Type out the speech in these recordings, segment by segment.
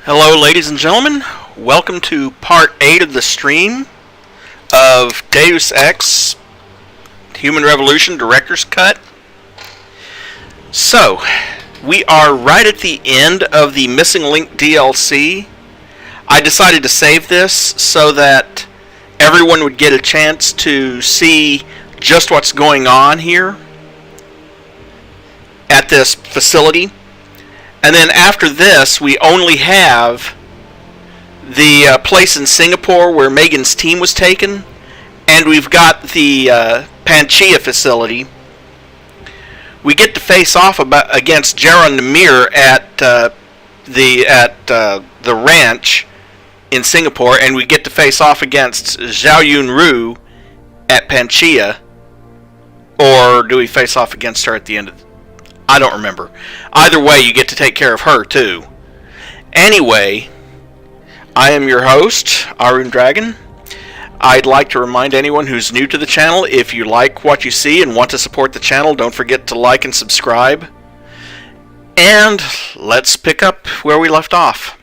Hello, ladies and gentlemen. Welcome to part 8 of the stream of Deus Ex Human Revolution Director's Cut. So, we are right at the end of the Missing Link DLC. I decided to save this so that everyone would get a chance to see just what's going on here at this facility. And then after this, we only have the place in Singapore where Megan's team was taken, and we've got the Panchea facility. We get to face off against Jaron Namir at the ranch in Singapore, and we get to face off against Zhao Yunru at Panchea. Or do we face off against her at the end of I don't remember. Either way, you get to take care of her, too. Anyway, I am your host, Arun Dragon. I'd like to remind anyone who's new to the channel, if you like what you see and want to support the channel, don't forget to like and subscribe. And let's pick up where we left off.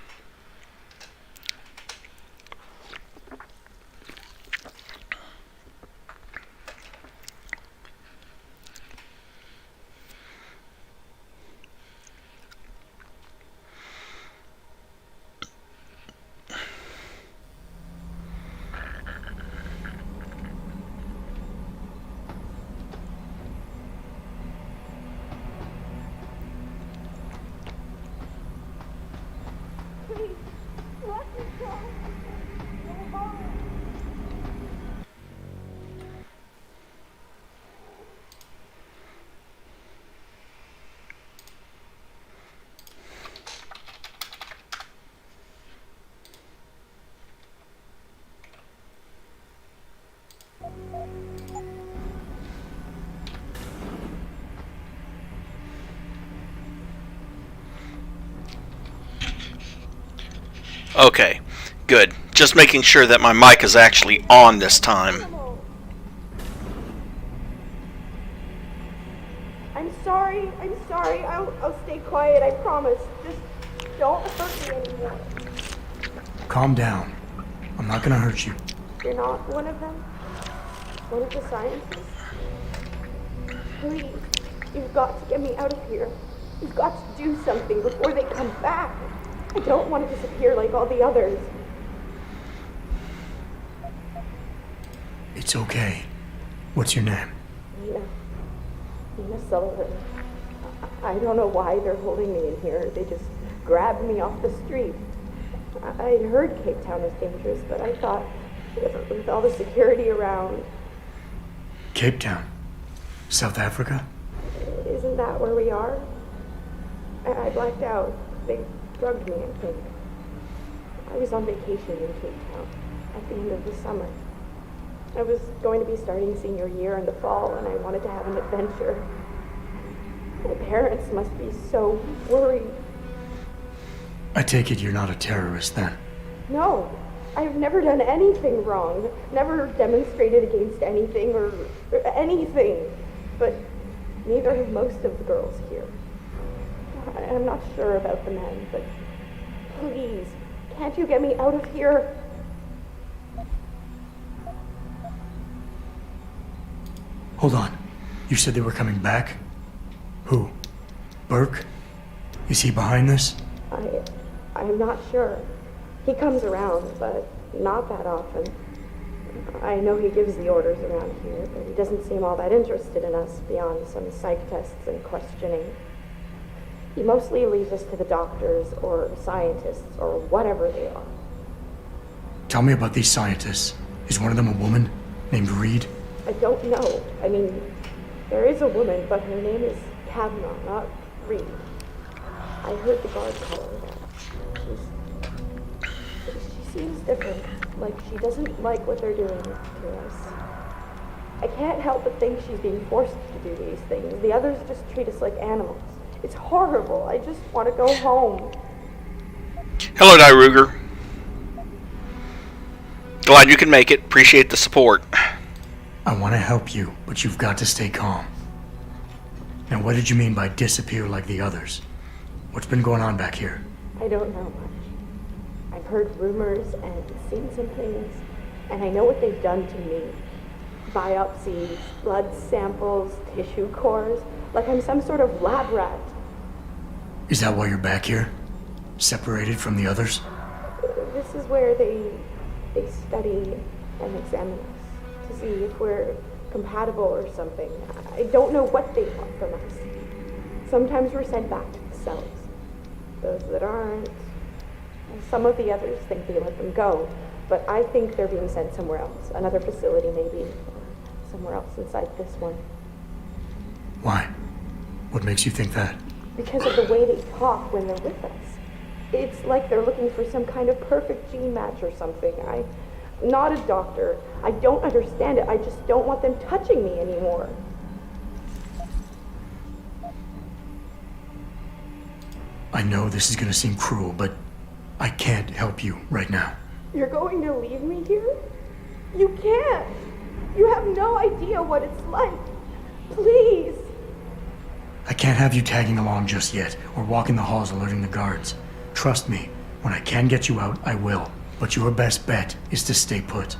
Okay, good. Just making sure that my mic is actually on this time. I'm sorry. I'll stay quiet, I promise. Just don't hurt me anymore. Calm down. I'm not gonna hurt you. You're not one of them? One of the scientists? Please, you've got to get me out of here. You've got to do something before they come back. I don't want to disappear like all the others. It's okay. What's your name? Nina Sullivan. I don't know why they're holding me in here. They just grabbed me off the street. I'd heard Cape Town was dangerous, but I thought with all the security around... Cape Town? South Africa? Isn't that where we are? I blacked out. They drugged me, I think. I was on vacation in Cape Town at the end of the summer. I was going to be starting senior year in the fall, and I wanted to have an adventure. My parents must be so worried. I take it you're not a terrorist then? No, I've never done anything wrong. Never demonstrated against anything or anything. But neither have most of the girls here. I'm not sure about the men, but please, can't you get me out of here? Hold on. You said they were coming back? Who? Burke? Is he behind this? I'm not sure. He comes around, but not that often. I know he gives the orders around here, but he doesn't seem all that interested in us beyond some psych tests and questioning. He mostly leaves us to the doctors or scientists or whatever they are. Tell me about these scientists. Is one of them a woman named Reed? I don't know. I mean, there is a woman, but her name is Kavanaugh, not Reed. I heard the guard call her that. She seems different, like she doesn't like what they're doing to us. I can't help but think she's being forced to do these things. The others just treat us like animals. It's horrible. I just want to go home. Hello, Ruger. Glad you can make it. Appreciate the support. I want to help you, but you've got to stay calm. Now, what did you mean by disappear like the others? What's been going on back here? I don't know much. heard rumors and seen some things, and I know what they've done to me. Biopsies, blood samples, tissue cores, like I'm some sort of lab rat. Is that why you're back here? Separated from the others? This is where they study and examine us to see if we're compatible or something. I don't know what they want from us. Sometimes we're sent back to the cells. Those that aren't, some of the others think they let them go, but I think they're being sent somewhere else, another facility maybe, or somewhere else inside this one. Why? What makes you think that? Because of the way they talk when they're with us. It's like they're looking for some kind of perfect gene match or something. I'm not a doctor. I don't understand it. I just don't want them touching me anymore. I know this is gonna seem cruel, but I can't help you right now. You're going to leave me here? You can't. You have no idea what it's like. Please. I can't have you tagging along just yet, or walking the halls alerting the guards. Trust me, when I can get you out, I will. But your best bet is to stay put.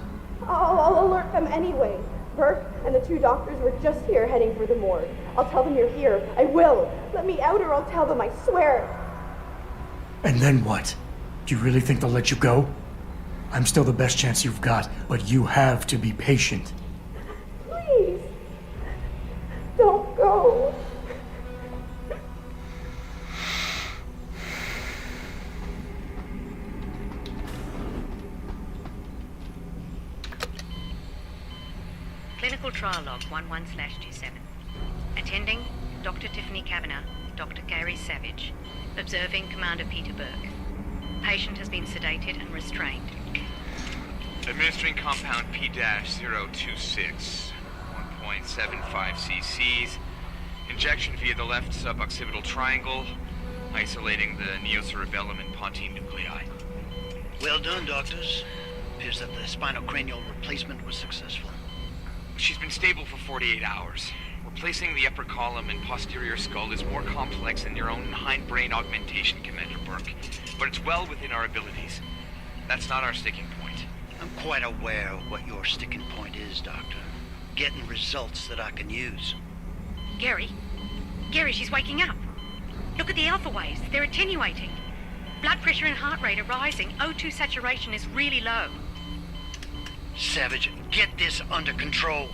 I'll alert them anyway. Burke and the 2 doctors were just here heading for the morgue. I'll tell them you're here. I will. Let me out or I'll tell them, I swear. And then what? Do you really think they'll let you go? I'm still the best chance you've got, but you have to be patient. Please. Don't go. Clinical trial log 11/27. Attending, Dr. Tiffany Kavanagh, Dr. Gary Savage. Observing Commander Peter Burke. Patient has been sedated and restrained. Administering compound P-026, 1.75 cc's. Injection via the left suboccipital triangle, isolating the neocerebellum and pontine nuclei. Well done, doctors. Appears that the spinal cranial replacement was successful. She's been stable for 48 hours. Replacing the upper column and posterior skull is more complex than your own hindbrain augmentation, Commander Burke. But it's well within our abilities. That's not our sticking point. I'm quite aware of what your sticking point is, Doctor. Getting results that I can use. Gary? Gary, she's waking up. Look at the alpha waves. They're attenuating. Blood pressure and heart rate are rising. O2 saturation is really low. Savage, get this under control.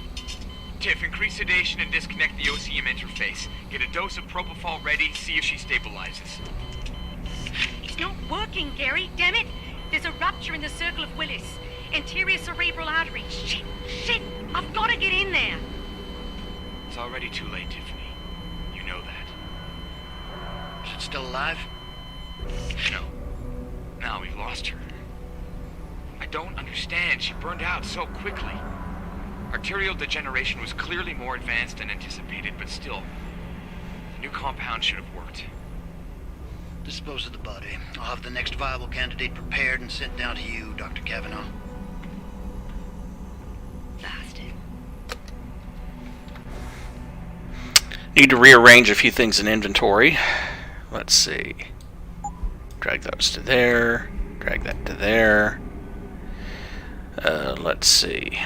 Tiff, increase sedation and disconnect the OCM interface. Get a dose of propofol ready, see if she stabilizes. It's not working, Gary. Damn it. There's a rupture in the circle of Willis. Anterior cerebral artery. Shit. I've got to get in there. It's already too late, Tiffany. You know that. Is it still alive? No. Now we've lost her. I don't understand. She burned out so quickly. Arterial degeneration was clearly more advanced than anticipated, but still, the new compound should have worked. Dispose of the body. I'll have the next viable candidate prepared and sent down to you, Dr. Kavanagh. Bastard. Need to rearrange a few things in inventory. Let's see. Drag those to there. Drag that to there. Let's see.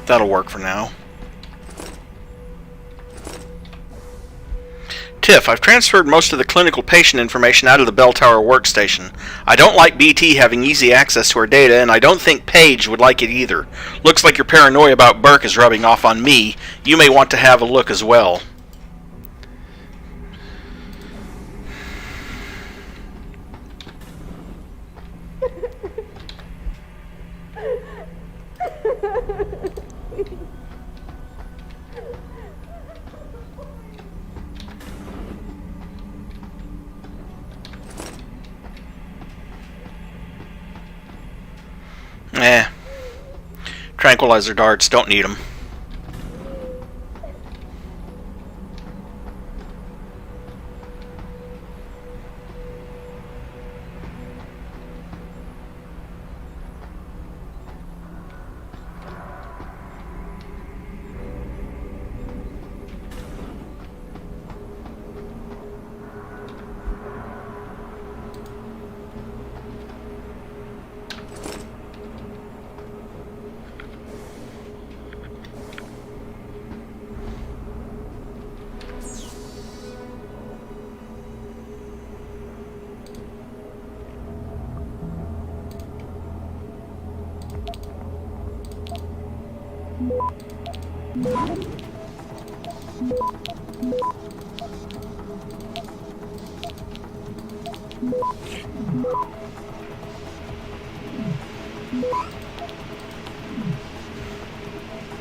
That'll work for now. Tiff, I've transferred most of the clinical patient information out of the bell tower workstation. I don't like BT having easy access to our data, and I don't think Paige would like it either. Looks like your paranoia about Burke is rubbing off on me. You may want to have a look as well. Tranquilizer darts, don't need them.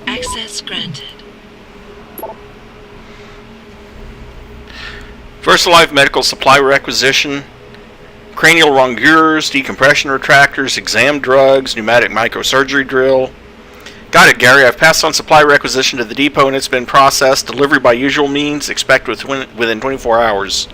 Access granted. VersaLife medical supply requisition, cranial rongeurs, decompression retractors, exam drugs, pneumatic microsurgery drill. Got it, Gary. I've passed on supply requisition to the depot and it's been processed. Delivery by usual means. Expect within 24 hours.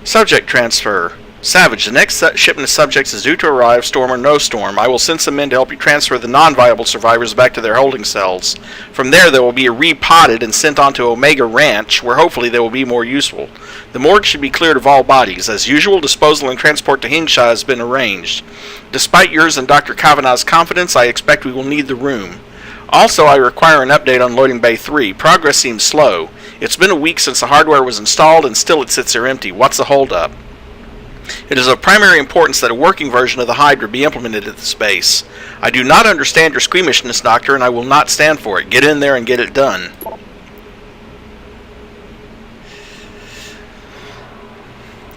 Subject transfer. Savage, the next shipment of subjects is due to arrive, storm or no storm. I will send some men to help you transfer the non-viable survivors back to their holding cells. From there, they will be repotted and sent on to Omega Ranch, where hopefully they will be more useful. The morgue should be cleared of all bodies. As usual, disposal and transport to Hinshaw has been arranged. Despite yours and Dr. Kavanaugh's confidence, I expect we will need the room. Also, I require an update on Loading Bay 3. Progress seems slow. It's been a week since the hardware was installed and still it sits there empty. What's the holdup? It is of primary importance that a working version of the Hydra be implemented at this base. I do not understand your squeamishness, Doctor, and I will not stand for it. Get in there and get it done.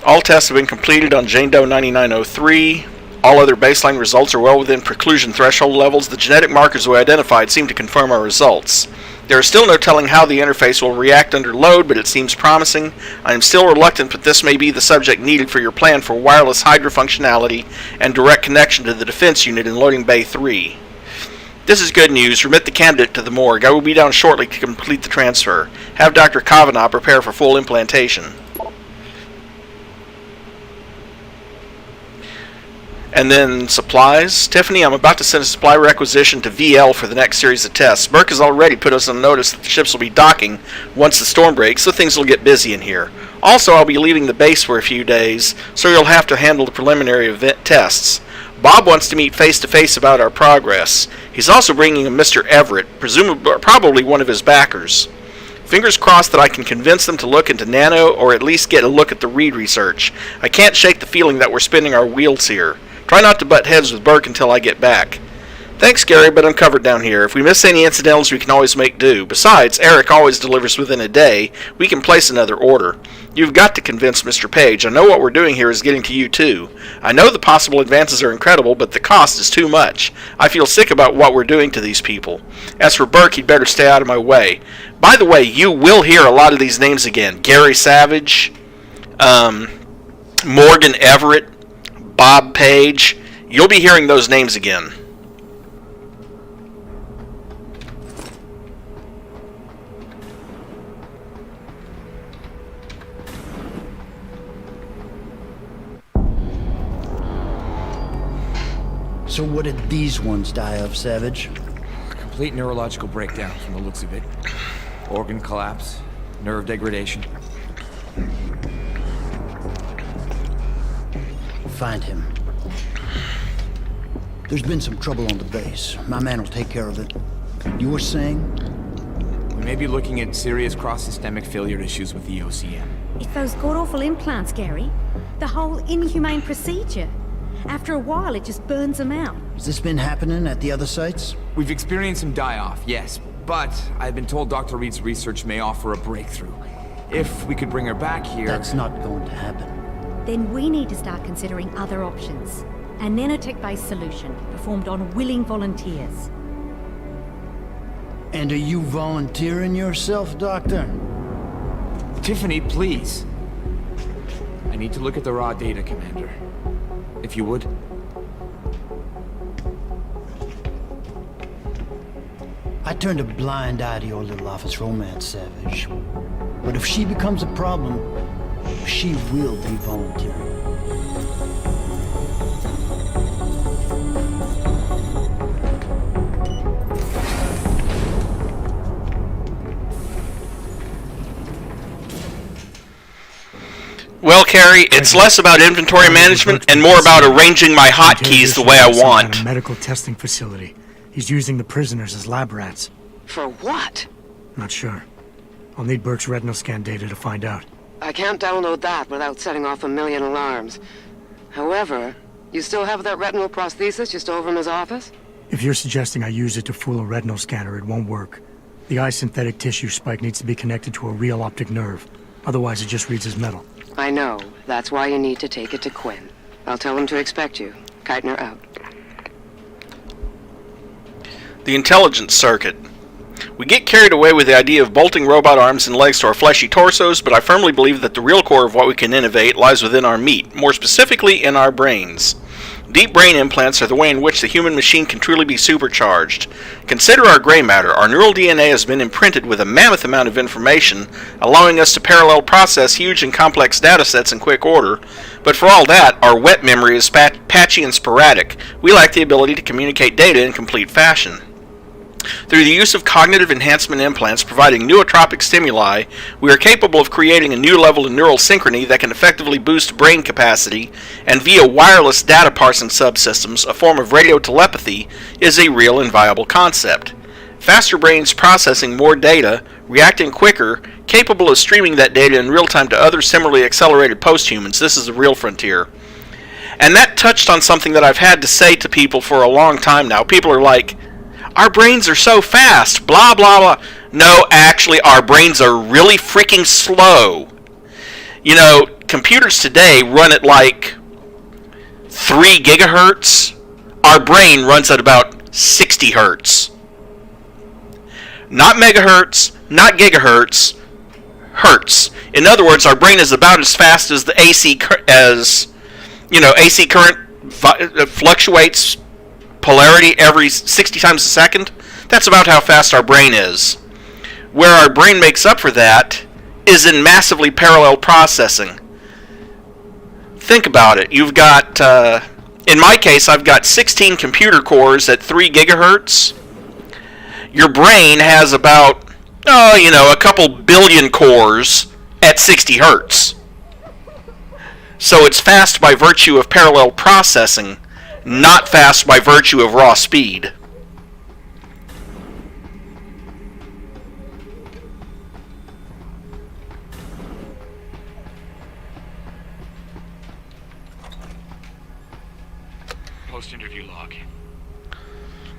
All tests have been completed on Jane Doe 9903. All other baseline results are well within preclusion threshold levels. The genetic markers we identified seem to confirm our results. There is still no telling how the interface will react under load, but it seems promising. I am still reluctant, but this may be the subject needed for your plan for wireless Hydra functionality and direct connection to the defense unit in Loading Bay 3. This is good news. Remit the candidate to the morgue. I will be down shortly to complete the transfer. Have Dr. Kavanaugh prepare for full implantation. And then supplies. Tiffany, I'm about to send a supply requisition to VL for the next series of tests. Burke has already put us on notice that the ships will be docking once the storm breaks, so things will get busy in here. Also, I'll be leaving the base for a few days, so you'll have to handle the preliminary event tests. Bob wants to meet face-to-face about our progress. He's also bringing a Mr. Everett, probably one of his backers. Fingers crossed that I can convince them to look into nano, or at least get a look at the Reed research. I can't shake the feeling that we're spinning our wheels here. Try not to butt heads with Burke until I get back. Thanks, Gary, but I'm covered down here. If we miss any incidentals, we can always make do. Besides, Eric always delivers within a day. We can place another order. You've got to convince Mr. Page. I know what we're doing here is getting to you, too. I know the possible advances are incredible, but the cost is too much. I feel sick about what we're doing to these people. As for Burke, he'd better stay out of my way. By the way, you will hear a lot of these names again. Gary Savage, Morgan Everett, Bob Page. You'll be hearing those names again. So what did these ones die of, Savage? Complete neurological breakdown from the looks of it. Organ collapse, nerve degradation. Find him. There's been some trouble on the base. My man will take care of it. You were saying? We may be looking at serious cross-systemic failure issues with the OCM. It's those god-awful implants, Gary. The whole inhumane procedure. After a while, it just burns them out. Has this been happening at the other sites? We've experienced some die-off, yes, but I've been told Dr. Reed's research may offer a breakthrough. If we could bring her back here... That's not going to happen. Then we need to start considering other options. A nanotech-based solution performed on willing volunteers. And are you volunteering yourself, Doctor? Tiffany, please. I need to look at the raw data, Commander. If you would. I turned a blind eye to your little office romance, Savage. But if she becomes a problem, she will be volunteering. Well, Carrie, it's less about inventory management and more about arranging my hotkeys the way I want. At a medical testing facility. He's using the prisoners as lab rats. For what? Not sure. I'll need Burke's retinal scan data to find out. I can't download that without setting off a million alarms. However, you still have that retinal prosthesis you stole from his office? If you're suggesting I use it to fool a retinal scanner, it won't work. The eye synthetic tissue spike needs to be connected to a real optic nerve. Otherwise, it just reads as metal. I know. That's why you need to take it to Quinn. I'll tell him to expect you. Keitner out. The intelligence circuit. We get carried away with the idea of bolting robot arms and legs to our fleshy torsos, but I firmly believe that the real core of what we can innovate lies within our meat, more specifically in our brains. Deep brain implants are the way in which the human machine can truly be supercharged. Consider our gray matter. Our neural DNA has been imprinted with a mammoth amount of information, allowing us to parallel process huge and complex datasets in quick order. But for all that, our wet memory is patchy and sporadic. We lack the ability to communicate data in complete fashion. Through the use of cognitive enhancement implants providing nootropic stimuli, we are capable of creating a new level of neural synchrony that can effectively boost brain capacity, and via wireless data parsing subsystems, a form of radio telepathy is a real and viable concept. Faster brains processing more data, reacting quicker, capable of streaming that data in real time to other similarly accelerated posthumans. This is the real frontier. And that touched on something that I've had to say to people for a long time now. People are like, our brains are so fast, blah, blah, blah. No, actually, our brains are really freaking slow. You know, computers today run at like 3 gigahertz. Our brain runs at about 60 hertz. Not megahertz, not gigahertz, hertz. In other words, our brain is about as fast as the AC current fluctuates polarity every 60 times a second. That's about how fast our brain is. Where our brain makes up for that is in massively parallel processing. Think about it. You've got, in my case, I've got 16 computer cores at 3 gigahertz. Your brain has about, a couple billion cores at 60 hertz. So it's fast by virtue of parallel processing, not fast by virtue of raw speed. Post-interview log.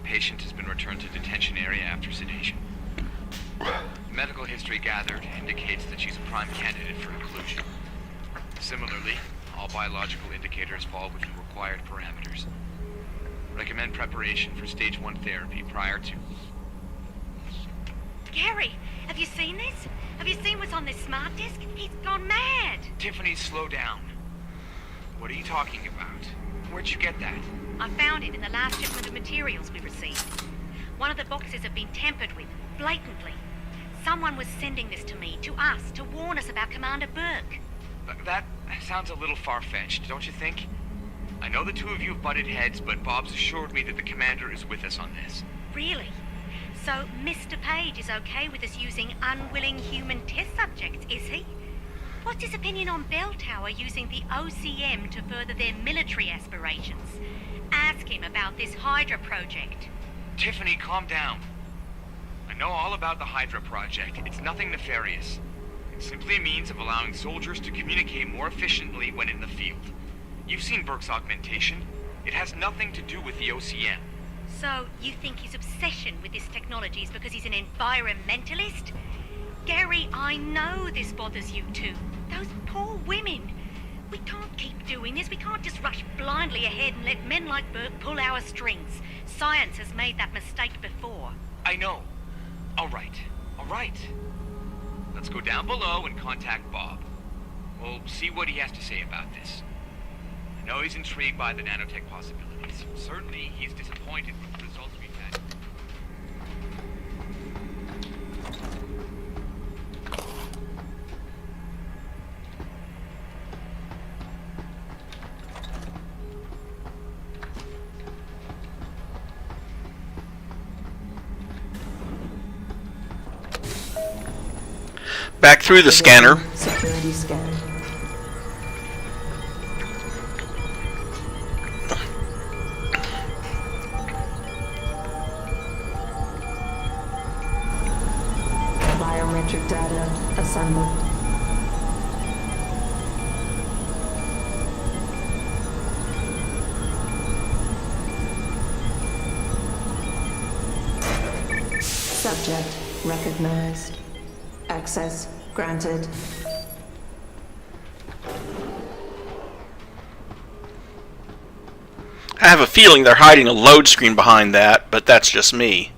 Patient has been returned to detention area after sedation. Medical history gathered indicates that she's a prime candidate for inclusion. Similarly, all biological indicators fall within required parameters. Recommend preparation for stage 1 therapy prior to... Gary, have you seen this? Have you seen what's on this smart disk? He's gone mad. Tiffany, slow down. What are you talking about? Where'd you get that? I found it in the last shipment of materials we received. One of the boxes had been tampered with, blatantly. Someone was sending this to me, to us, to warn us about Commander Burke. That sounds a little far-fetched, don't you think? I know the two of you have butted heads, but Bob's assured me that the commander is with us on this. Really? So Mr. Page is okay with us using unwilling human test subjects, is he? What's his opinion on Bell Tower using the OCM to further their military aspirations? Ask him about this Hydra project. Tiffany, calm down. I know all about the Hydra project. It's nothing nefarious. It's simply a means of allowing soldiers to communicate more efficiently when in the field. You've seen Burke's augmentation. It has nothing to do with the OCM. So, you think his obsession with this technology is because he's an environmentalist? Gary, I know this bothers you too. Those poor women. We can't keep doing this. We can't just rush blindly ahead and let men like Burke pull our strings. Science has made that mistake before. I know. All right. Let's go down below and contact Bob. We'll see what he has to say about this. I know he's intrigued by the nanotech possibilities. Certainly, he's disappointed with the results we've had. Back through the scanner. Security scan. Biometric data assembled. Subject recognized. Access granted. I have a feeling they're hiding a load screen behind that, but that's just me.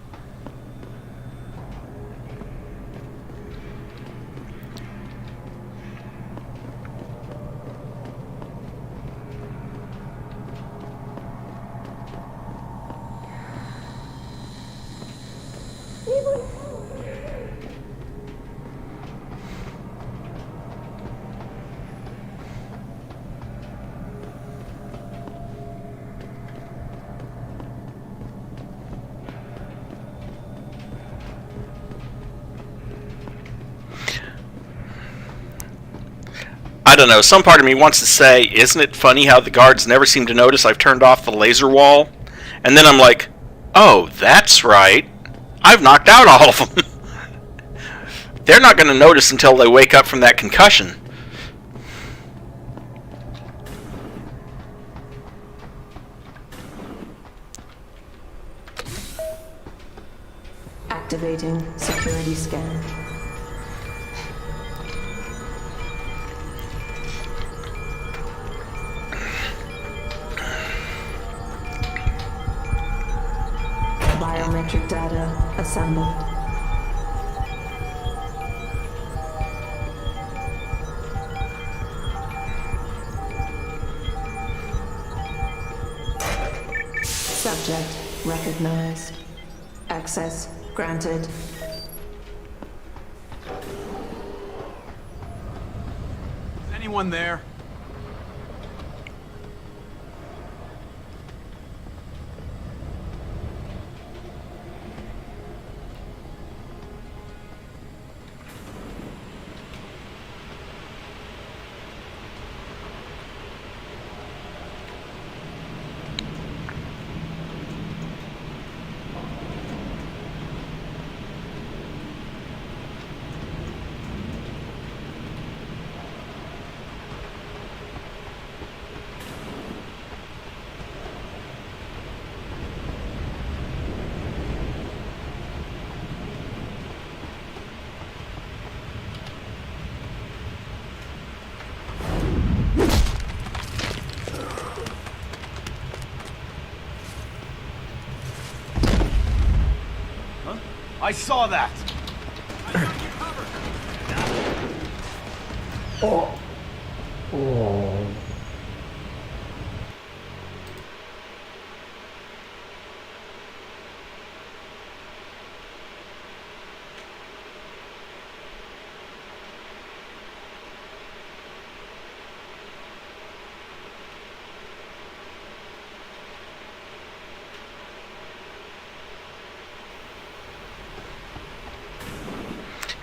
I don't know, some part of me wants to say, isn't it funny how the guards never seem to notice I've turned off the laser wall? And then I'm like, oh, that's right. I've knocked out all of them. They're not going to notice until they wake up from that concussion. Activating security scan. Biometric data assembled. Subject recognized. Access granted. Is anyone there? I saw that! I got you covered!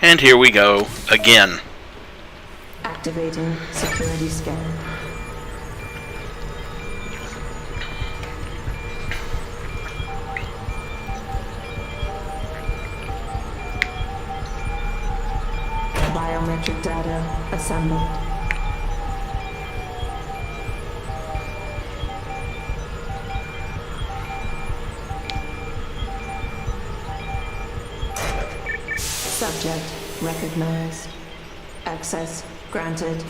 And here we go, again. Activating security scan. Biometric data assembled. Subject recognized. Access granted.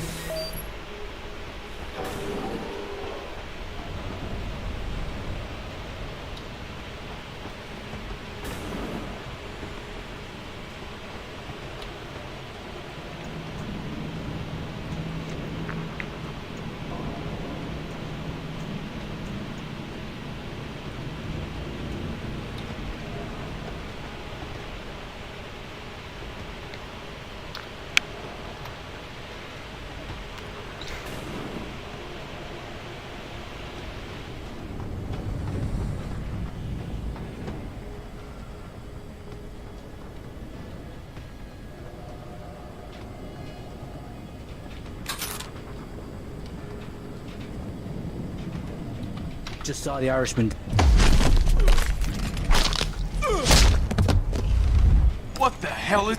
Just saw the Irishman. What the hell is...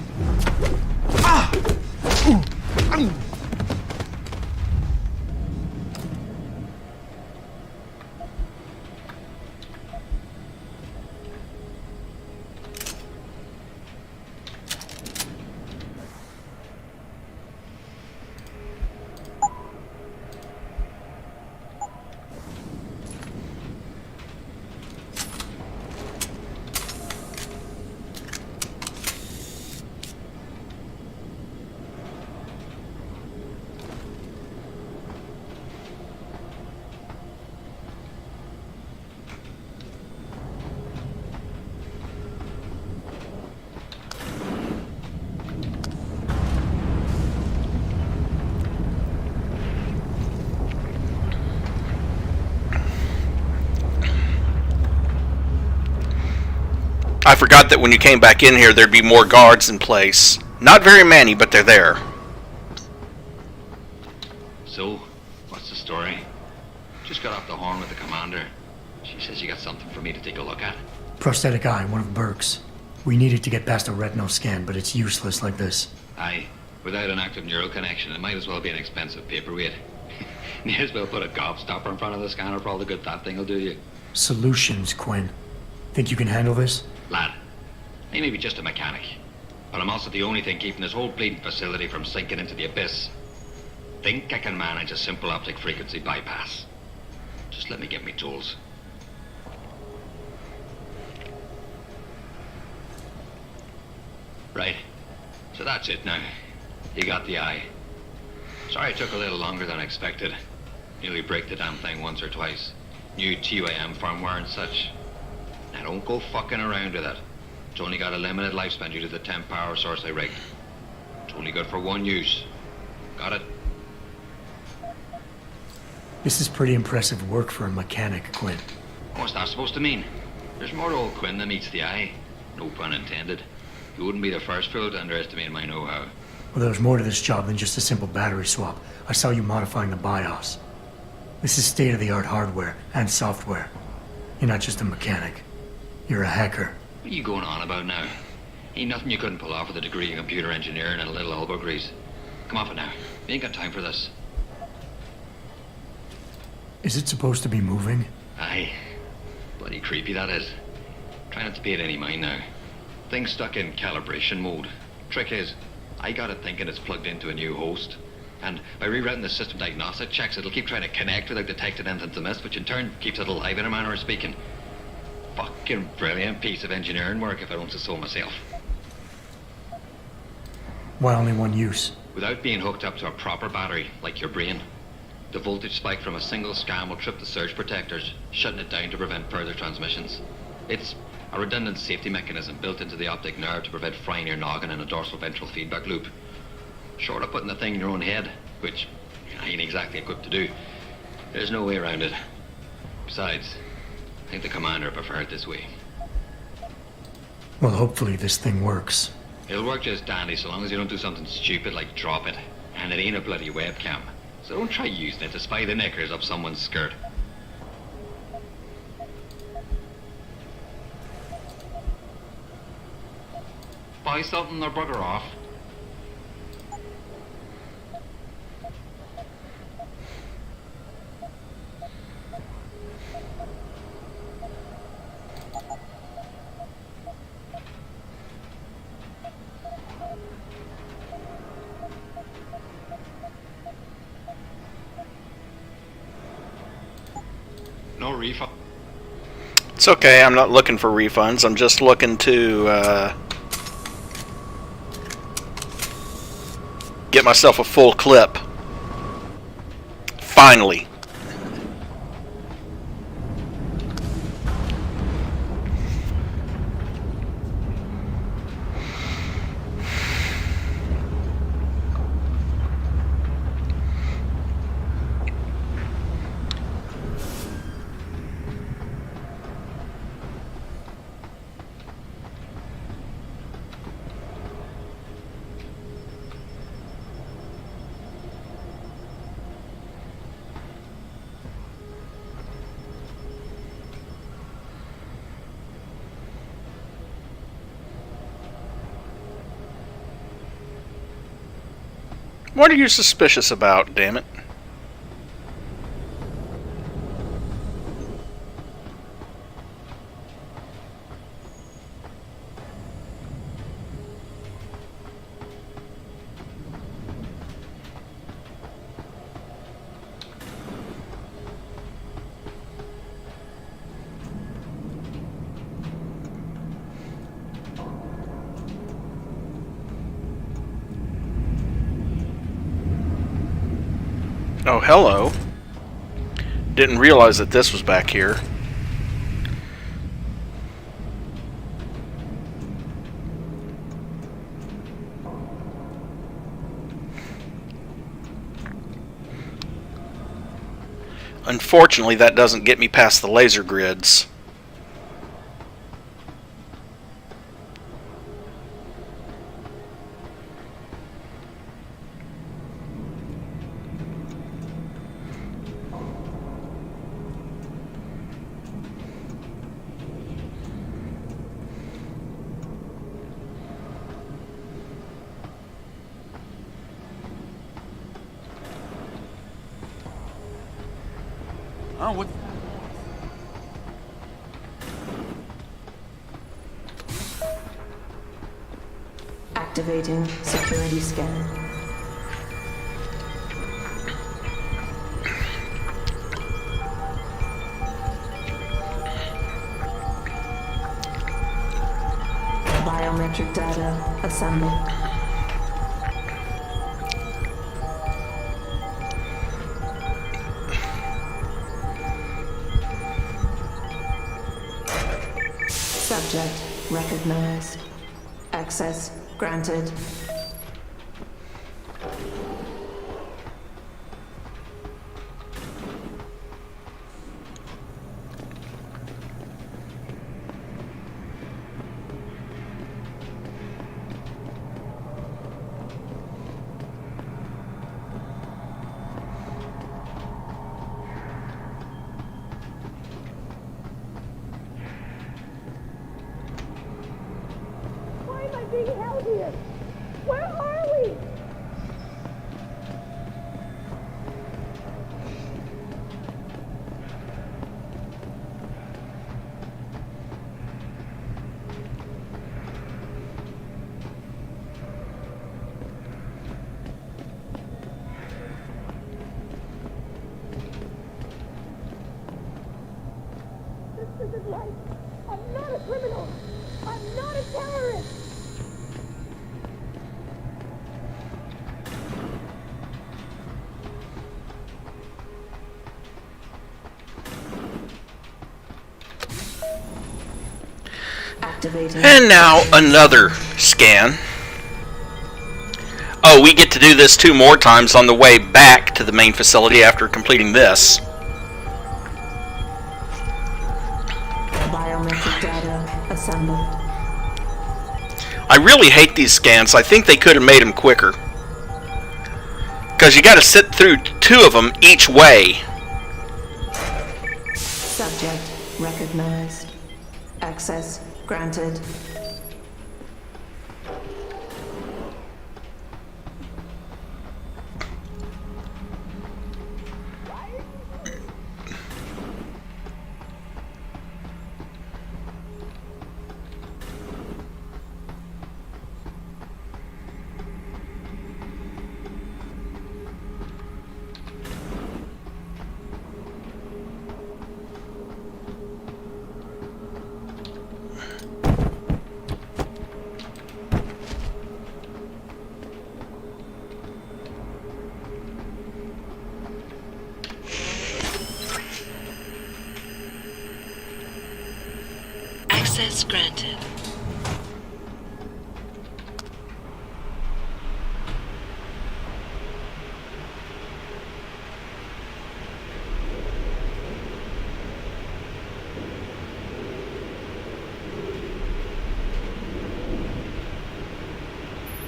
I forgot that when you came back in here, there'd be more guards in place. Not very many, but they're there. So, what's the story? Just got off the horn with the commander. She says you got something for me to take a look at. Prosthetic eye, one of Burke's. We needed to get past a retinal scan, but it's useless like this. Aye. Without an active neural connection, it might as well be an expensive paperweight. May as well put a gobstopper in front of the scanner for all the good that thing will do you. Solutions, Quinn. Think you can handle this? Lad, I may be just a mechanic, but I'm also the only thing keeping this whole bleeding facility from sinking into the abyss. Think I can manage a simple optic frequency bypass. Just let me get me tools. Right. So that's it now. You got the eye. Sorry it took a little longer than expected. Nearly break the damn thing once or twice. New TYM firmware and such. Now don't go fucking around with it. It's only got a limited lifespan due to the temp power source I rigged. It's only good for one use. Got it? This is pretty impressive work for a mechanic, Quinn. What's that supposed to mean? There's more to old Quinn than meets the eye. No pun intended. You wouldn't be the first fool to underestimate my know-how. Well, there's more to this job than just a simple battery swap. I saw you modifying the BIOS. This is state-of-the-art hardware and software. You're not just a mechanic. You're a hacker. What are you going on about now? Ain't nothing you couldn't pull off with a degree in computer engineering and a little elbow grease. Come off it now. We ain't got time for this. Is it supposed to be moving? Aye. Bloody creepy that is. Try not to pay it any mind now. Thing's stuck in calibration mode. Trick is, I got it thinking it's plugged into a new host. And by rerouting the system diagnostic checks, it'll keep trying to connect without detecting anything to miss, which in turn keeps it alive in a manner of speaking. Fucking brilliant piece of engineering work if I don't say so myself. Why only one use? Without being hooked up to a proper battery, like your brain. The voltage spike from a single scan will trip the surge protectors, shutting it down to prevent further transmissions. It's a redundant safety mechanism built into the optic nerve to prevent frying your noggin in a dorsal ventral feedback loop. Short of putting the thing in your own head, which I ain't exactly equipped to do, there's no way around it. Besides, I think the commander preferred it this way. Well, hopefully this thing works. It'll work just dandy so long as you don't do something stupid like drop it. And it ain't a bloody webcam. So don't try using it to spy the knickers up someone's skirt. Buy something or bugger off. No refund. It's okay, I'm not looking for refunds. I'm just looking to get myself a full clip. Finally. What are you suspicious about, damn it? Oh, hello. Didn't realize that this was back here. Unfortunately, that doesn't get me past the laser grids. Oh, what? Activating security scan. Biometric data assembled. Subject recognized. Access granted. Why am I being held here? Where are we? This isn't right. I'm not a criminal. I'm not a terrorist. Activating. And now another scan. Oh, we get to do this 2 more times on the way back to the main facility after completing this. Biometric data assembled. I really hate these scans. I think they could have made them quicker. Because you got to sit through 2 of them each way. Subject recognized. Access granted. Access granted.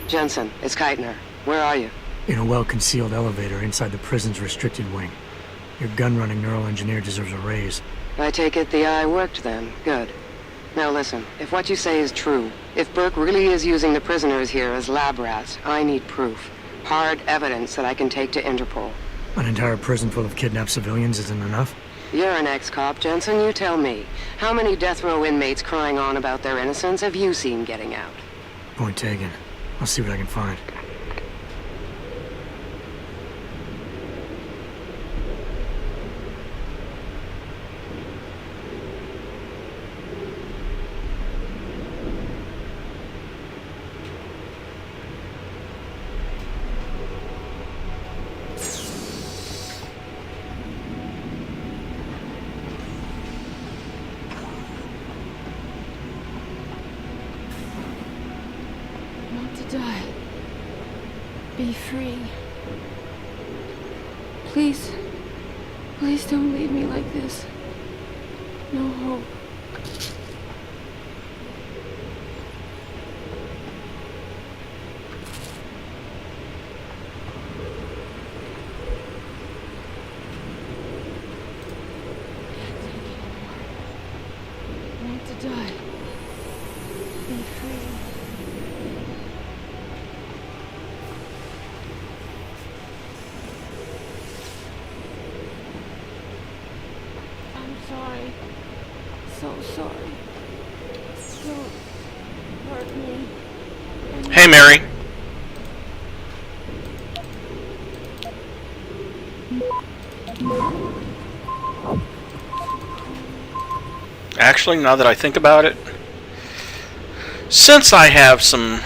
Jensen, it's Keitner. Where are you? In a well-concealed elevator inside the prison's restricted wing. Your gun-running neural engineer deserves a raise. I take it the eye worked then. Good. Now listen, if what you say is true, if Burke really is using the prisoners here as lab rats, I need proof. Hard evidence that I can take to Interpol. An entire prison full of kidnapped civilians isn't enough? You're an ex-cop, Jensen, you tell me. How many death row inmates crying on about their innocence have you seen getting out? Point taken. I'll see what I can find. Die. Be free. Please. Please don't leave me like this. No hope. I want to die. Be free. sorry. So sorry. Don't hurt me. Hey, Mary. Actually, now that I think about it, since I have some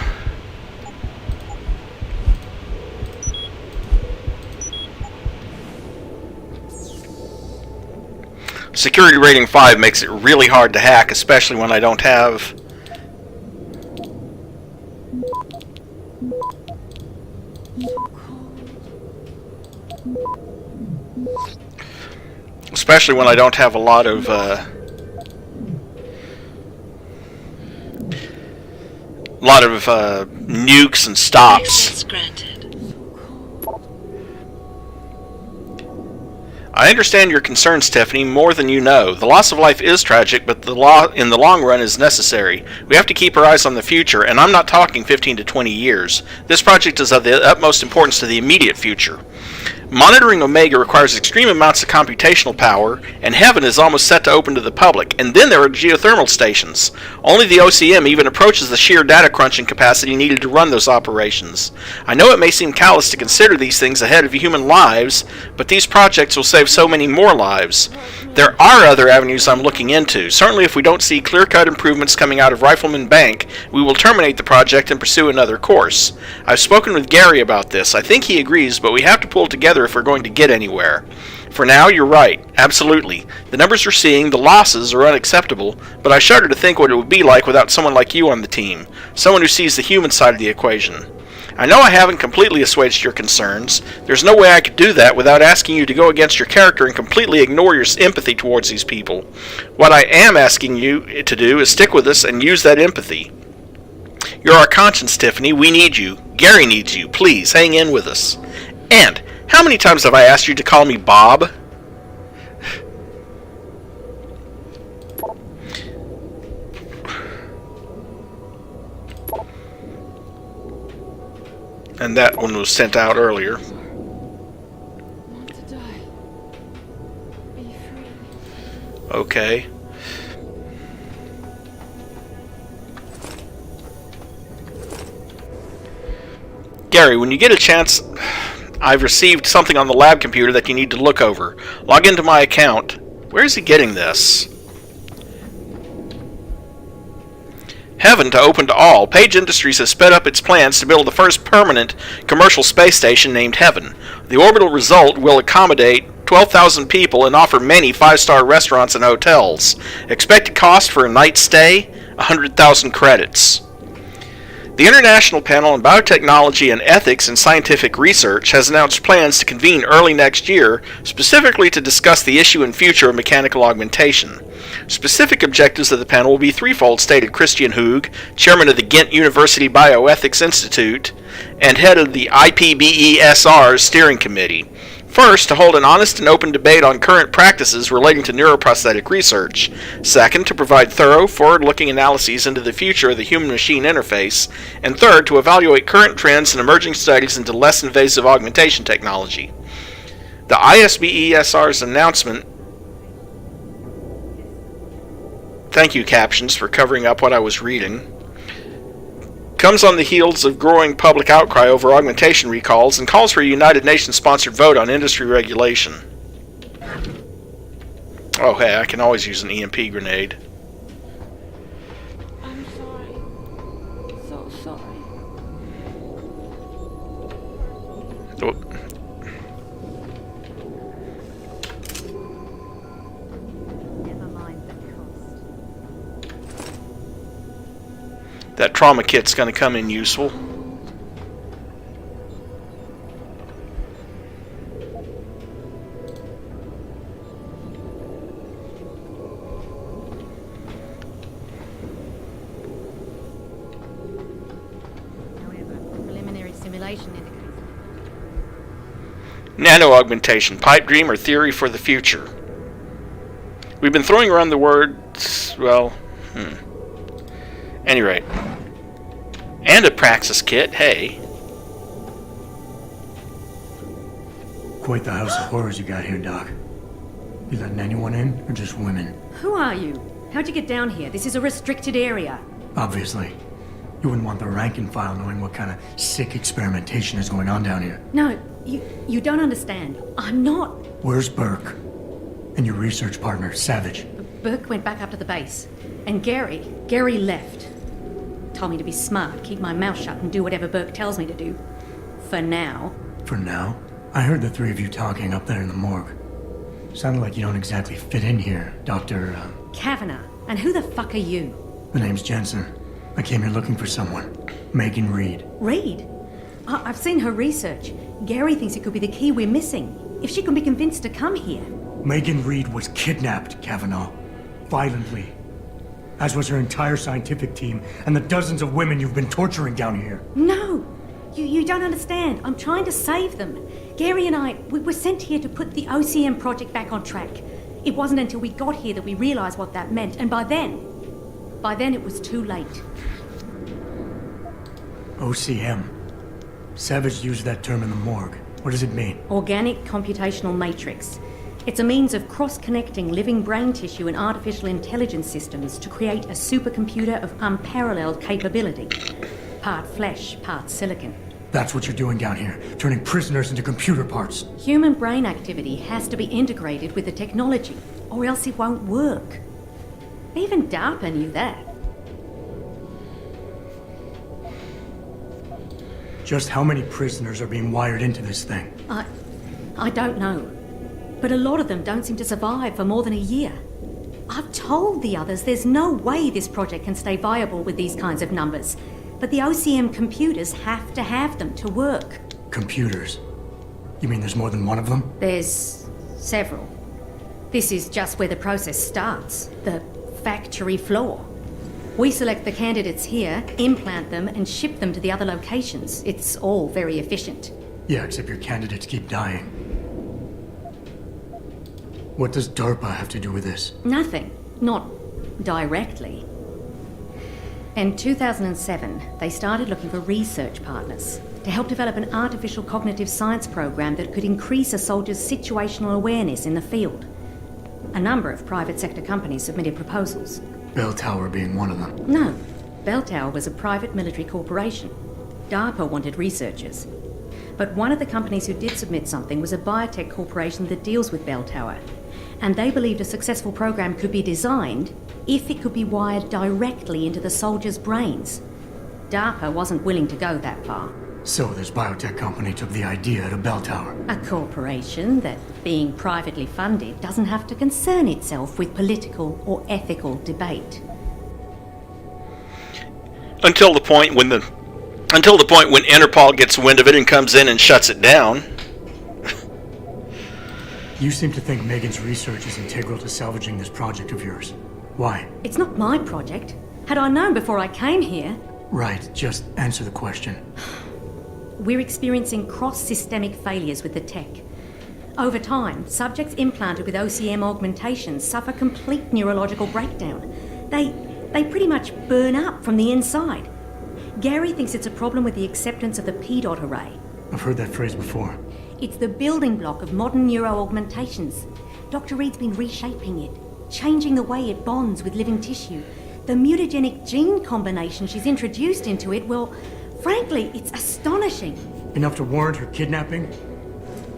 security rating 5 makes it really hard to hack, especially when I don't have a lot of nukes and stops. I understand your concerns, Tiffany, more than you know. The loss of life is tragic, but in the long run is necessary. We have to keep our eyes on the future, and I'm not talking 15 to 20 years. This project is of the utmost importance to the immediate future. Monitoring Omega requires extreme amounts of computational power, and Heaven is almost set to open to the public, and then there are geothermal stations. Only the OCM even approaches the sheer data crunching capacity needed to run those operations. I know it may seem callous to consider these things ahead of human lives, but these projects will save so many more lives. There are other avenues I'm looking into. Certainly if we don't see clear-cut improvements coming out of Rifleman Bank, we will terminate the project and pursue another course. I've spoken with Gary about this. I think he agrees, but we have to pull together if we're going to get anywhere. For now, you're right. Absolutely. The numbers you're seeing, the losses, are unacceptable, but I shudder to think what it would be like without someone like you on the team. Someone who sees the human side of the equation. I know I haven't completely assuaged your concerns. There's no way I could do that without asking you to go against your character and completely ignore your empathy towards these people. What I am asking you to do is stick with us and use that empathy. You're our conscience, Tiffany. We need you. Gary needs you. Please, hang in with us. And how many times have I asked you to call me Bob? And that one was sent out earlier. Want to die. Be free. Okay. Gary, when you get a chance, I've received something on the lab computer that you need to look over. Log into my account. Where is he getting this? Heaven to open to all. Page Industries has sped up its plans to build the first permanent commercial space station named Heaven. The orbital result will accommodate 12,000 people and offer many 5-star restaurants and hotels. Expected cost for a night stay, 100,000 credits. The International Panel on Biotechnology and Ethics in Scientific Research has announced plans to convene early next year, specifically to discuss the issue and future of mechanical augmentation. Specific objectives of the panel will be threefold, stated Christian Hoog, chairman of the Ghent University Bioethics Institute and head of the IPBESR's steering committee. First, to hold an honest and open debate on current practices relating to neuroprosthetic research. Second, to provide thorough, forward-looking analyses into the future of the human-machine interface. And third, to evaluate current trends and emerging studies into less invasive augmentation technology. The ISBESR's announcement... Thank you, Captions, for covering up what I was reading. Comes on the heels of growing public outcry over augmentation recalls and calls for a United Nations-sponsored vote on industry regulation. Oh, hey, I can always use an EMP grenade. I'm sorry. So sorry. Oh. Never mind the cost. That trauma kit's going to come in useful. However, preliminary simulation indicates Nano-augmentation, pipe dream or theory for the future. We've been throwing around the words, well, Any rate. And a Praxis kit, hey. Quite the house of horrors you got here, Doc. You letting anyone in, or just women? Who are you? How'd you get down here? This is a restricted area. Obviously. You wouldn't want the rank and file knowing what kind of sick experimentation is going on down here. No, you don't understand. I'm not. Where's Burke? And your research partner, Savage? Burke went back up to the base. And Gary left. Told me to be smart, keep my mouth shut, and do whatever Burke tells me to do. For now. For now? I heard the three of you talking up there in the morgue. Sounded like you don't exactly fit in here, Dr. Kavanagh. And who the fuck are you? The name's Jensen. I came here looking for someone. Megan Reed. Reed? I've seen her research. Gary thinks it could be the key we're missing. If she can be convinced to come here. Megan Reed was kidnapped, Kavanagh. Violently. As was her entire scientific team and the dozens of women you've been torturing down here. No! You don't understand. I'm trying to save them. Gary and we were sent here to put the OCM project back on track. It wasn't until we got here that we realized what that meant, and by then it was too late. OCM. Savage used that term in the morgue. What does it mean? Organic computational matrix. It's a means of cross-connecting living brain tissue and artificial intelligence systems to create a supercomputer of unparalleled capability. Part flesh, part silicon. That's what you're doing down here, turning prisoners into computer parts. Human brain activity has to be integrated with the technology, or else it won't work. Even DARPA knew that. Just how many prisoners are being wired into this thing? I don't know. But a lot of them don't seem to survive for more than a year. I've told the others there's no way this project can stay viable with these kinds of numbers. But the OCM computers have to have them to work. Computers? You mean there's more than one of them? There's several. This is just where the process starts. The factory floor. We select the candidates here, implant them, and ship them to the other locations. It's all very efficient. Yeah, except your candidates keep dying. What does DARPA have to do with this? Nothing. Not directly. In 2007, they started looking for research partners to help develop an artificial cognitive science program that could increase a soldier's situational awareness in the field. A number of private sector companies submitted proposals. Bell Tower being one of them. No. Bell Tower was a private military corporation. DARPA wanted researchers. But one of the companies who did submit something was a biotech corporation that deals with Bell Tower. And they believed a successful program could be designed if it could be wired directly into the soldiers' brains. DARPA wasn't willing to go that far. So this biotech company took the idea to Bell Tower. A corporation that, being privately funded, doesn't have to concern itself with political or ethical debate. Until the point when Interpol gets wind of it and comes in and shuts it down. You seem to think Megan's research is integral to salvaging this project of yours. Why? It's not my project. Had I known before I came here... Right, just answer the question. We're experiencing cross-systemic failures with the tech. Over time, subjects implanted with OCM augmentations suffer complete neurological breakdown. They pretty much burn up from the inside. Gary thinks it's a problem with the acceptance of the P-dot array. I've heard that phrase before. It's the building block of modern neuro-augmentations. Dr. Reed's been reshaping it, changing the way it bonds with living tissue. The mutagenic gene combination she's introduced into it, well, frankly, it's astonishing. Enough to warrant her kidnapping?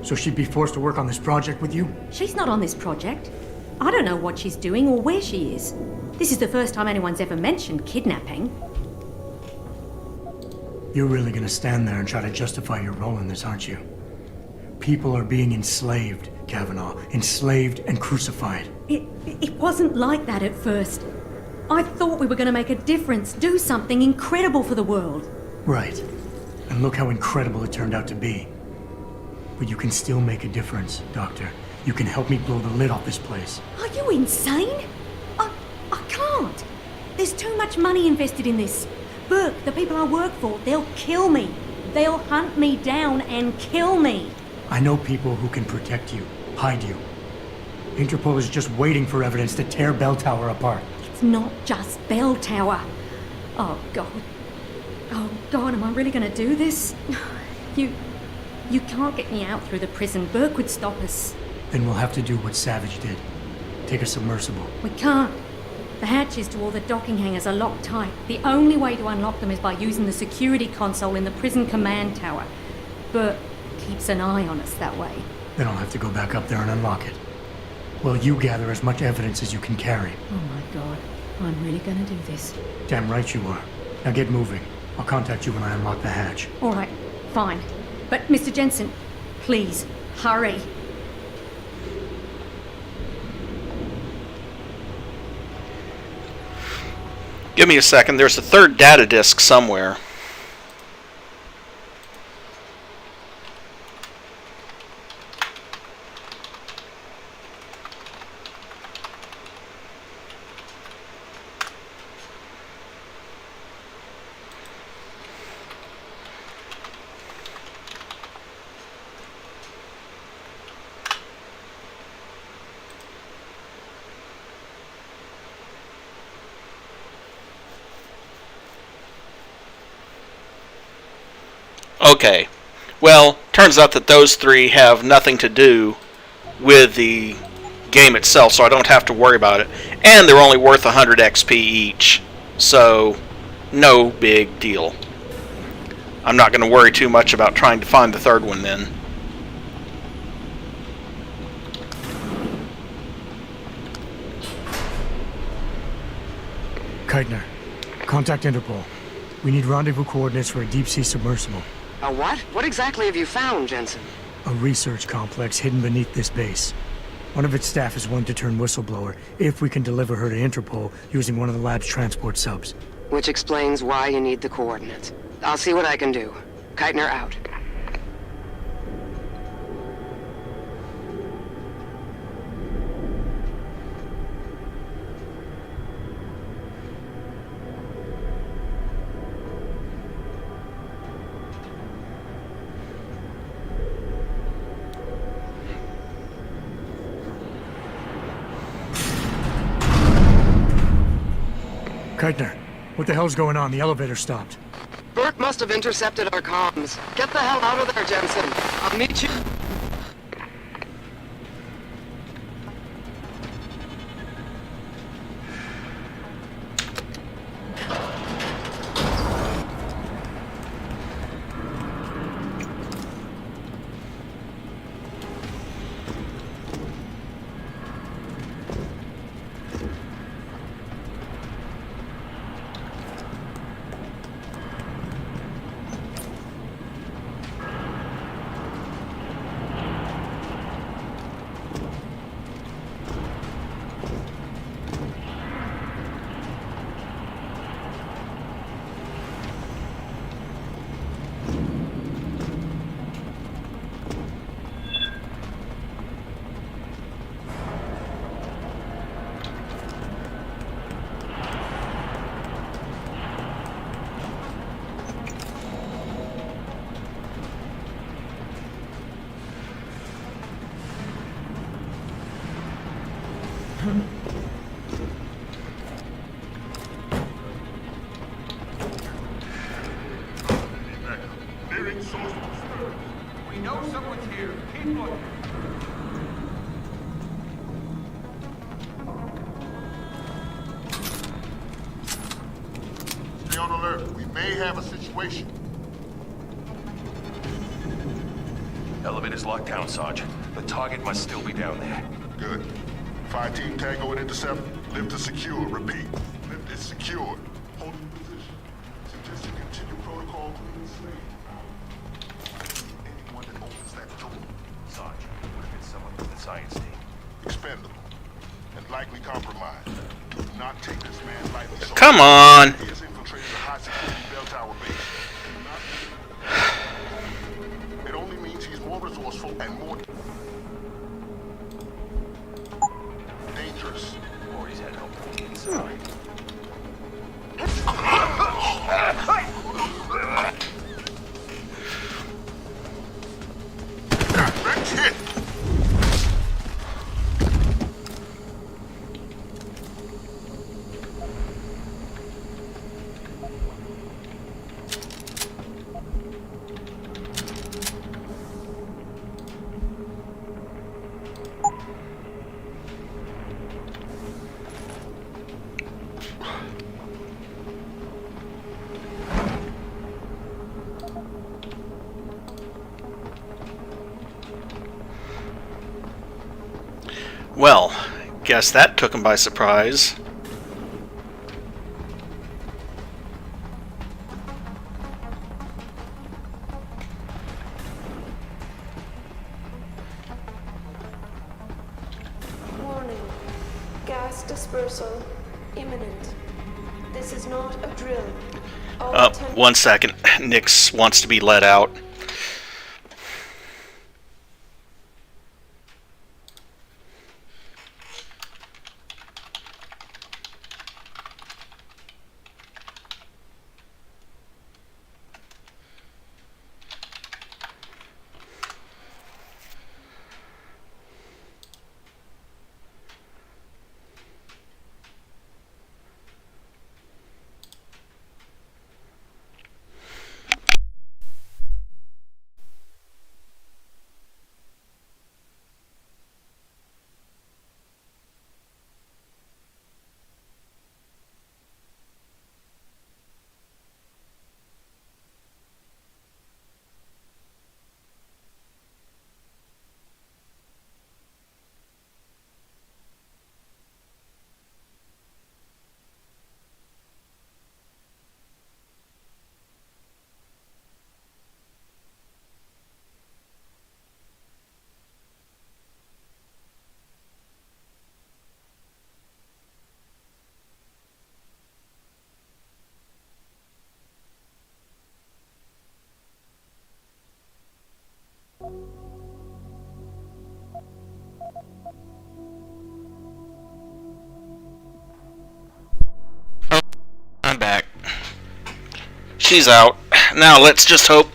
So she'd be forced to work on this project with you? She's not on this project. I don't know what she's doing or where she is. This is the first time anyone's ever mentioned kidnapping. You're really gonna stand there and try to justify your role in this, aren't you? People are being enslaved, Kavanagh. Enslaved and crucified. It wasn't like that at first. I thought we were going to make a difference, do something incredible for the world. Right. And look how incredible it turned out to be. But you can still make a difference, Doctor. You can help me blow the lid off this place. Are you insane? I can't. There's too much money invested in this. Burke, the people I work for, they'll kill me. They'll hunt me down and kill me. I know people who can protect you, hide you. Interpol is just waiting for evidence to tear Bell Tower apart. It's not just Bell Tower. Oh, God. Oh, God, am I really going to do this? You can't get me out through the prison. Burke would stop us. Then we'll have to do what Savage did. Take a submersible. We can't. The hatches to all the docking hangars are locked tight. The only way to unlock them is by using the security console in the prison command tower. Bert keeps an eye on us that way. Then I'll have to go back up there and unlock it. Well, you gather as much evidence as you can carry. Oh my god. I'm really gonna do this. Damn right you are. Now get moving. I'll contact you when I unlock the hatch. Alright, fine. But Mr. Jensen, please, hurry. Give me a second. There's a third data disk somewhere. Okay, well, turns out that those three have nothing to do with the game itself, so I don't have to worry about it. And they're only worth 100 XP each, so no big deal. I'm not going to worry too much about trying to find the third one then. Keitner, contact Interpol. We need rendezvous coordinates for a deep-sea submersible. A what? What exactly have you found, Jensen? A research complex hidden beneath this base. One of its staff is willing to turn whistleblower if we can deliver her to Interpol using one of the lab's transport subs. Which explains why you need the coordinates. I'll see what I can do. Keitner out. Keitner, what the hell's going on? The elevator stopped. Burke must have intercepted our comms. Get the hell out of there, Jensen. I'll meet you. We know someone's here. Keep looking. Stay on alert. We may have a situation. Elevator's locked down, Sergeant. The target must still be down there. Good. Fire team Tango and intercept. Lift is secure. Repeat. Lift is secured. Hold your position. Suggest you continue protocol to enslave. Anyone that opens that door. Sergeant, what if it's someone from the science team? Expendable. And likely compromised. Do not take this man lightly. Come on! He has infiltrated the high security bell tower base. It only means he's more resourceful and more dangerous. Or he's had help from the inside. Direct hit! Well, guess that took him by surprise. Warning. Gas dispersal imminent. This is not a drill. All 1 second. Nix wants to be let out. I'm back. She's out. Now let's just hope.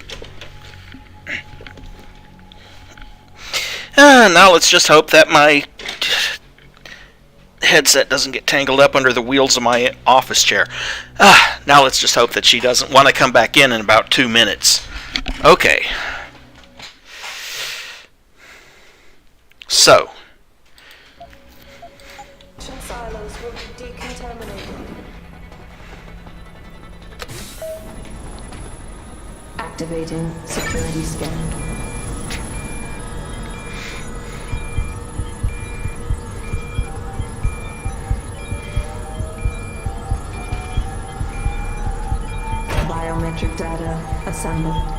Now let's just hope that my headset doesn't get tangled up under the wheels of my office chair. Now let's just hope that she doesn't want to come back in about 2 minutes. Okay. So. silos will be decontaminated. Activating security scan. Biometric data assembled.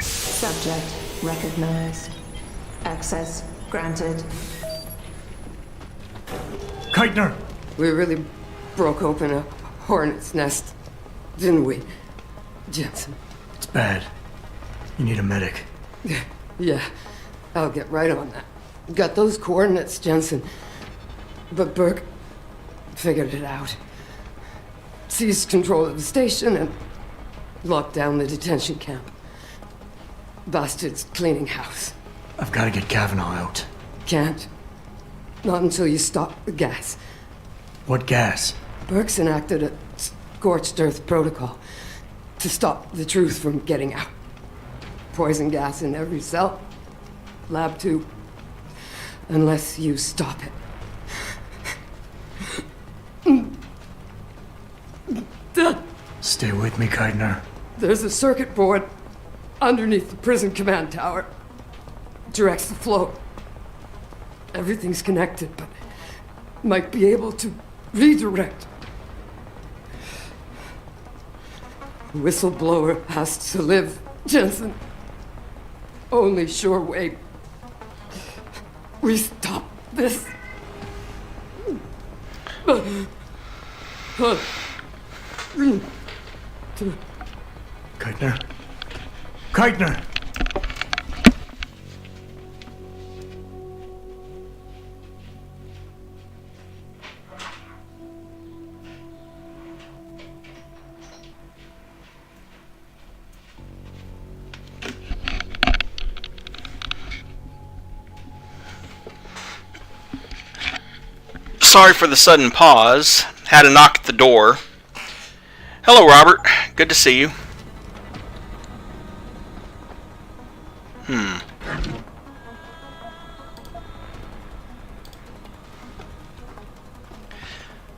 Subject recognized. Access granted. Keitner! We really broke open a hornet's nest, didn't we, Jensen? It's bad. You need a medic. Yeah, I'll get right on that. Got those coordinates, Jensen. But Burke figured it out. Seized control of the station and locked down the detention camp. Bastards cleaning house. I've got to get Kavanaugh out. Can't. Not until you stop the gas. What gas? Burke's enacted a scorched earth protocol to stop the truth from getting out. Poison gas in every cell. Lab tube. Unless you stop it. Stay with me, Keitner. There's a circuit board underneath the prison command tower. Directs the flow. Everything's connected, but might be able to redirect. Whistleblower has to live, Jensen. Only sure way we stop this. Keitner? Keitner! Sorry for the sudden pause. Had a knock at the door. Hello, Robert. Good to see you.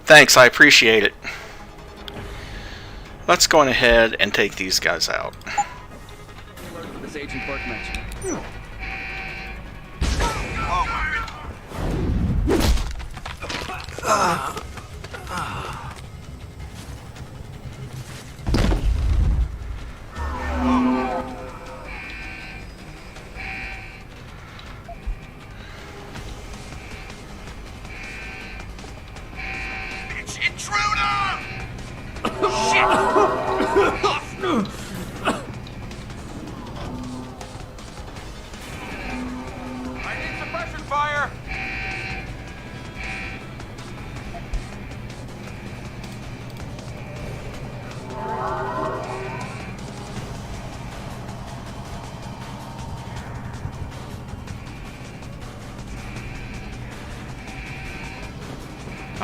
Thanks, I appreciate it. Let's go on ahead and take these guys out. This Agent Burke mentioned.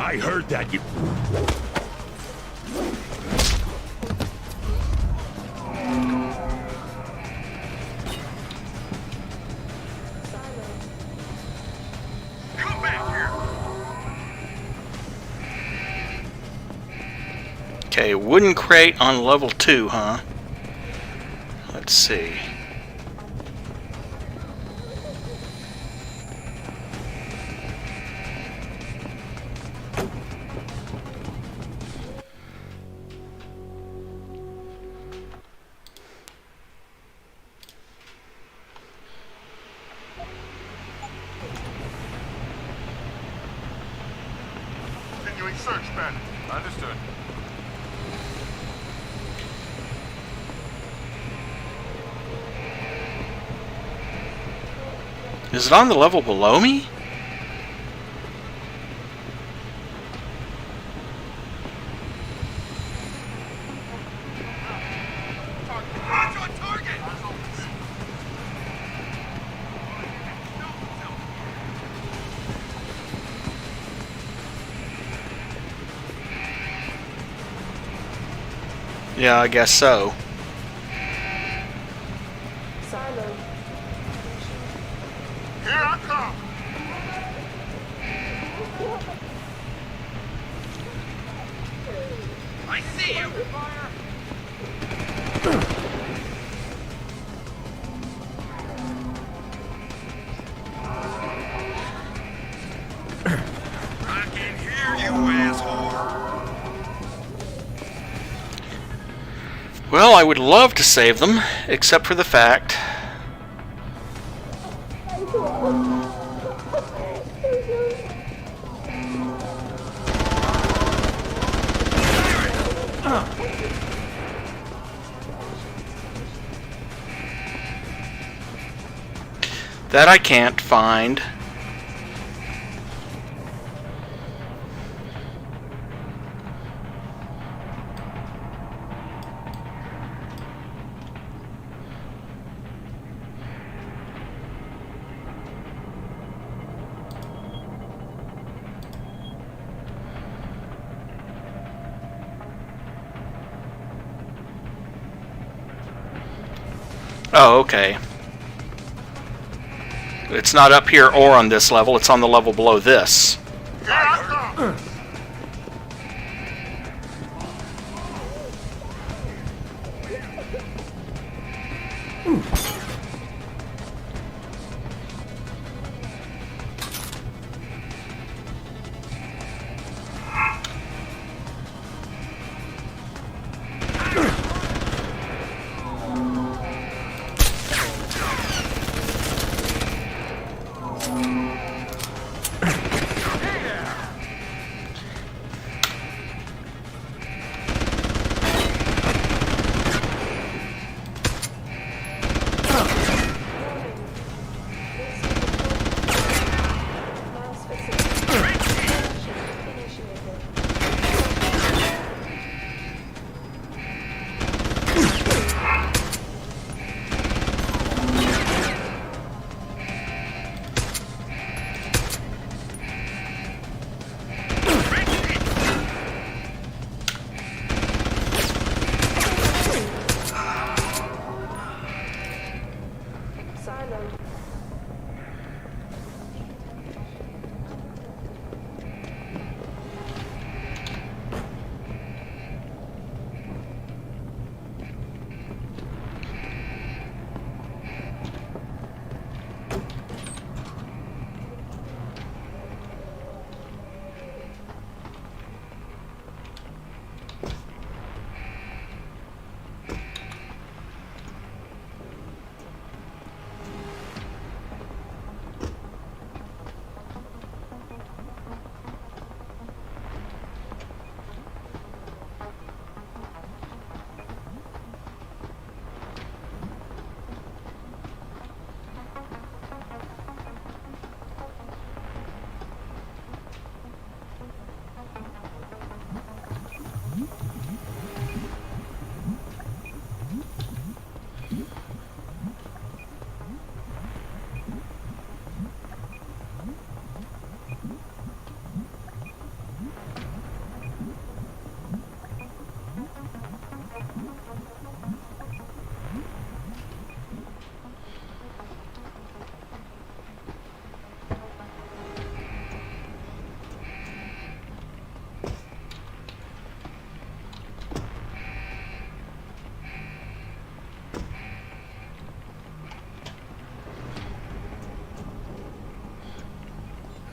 I heard that, you... Come back here! Okay, wooden crate on level 2, huh? Let's see. Continuing search, Bandit. Understood. Is it on the level below me? Yeah, I guess so. Simon. Here I come! I see you! I can hear you, asshole! Well, I would love to save them, except for the fact... that I can't find. Oh, okay. It's not up here or on this level, it's on the level below this. Here I come!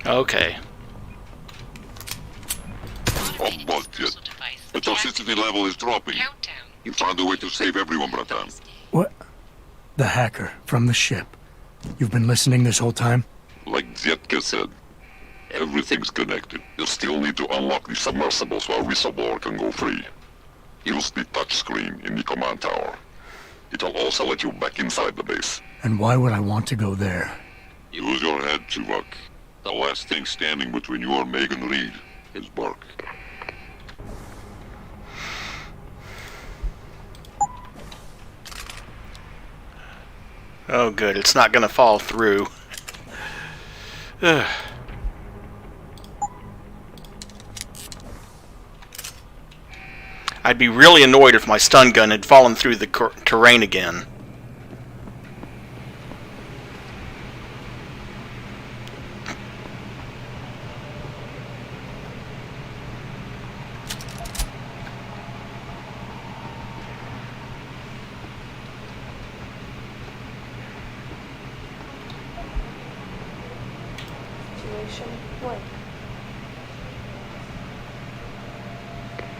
Okay. Oh, bullshit. The toxicity level is dropping. You found a way to save everyone, Bratan. What? The hacker from the ship. You've been listening this whole time? Like Zetka said, everything's connected. You still need to unlock the submersible so our whistleblower can go free. Use the touchscreen in the command tower. It'll also let you back inside the base. And why would I want to go there? Use your head, Tuvok. The last thing standing between you and Megan Reed is Burke. Oh, good. It's not going to fall through. Ugh. I'd be really annoyed if my stun gun had fallen through the terrain again. What?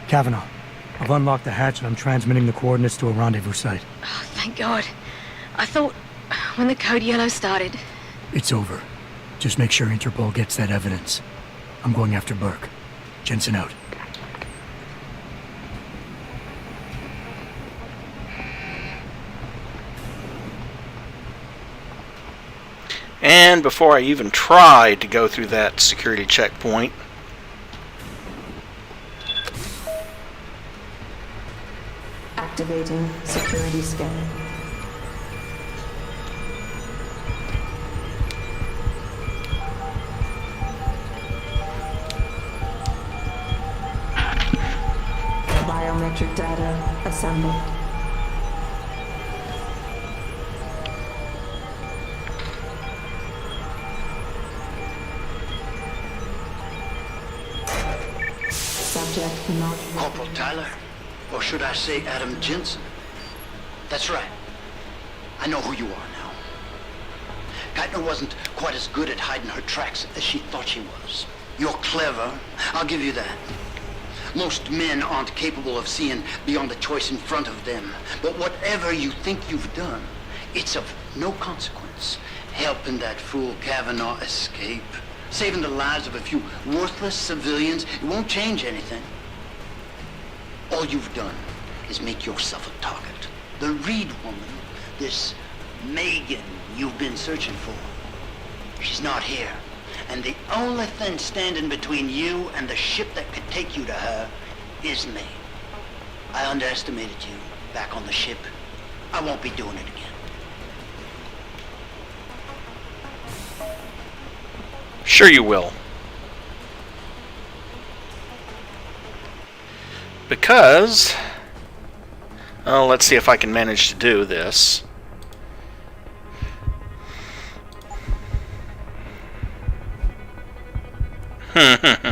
Kavanaugh, I've unlocked the hatch and I'm transmitting the coordinates to a rendezvous site. Oh, thank God. I thought when the code yellow started... It's over. Just make sure Interpol gets that evidence. I'm going after Burke. Jensen out. And before I even tried to go through that security checkpoint, Activating security scan. Biometric data assembled. Subject not... Corporal Tyler. Or should I say Adam Jensen? That's right. I know who you are now. Geithner wasn't quite as good at hiding her tracks as she thought she was. You're clever, I'll give you that. Most men aren't capable of seeing beyond the choice in front of them. But whatever you think you've done, it's of no consequence. Helping that fool Kavanaugh escape, saving the lives of a few worthless civilians, it won't change anything. All you've done is make yourself a target. The Reed woman, this Megan you've been searching for, she's not here. And the only thing standing between you and the ship that could take you to her is me. I underestimated you back on the ship. I won't be doing it again. sure you will. Because, well, let's see if I can manage to do this. I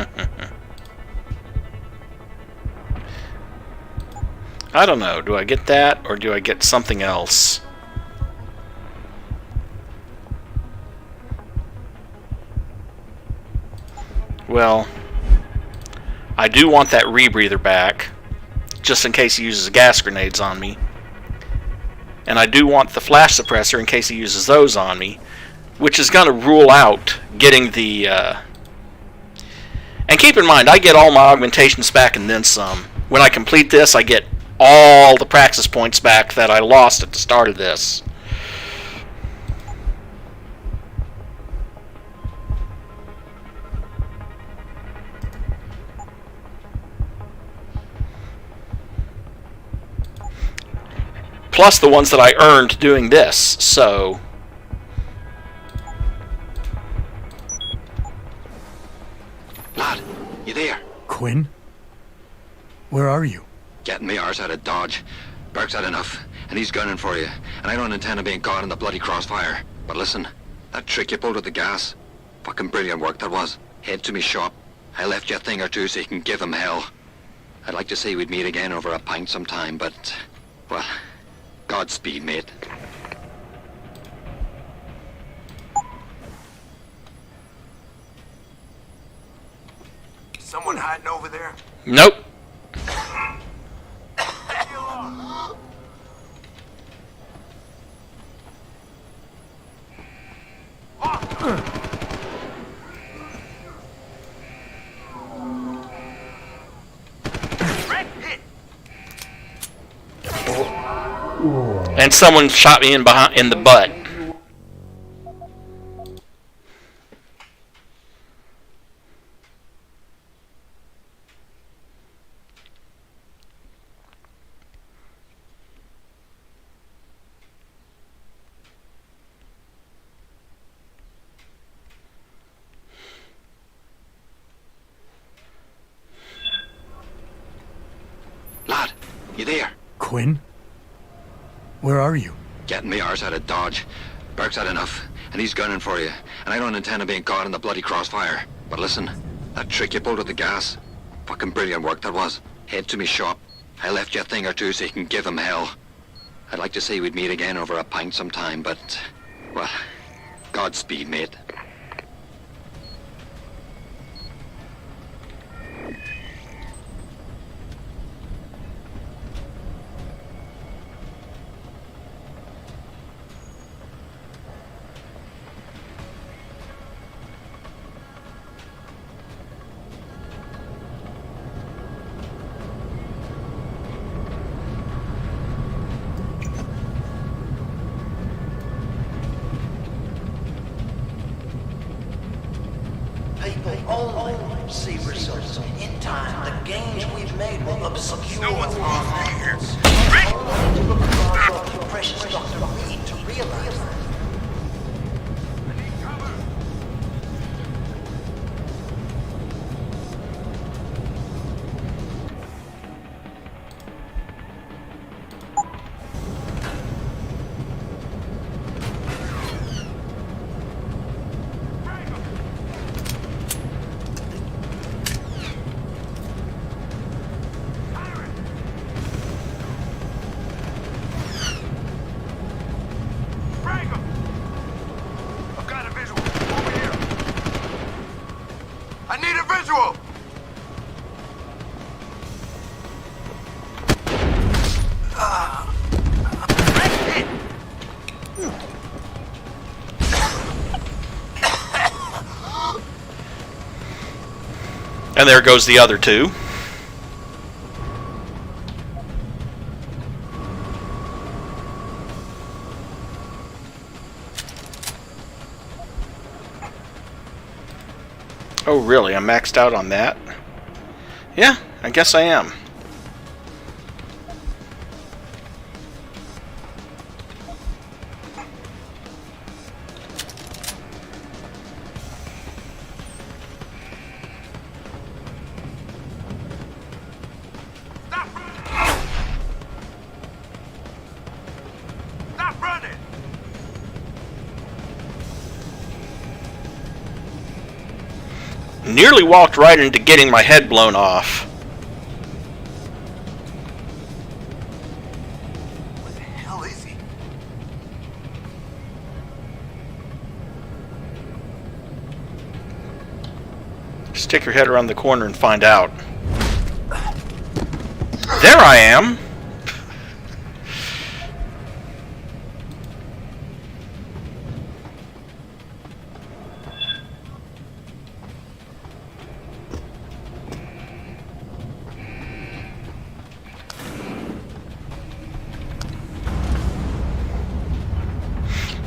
don't know. Do I get that, or do I get something else? Well, I do want that rebreather back, just in case he uses gas grenades on me. And I do want the flash suppressor in case he uses those on me, which is going to rule out getting the... And keep in mind, I get all my augmentations back and then some. When I complete this, I get all the praxis points back that I lost at the start of this. Plus the ones that I earned doing this, so... Lad, you there? Quinn? Where are you? Getting me arse out of Dodge. Burke's had enough, and he's gunning for you. And I don't intend on being caught in the bloody crossfire. But listen, that trick you pulled with the gas, fucking brilliant work that was. Head to me shop. I left you a thing or two so you can give him hell. I'd like to say we'd meet again over a pint sometime, but... well, Godspeed, mate. one hiding over there? Nope. And someone shot me in the butt. Lad, you there? Quinn? Where are you? Getting me arse out of Dodge. Burke's had enough, and he's gunning for you. And I don't intend on being caught in the bloody crossfire. But listen, that trick you pulled with the gas, fucking brilliant work that was. Head to me shop. I left you a thing or two so you can give him hell. I'd like to say we'd meet again over a pint sometime, but, well, Godspeed, mate. People only see results. In time, the gains we've made will obscure our minds. Only to look across your precious Dr. Reed to realize that. And there goes the other two. Oh, really? I'm maxed out on that? Yeah, I guess I am. Nearly walked right into getting my head blown off. What the hell is he? Stick your head around the corner and find out. There I am!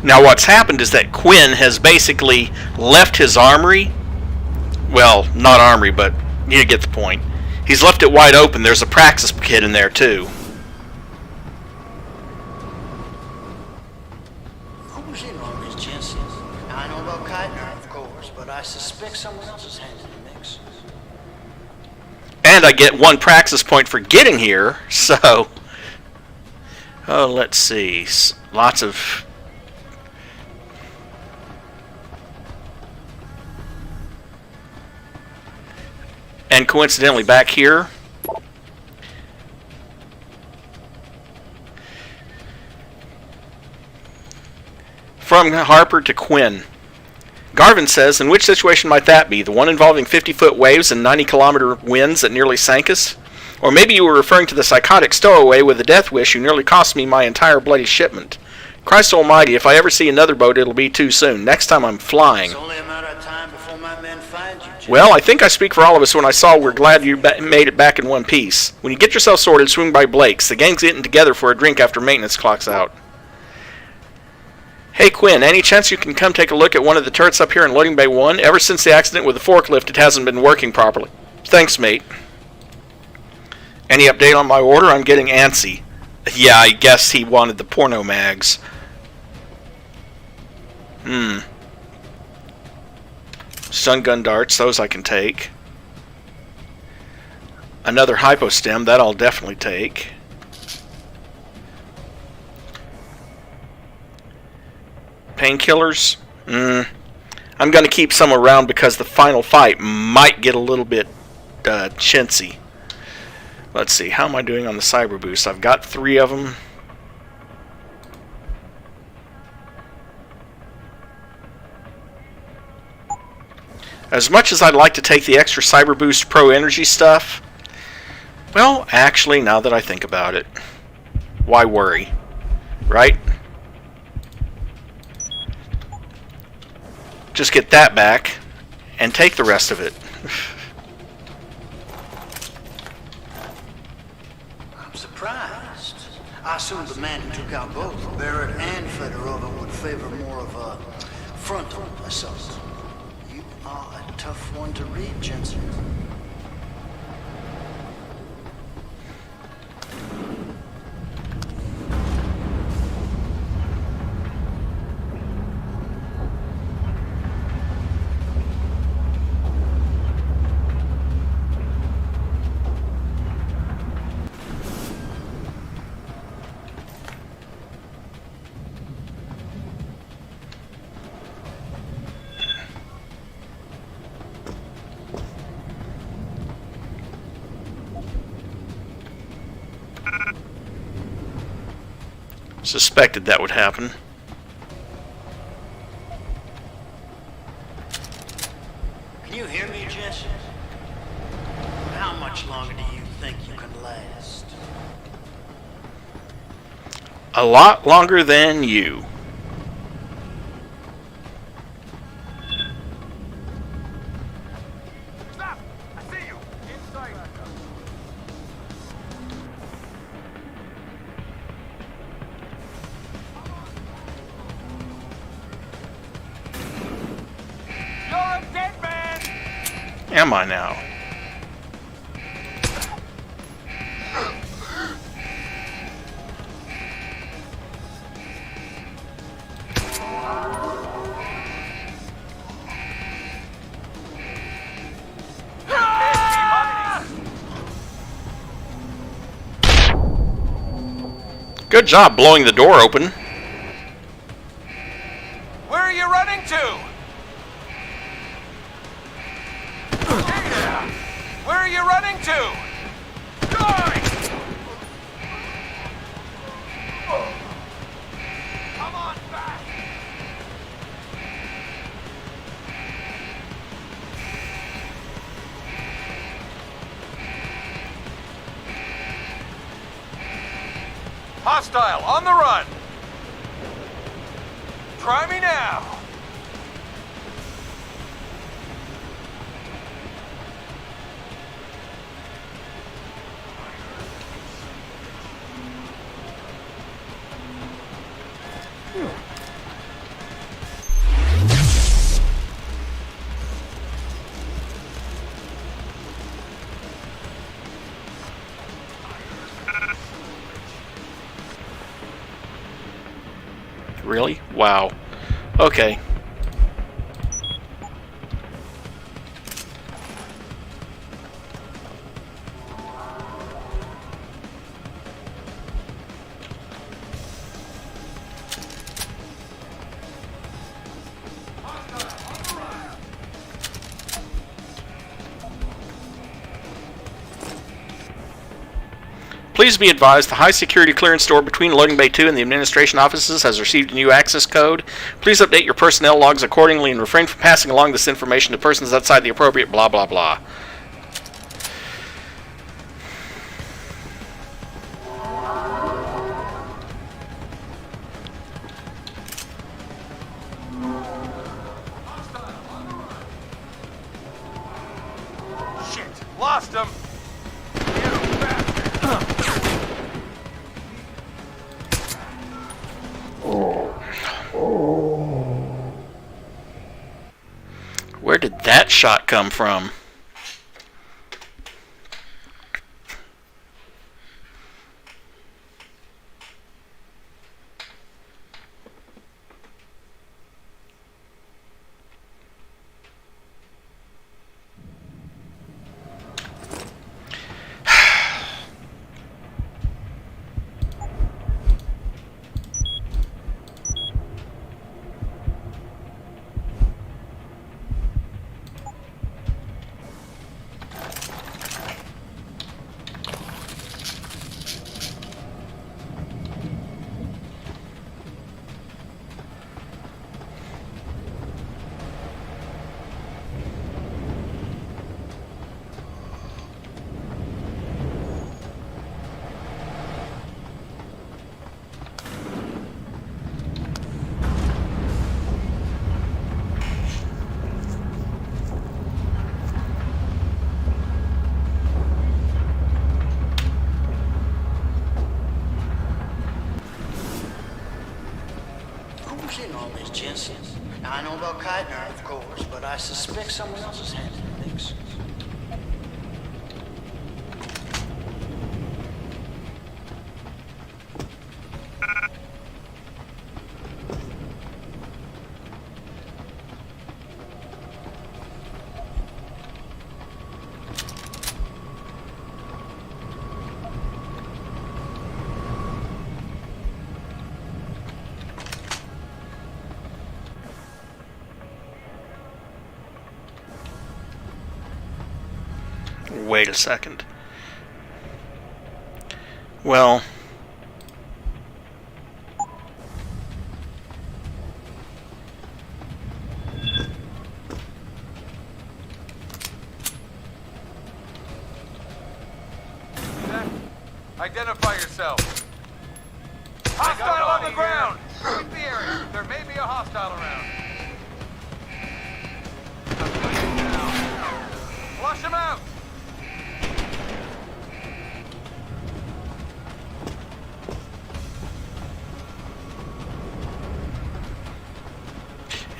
Now what's happened is that Quinn has basically left his armory. Well, not armory, but you get the point. He's left it wide open. There's a Praxis kit in there too. Who's in on this, Jensen? Now, I know about Keitner, of course, but I suspect someone else is hand in the mix. And I get 1 Praxis point for getting here, so... Oh, let's see. Lots of... And coincidentally, back here, from Harper to Quinn Garvin says, in which situation might that be? The one involving 50-foot waves and 90-kilometer winds that nearly sank us? Or maybe you were referring to the psychotic stowaway with a death wish who nearly cost me my entire bloody shipment. Christ almighty, if I ever see another boat, it'll be too soon. Next time I'm flying. It's only a matter of time before my men find you, Jim. Well, I think I speak for all of us when I saw we're glad you made it back in one piece. When you get yourself sorted, swing by Blake's. The gang's getting together for a drink after maintenance clock's out. Hey Quinn, any chance you can come take a look at one of the turrets up here in Loading Bay 1? Ever since the accident with the forklift, it hasn't been working properly. Thanks, mate. Any update on my order? I'm getting antsy. Yeah, I guess he wanted the porno mags. Stun gun darts, those I can take. Another hypostem, that I'll definitely take. Painkillers? I'm going to keep some around because the final fight might get a little bit chintzy. Let's see, how am I doing on the cyber boost? I've got 3 of them. As much as I'd like to take the extra cyber boost pro energy stuff, well, actually, now that I think about it, why worry, right? Just get that back and take the rest of it. I'm surprised. I assumed the man who took out both Barrett and Fedorova would favor more of a frontal assault. You are a tough one to read, Jensen. Suspected that would happen. Can you hear me, Jensen? How much longer do you think you can last? A lot longer than you. Stop! I see you! Inside! You're a dead man! Am I now? Good job blowing the door open. Where are you running to? Where are you running to? Die! Come on back! Hostile, on the run! Try me now! Really? Wow. Okay. Please be advised the high security clearance door between Loading Bay 2 and the administration offices has received a new access code. Please update your personnel logs accordingly and refrain from passing along this information to persons outside the appropriate blah blah blah. Shit! Lost him! Where did that shot come from? Who's in all this, Jensen? Now, I know about Keitner, of course, but I suspect someone else is handling things. Wait a second. Well... Identify yourself. Hostile on the ground! Sweep the area. There may be a hostile around. Flush him out!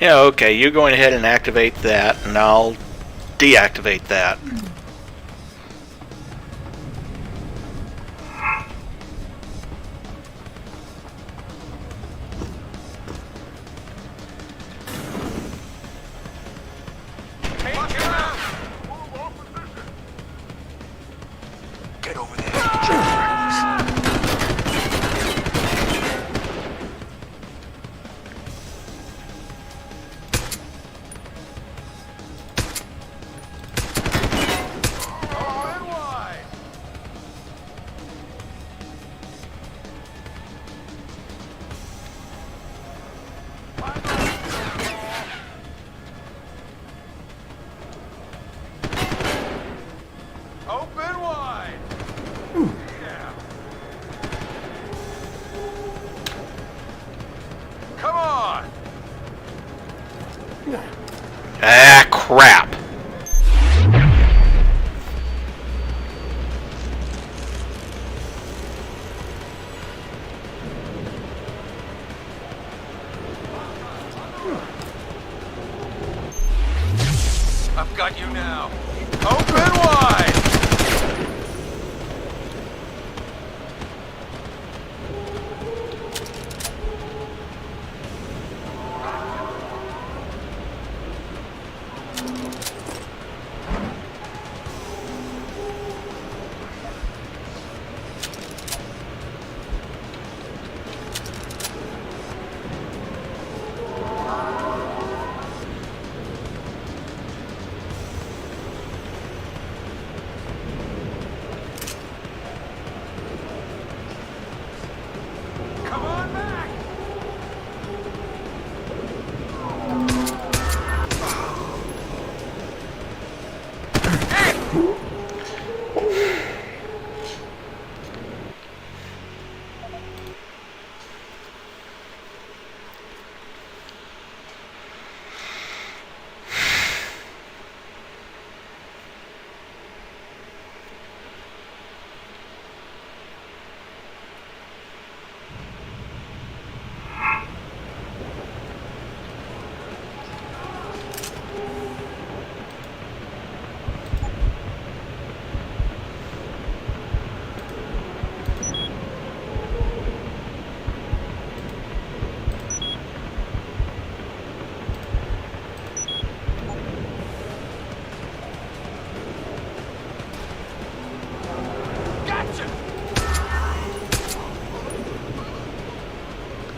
Yeah, okay, you're going ahead and activate that, and I'll deactivate that. Get over there. Open wide! Yeah. Come on! Ah, crap! I've got you now. Open wide!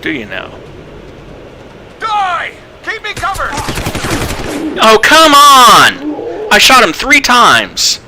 Do you know? Die! Keep me covered! Oh, come on! I shot him 3 times.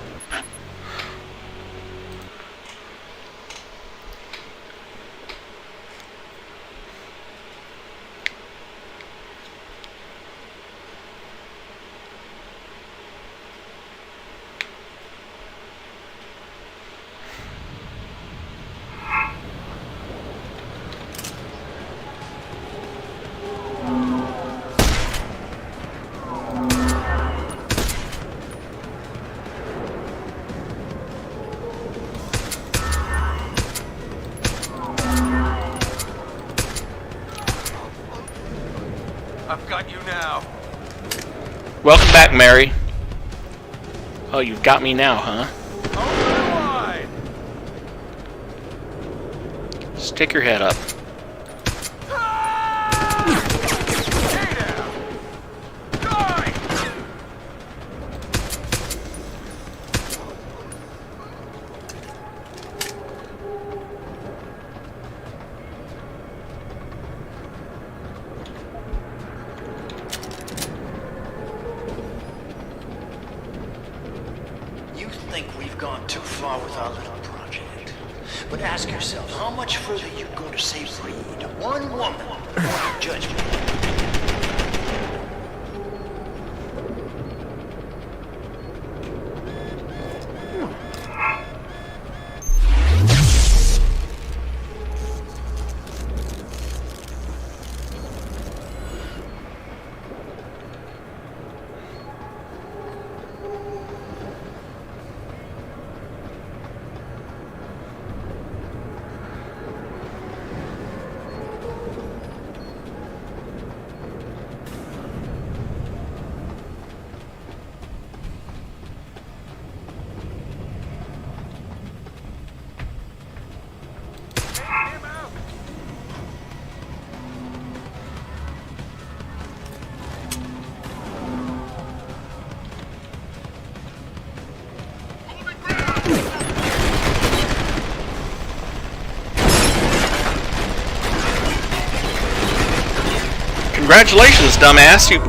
I've got you now. Welcome back, Mary. Oh, you've got me now, huh? Open wide! Stick your head up. Stay down! Die! You think we've gone too far with our little project. But ask yourself, how much further you'd go to save Reed, one woman, before you judge me? Congratulations, dumbass. You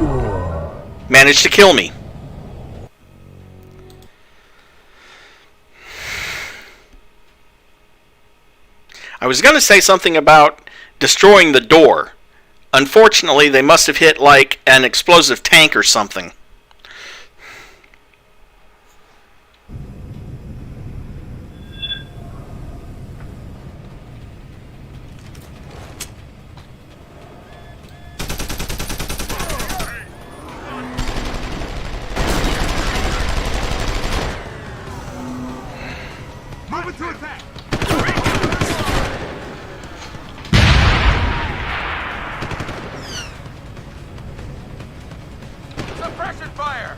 managed to kill me. I was going to say something about destroying the door. Unfortunately, they must have hit like an explosive tank or something. Moving to attack! Suppression fire!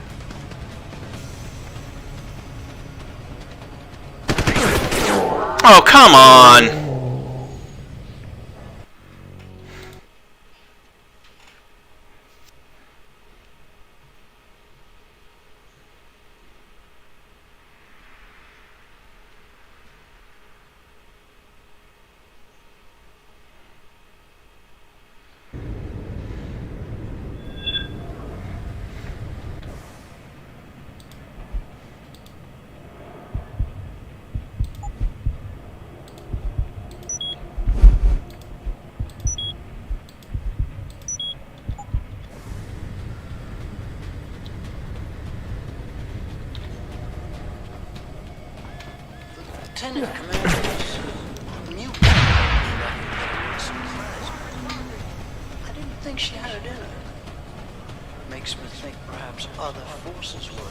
Oh, come on! Lieutenant Commander was mute. I didn't think she had it in her. Makes me think perhaps other forces were.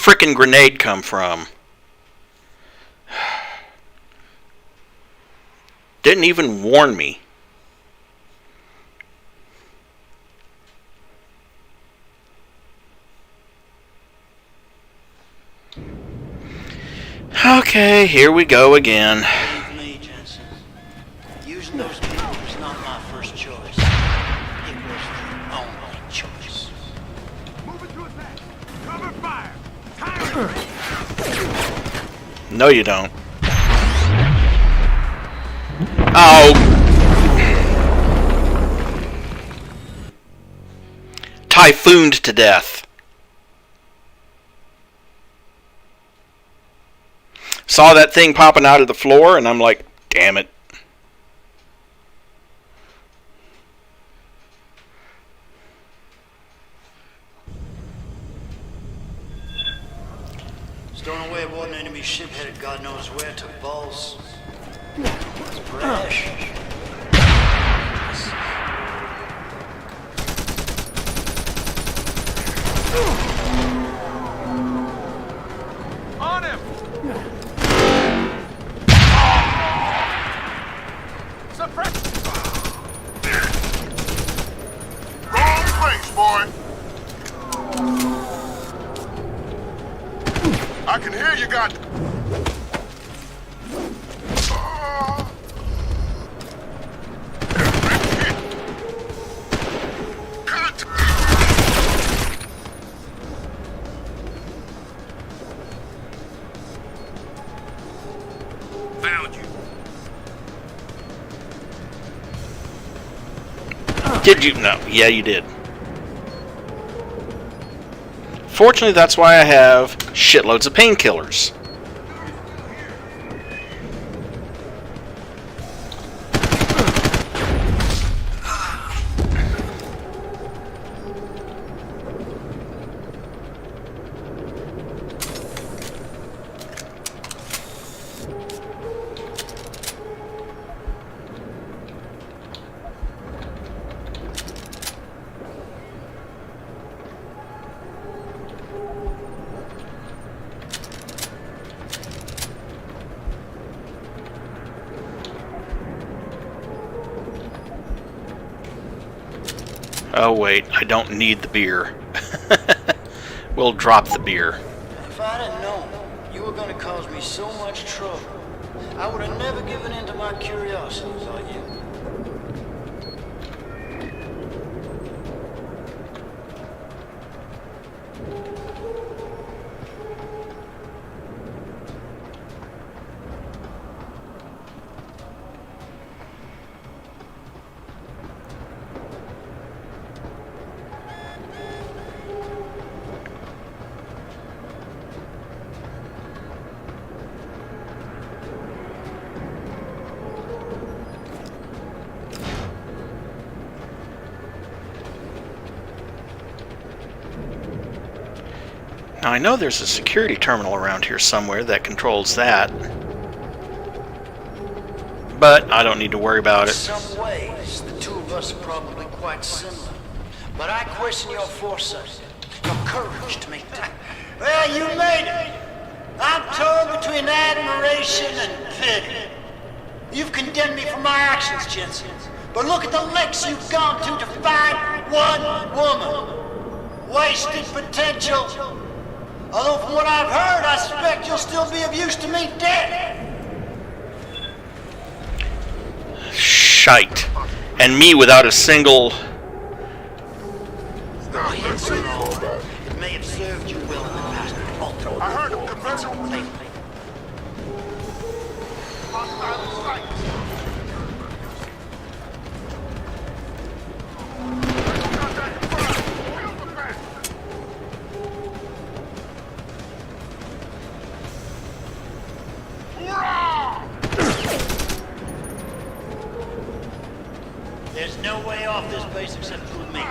frickin' grenade come from? Didn't even warn me. Okay, here we go again. Believe me, Jensen. Using those people was not my first choice. It was the only choice. Moving to attack. Cover fire. No, you don't. Oh. Typhooned to death. Saw that thing popping out of the floor, and I'm like, damn it. Stowing away aboard an enemy ship headed God knows where to balls. It's fresh. On him! Suppress! Wrong place, boy. I can hear you got... Found you. Did you? No. Yeah, you did. Fortunately, that's why I have shitloads of painkillers. Oh wait, I don't need the beer. We'll drop the beer. If I'd have known you were going to cause me so much trouble, I would have never given in to my curiosity about you. Now I know there's a security terminal around here somewhere that controls that. But I don't need to worry about it. In some ways, the two of us are probably quite similar. But I question your foresight, your courage to make that. Well, you made it. I'm torn between admiration and pity. You've condemned me for my actions, Jensen. But look at the lengths you've gone to find one woman. Wasted potential. Although from what I've heard, I suspect you'll still be of use to me dead. Shite. And me without a single... It may have served you well in the past. I heard him conventional... There's no way off this base except through me.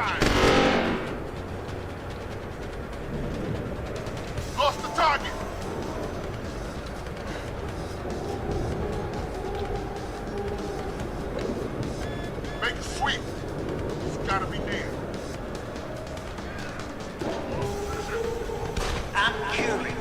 Lost the target. Make a sweep. It's gotta be near. I'm curious.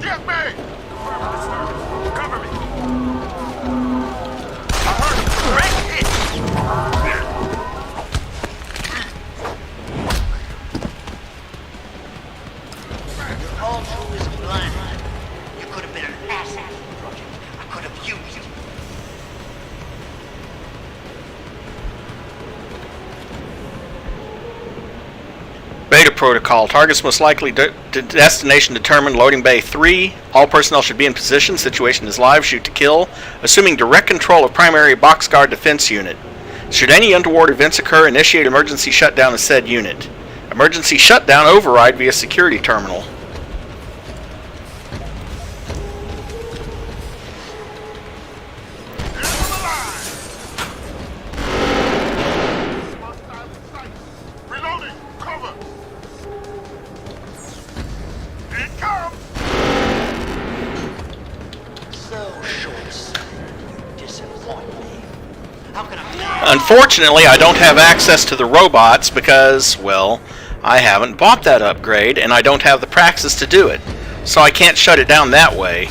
Get me! Cover me! I heard him! Direct hit! Your altruism blinded. You could have been an asset to the project. I could have used you. Beta protocol. Targets most likely destination determined. Loading bay 3. All personnel should be in position. Situation is live. Shoot to kill. Assuming direct control of primary boxcar defense unit. Should any untoward events occur, initiate emergency shutdown of said unit. Emergency shutdown override via security terminal. Reloading! Cover! Here it comes! So short-sighted. You disappoint me. How can I... Unfortunately, I don't have access to the robots because, well, I haven't bought that upgrade and I don't have the praxis to do it. So I can't shut it down that way.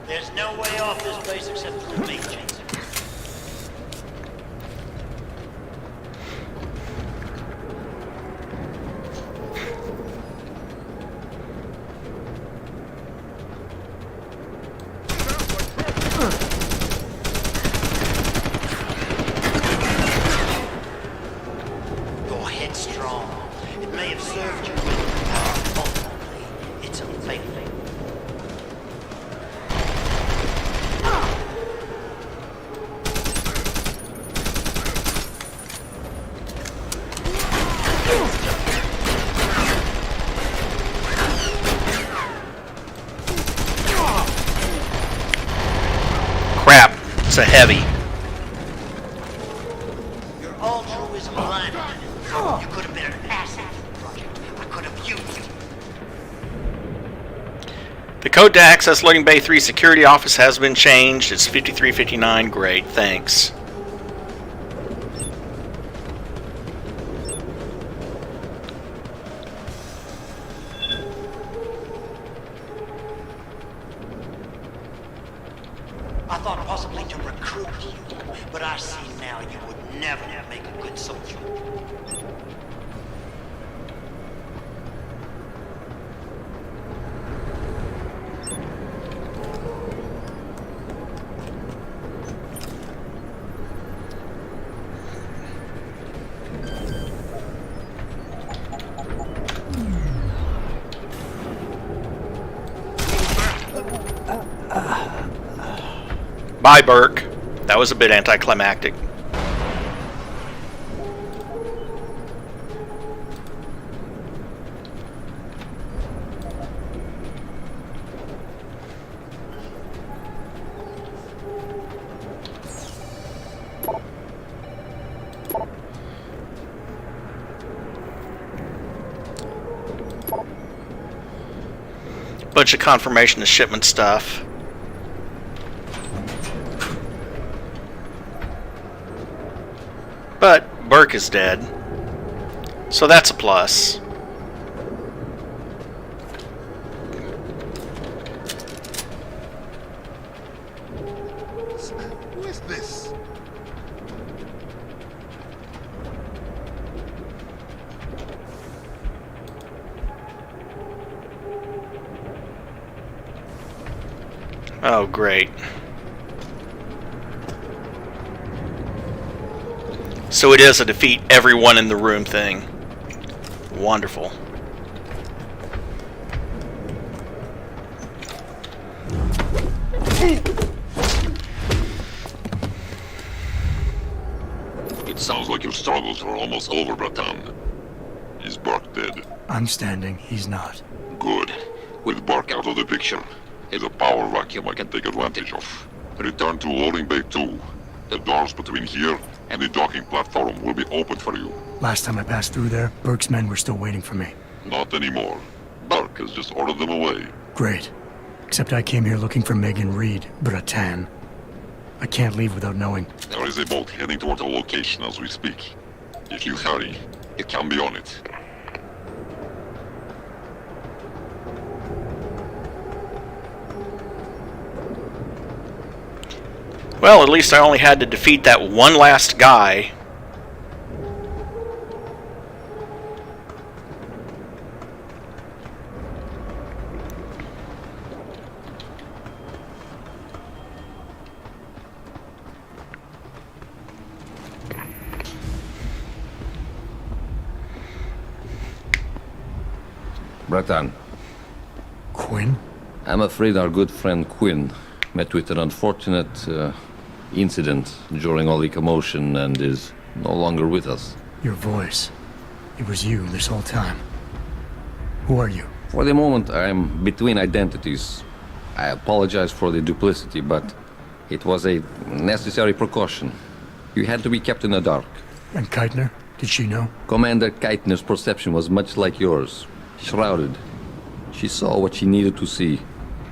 There's no way off this place except through me, Jensen. Go headstrong. It may have served you well, but ultimately, it's a failing. Crap, it's a heavy. Your altruism blinded. You could have been an asset to the project. I could have used you. The code to access Loading Bay 3 security office has been changed. It's 5359. Great, thanks. I thought possibly to recruit you, but I see now you would never make a good soldier. Bye, Burke. That was a bit anticlimactic. Bunch of confirmation of shipment stuff. But Burke is dead, so that's a plus. Who is this? Oh, great. So it is a defeat everyone in the room thing. Wonderful. It sounds like your struggles are almost over, Bratan. Is Burke dead? I'm standing, he's not. Good. With Burke out of the picture, there's a power vacuum I can take advantage of. Return to loading bay 2. The doors between here and the docking platform will be open for you. Last time I passed through there, Burke's men were still waiting for me. Not anymore. Burke has just ordered them away. Great. Except I came here looking for Megan Reed, Bratan. I can't leave without knowing. There is a boat heading toward the location as we speak. If you hurry, you can be on it. Well, at least I only had to defeat that one last guy. Bratan. Quinn? I'm afraid our good friend Quinn met with an unfortunate incident during all the commotion and is no longer with us. Your voice. It was you this whole time. Who are you? For the moment, I'm between identities. I apologize for the duplicity, but it was a necessary precaution. You had to be kept in the dark. And Keitner? Did she know? Commander Keitner's perception was much like yours. Shrouded. She saw what she needed to see,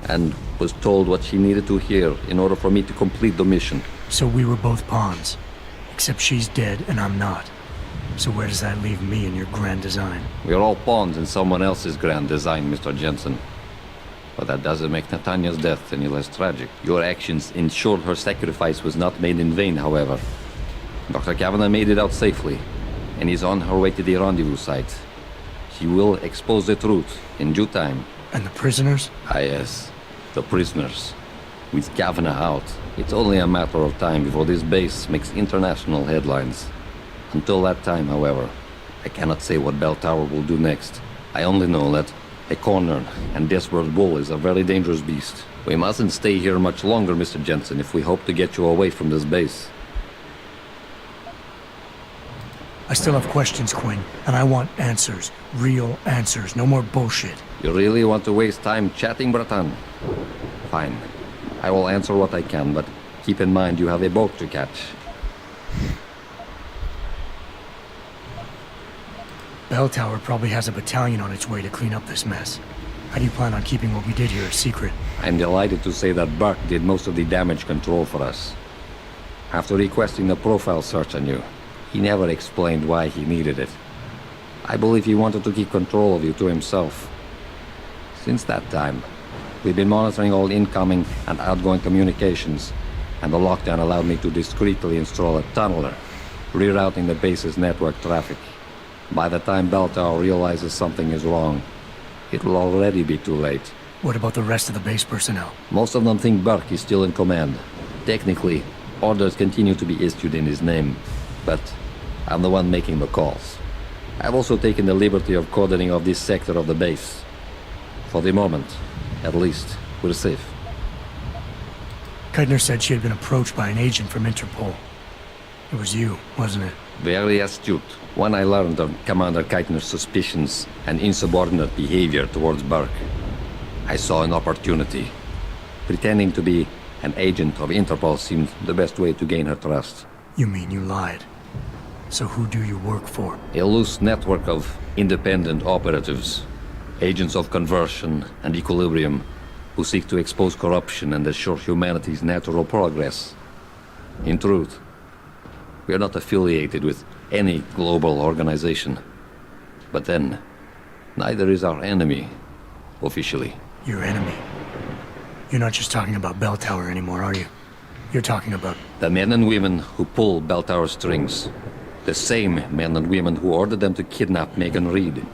and was told what she needed to hear in order for me to complete the mission. So we were both pawns. Except she's dead and I'm not. So where does that leave me in your grand design? We're all pawns in someone else's grand design, Mr. Jensen. But that doesn't make Natanya's death any less tragic. Your actions ensured her sacrifice was not made in vain, however. Dr. Kavanagh made it out safely, and is on her way to the rendezvous site. She will expose the truth in due time. And the prisoners? Ah, yes. The prisoners. With Kavanagh out, it's only a matter of time before this base makes international headlines. Until that time, however, I cannot say what Bell Tower will do next. I only know that a cornered and desperate bull is a very dangerous beast. We mustn't stay here much longer, Mr. Jensen, if we hope to get you away from this base. I still have questions, Quinn, and I want answers. Real answers, no more bullshit. You really want to waste time chatting, Bratan? Fine. I will answer what I can, but keep in mind you have a boat to catch. Bell Tower probably has a battalion on its way to clean up this mess. How do you plan on keeping what we did here a secret? I'm delighted to say that Burke did most of the damage control for us. After requesting the profile search on you, he never explained why he needed it. I believe he wanted to keep control of you to himself. Since that time, we've been monitoring all incoming and outgoing communications, and the lockdown allowed me to discreetly install a tunneler, rerouting the base's network traffic. By the time Bell Tower realizes something is wrong, it will already be too late. What about the rest of the base personnel? Most of them think Burke is still in command. Technically, orders continue to be issued in his name, but I'm the one making the calls. I've also taken the liberty of cordoning off this sector of the base. For the moment, at least, we're safe. Keitner said she had been approached by an agent from Interpol. It was you, wasn't it? Very astute. When I learned of Commander Keitner's suspicions and insubordinate behavior towards Burke, I saw an opportunity. Pretending to be an agent of Interpol seemed the best way to gain her trust. You mean you lied? So who do you work for? A loose network of independent operatives, agents of conversion and equilibrium, who seek to expose corruption and assure humanity's natural progress. In truth, we are not affiliated with any global organization. But then, neither is our enemy, officially. Your enemy? You're not just talking about Bell Tower anymore, are you? You're talking about... the men and women who pull Bell Tower strings. The same men and women who ordered them to kidnap Megan Reed.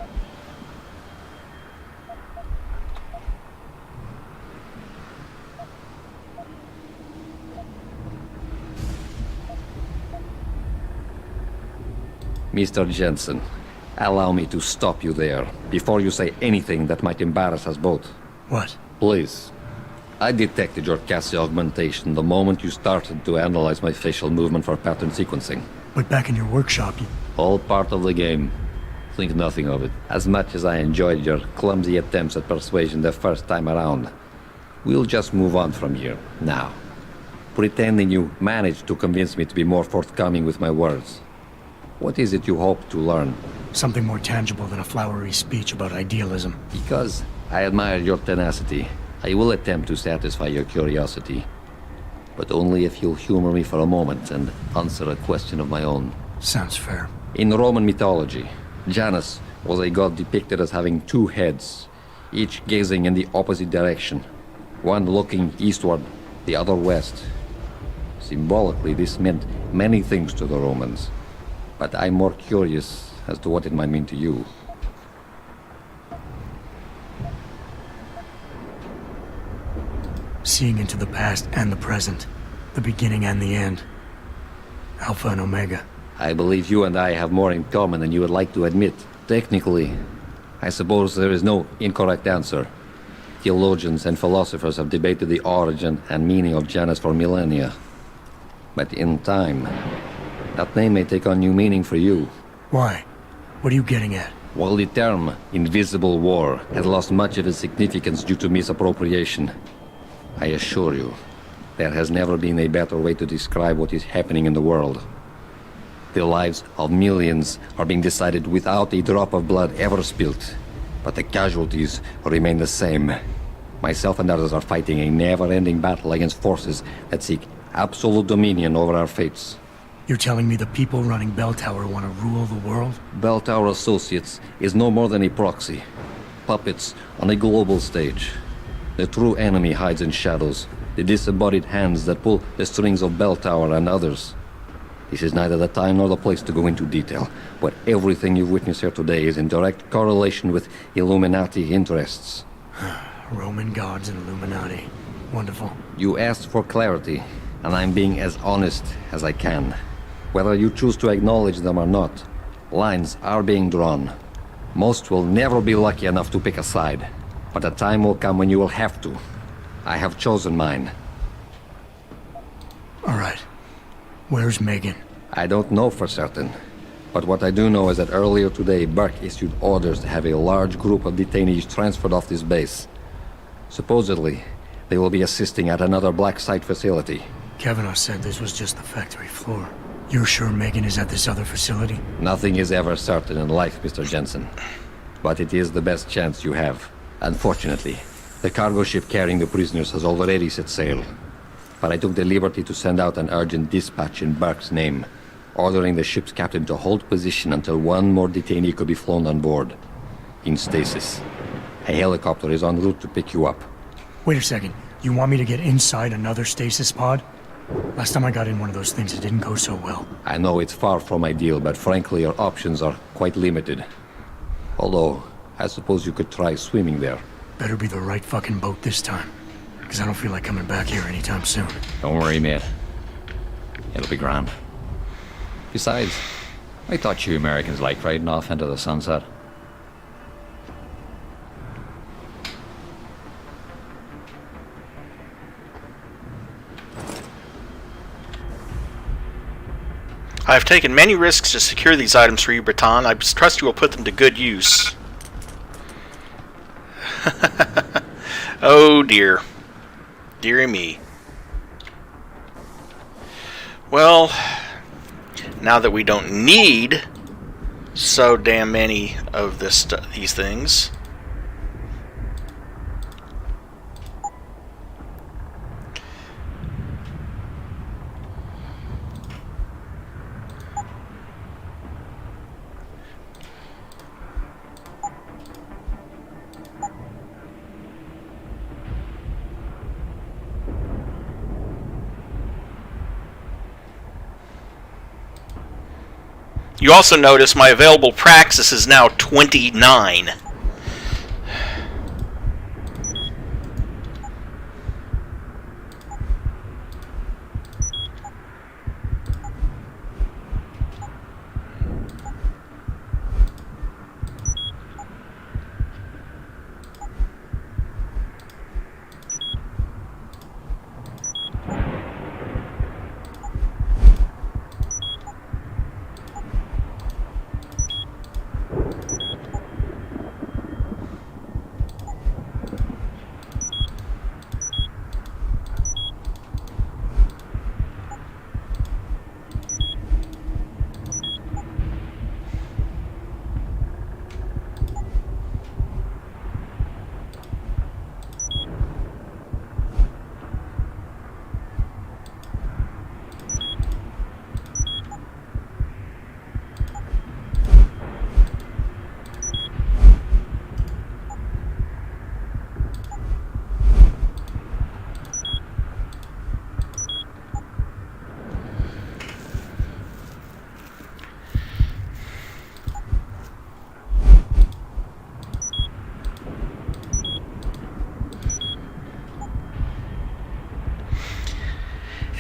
Mr. Jensen, allow me to stop you there, before you say anything that might embarrass us both. What? Please. I detected your Cassie augmentation the moment you started to analyze my facial movement for pattern sequencing. But back in your workshop, you... All part of the game. Think nothing of it. As much as I enjoyed your clumsy attempts at persuasion the first time around, we'll just move on from here, now. Pretending you managed to convince me to be more forthcoming with my words. What is it you hope to learn? Something more tangible than a flowery speech about idealism. Because I admire your tenacity, I will attempt to satisfy your curiosity. But only if you'll humor me for a moment and answer a question of my own. Sounds fair. In Roman mythology, Janus was a god depicted as having two heads, each gazing in the opposite direction. One looking eastward, the other west. Symbolically, this meant many things to the Romans. But I'm more curious as to what it might mean to you. Seeing into the past and the present. The beginning and the end. Alpha and Omega. I believe you and I have more in common than you would like to admit. Technically, I suppose there is no incorrect answer. Theologians and philosophers have debated the origin and meaning of Janus for millennia. But in time, that name may take on new meaning for you. Why? What are you getting at? While the term invisible war has lost much of its significance due to misappropriation, I assure you, there has never been a better way to describe what is happening in the world. The lives of millions are being decided without a drop of blood ever spilled, but the casualties remain the same. Myself and others are fighting a never-ending battle against forces that seek absolute dominion over our fates. You're telling me the people running Bell Tower want to rule the world? Bell Tower Associates is no more than a proxy. Puppets on a global stage. The true enemy hides in shadows. The disembodied hands that pull the strings of Bell Tower and others. This is neither the time nor the place to go into detail, but everything you've witnessed here today is in direct correlation with Illuminati interests. Roman gods and Illuminati. Wonderful. You asked for clarity, and I'm being as honest as I can. Whether you choose to acknowledge them or not, lines are being drawn. Most will never be lucky enough to pick a side, but a time will come when you will have to. I have chosen mine. All right. Where's Megan? I don't know for certain. But what I do know is that earlier today, Burke issued orders to have a large group of detainees transferred off this base. Supposedly, they will be assisting at another black site facility. Kavanaugh said this was just the factory floor. You're sure Megan is at this other facility? Nothing is ever certain in life, Mr. Jensen. But it is the best chance you have. Unfortunately, the cargo ship carrying the prisoners has already set sail. But I took the liberty to send out an urgent dispatch in Burke's name, ordering the ship's captain to hold position until one more detainee could be flown on board. In stasis. A helicopter is en route to pick you up. Wait a second. You want me to get inside another stasis pod? Last time I got in one of those things, it didn't go so well. I know it's far from ideal, but frankly, your options are quite limited. Although, I suppose you could try swimming there. Better be the right fucking boat this time. Because I don't feel like coming back here anytime soon. Don't worry, mate. It'll be grand. Besides, I thought you Americans liked riding off into the sunset. I have taken many risks to secure these items for you, Breton. I trust you will put them to good use. Oh dear. Deary me. Well, now that we don't need so damn many of these things, you also notice my available praxis is now 29.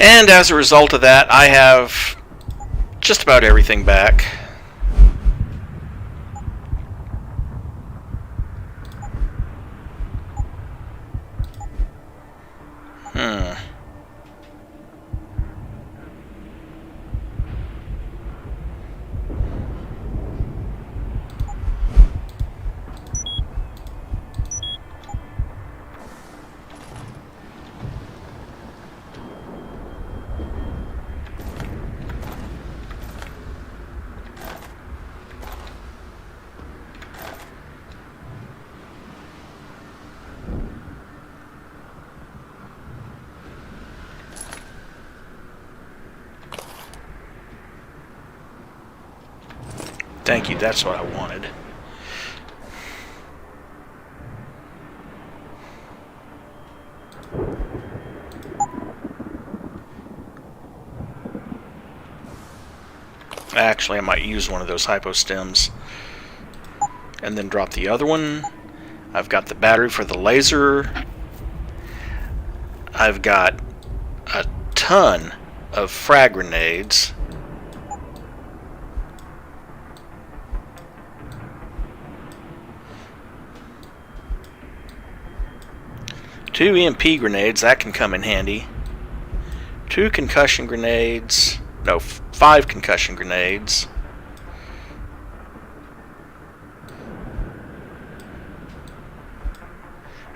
And as a result of that, I have just about everything back. Thank you, that's what I wanted. Actually, I might use one of those hypostems and then drop the other one. I've got the battery for the laser. I've got a ton of frag grenades. Two EMP grenades, that can come in handy. 2 concussion grenades. No, 5 concussion grenades.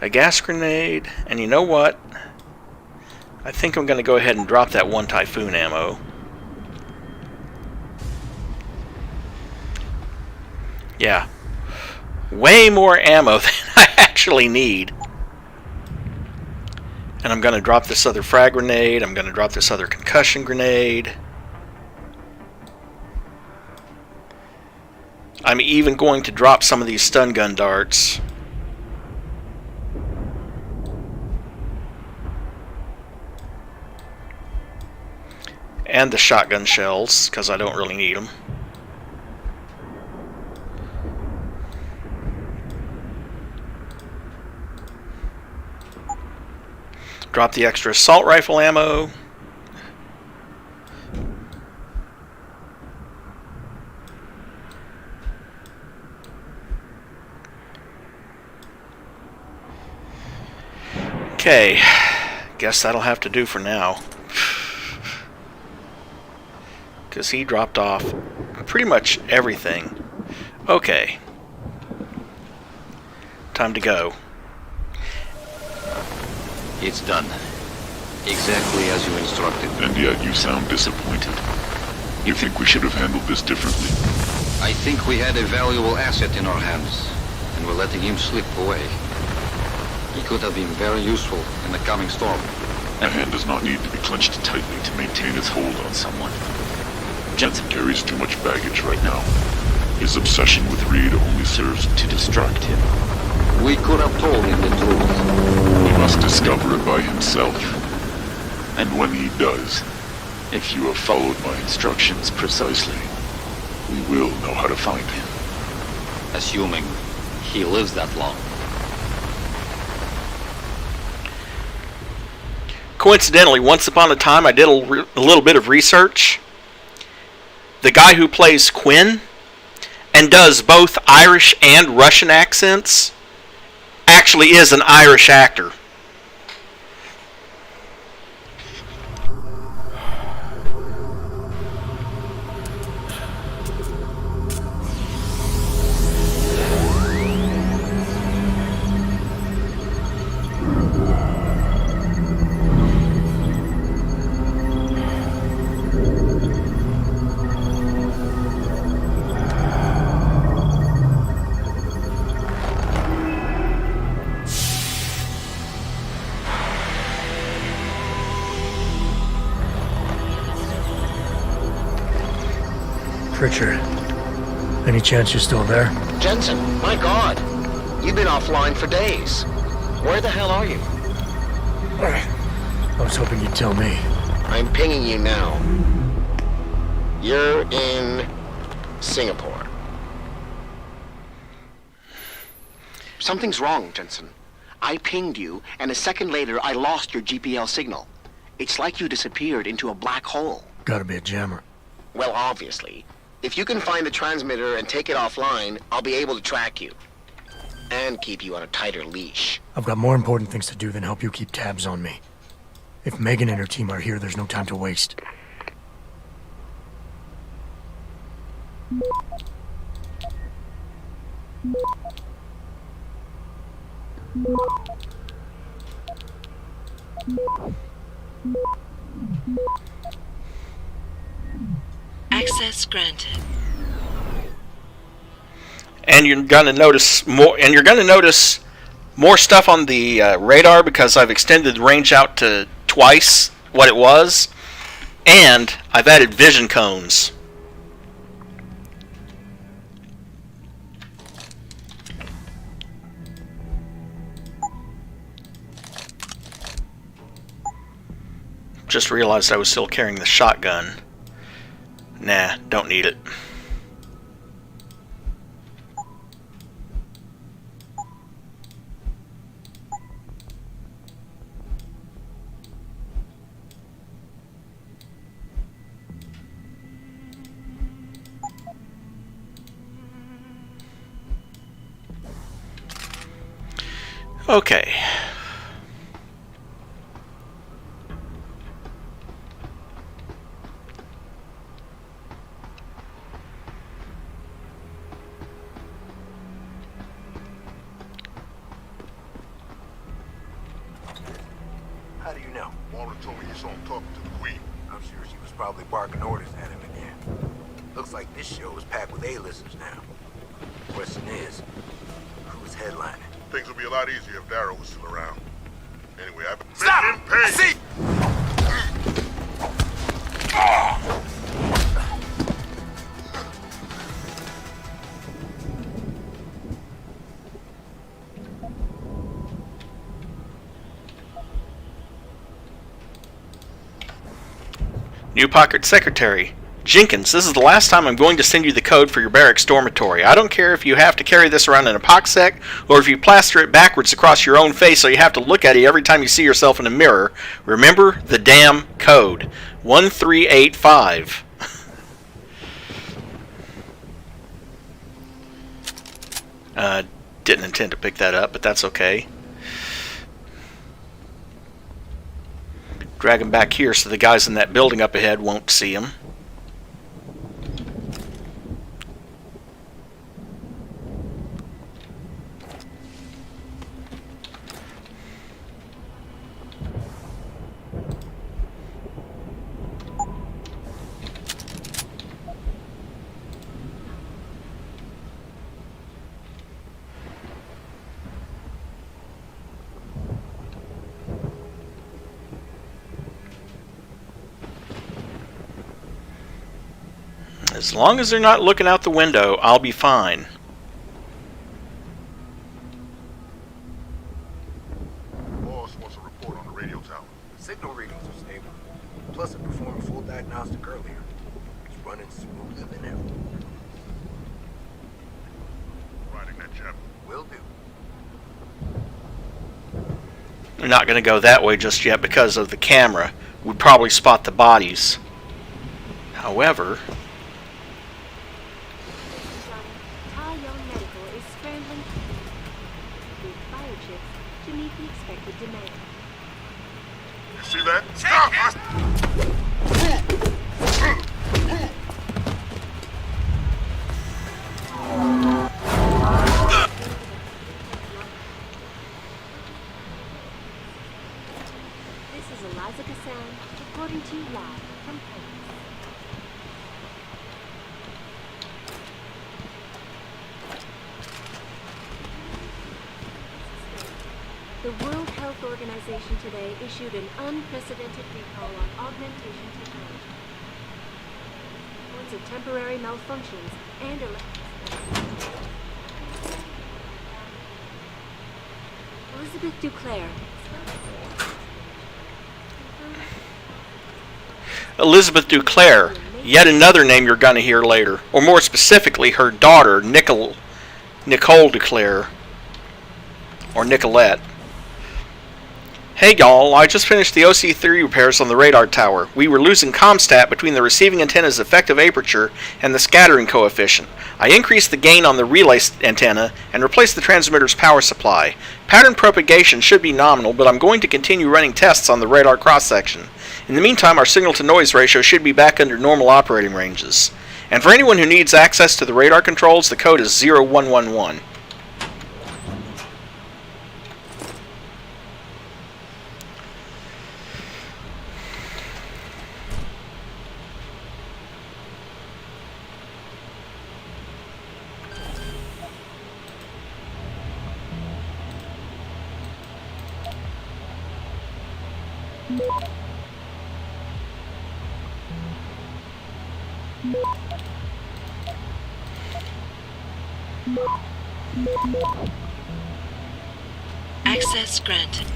A gas grenade, and you know what? I think I'm going to go ahead and drop that 1 Typhoon ammo. Yeah. Way more ammo than I actually need. And I'm going to drop this other frag grenade. I'm going to drop this other concussion grenade. I'm even going to drop some of these stun gun darts. And the shotgun shells, because I don't really need them. Drop the extra assault rifle ammo. Okay, guess that'll have to do for now. Because he dropped off pretty much everything. Okay. Time to go. It's done. Exactly as you instructed. And yet you sound disappointed. You think we should have handled this differently? I think we had a valuable asset in our hands, and we're letting him slip away. He could have been very useful in the coming storm. A hand does not need to be clenched tightly to maintain its hold on someone. Jensen carries too much baggage right now. His obsession with Reed only serves to distract him. We could have told him the truth. He must discover it by himself. And when he does, if you have followed my instructions precisely, we will know how to find him. Assuming he lives that long. Coincidentally, once upon a time I did a little bit of research. The guy who plays Quinn and does both Irish and Russian accents actually is an Irish actor. Richard, any chance you're still there? Jensen, my God. You've been offline for days. Where the hell are you? I was hoping you'd tell me. I'm pinging you now. You're in Singapore. Something's wrong, Jensen. I pinged you, and a second later I lost your GPL signal. It's like you disappeared into a black hole. Gotta be a jammer. Well, obviously. If you can find the transmitter and take it offline, I'll be able to track you. And keep you on a tighter leash. I've got more important things to do than help you keep tabs on me. If Megan and her team are here, there's no time to waste. Access granted. And you're going to notice more. And you're going to notice more stuff on the radar because I've extended the range out to twice what it was, and I've added vision cones. Just realized I was still carrying the shotgun. Nah, don't need it. Okay. How do you know? Walter told me you saw him talking to the Queen. I'm sure she was probably barking orders at him again. Looks like this show is packed with A-listers now. Question is, who's headlining? Things would be a lot easier if Darrow was still around. Anyway, I've been Stop! him pay. See! New Pocket Secretary. Jenkins, this is the last time I'm going to send you the code for your barracks dormitory. I don't care if you have to carry this around in a poxsec, or if you plaster it backwards across your own face so you have to look at it every time you see yourself in a mirror. Remember the damn code. 1385. Didn't intend to pick that up, but that's okay. Drag him back here so the guys in that building up ahead won't see him. As long as they're not looking out the window, I'll be fine. Boss wants a report on the radio tower. The signal readings are stable. Plus, it performed a full diagnostic earlier. It's running smoother than ever. Riding that jet. Will do. We're not going to go that way just yet because of the camera. We'd probably spot the bodies. However... See that? Stop! This is Eliza Kassan reporting to you live from Paris. The World Health Organization today issued an unprecedented recall on augmentation technology. Reports of temporary malfunctions and Elizabeth Duclair. Elizabeth Duclair, yet another name you're going to hear later. Or more specifically, her daughter, Nicole Duclair. Or Nicolette. Hey y'all, I just finished the OC3 repairs on the radar tower. We were losing comstat between the receiving antenna's effective aperture and the scattering coefficient. I increased the gain on the relay antenna and replaced the transmitter's power supply. Pattern propagation should be nominal, but I'm going to continue running tests on the radar cross-section. In the meantime, our signal-to-noise ratio should be back under normal operating ranges. And for anyone who needs access to the radar controls, the code is 0111. Access granted.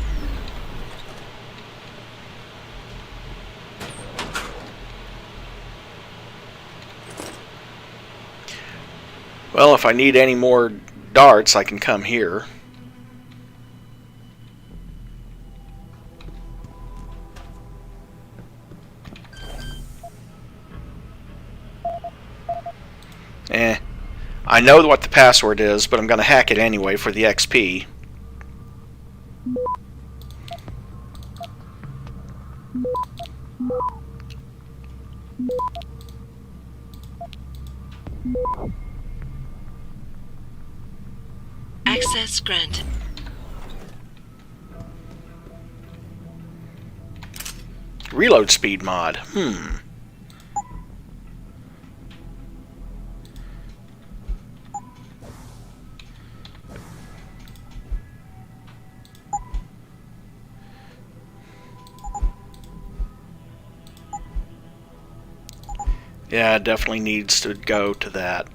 Well, if I need any more darts, I can come here. I know what the password is, but I'm going to hack it anyway for the XP. Access granted. Reload speed mod. Yeah, it definitely needs to go to that.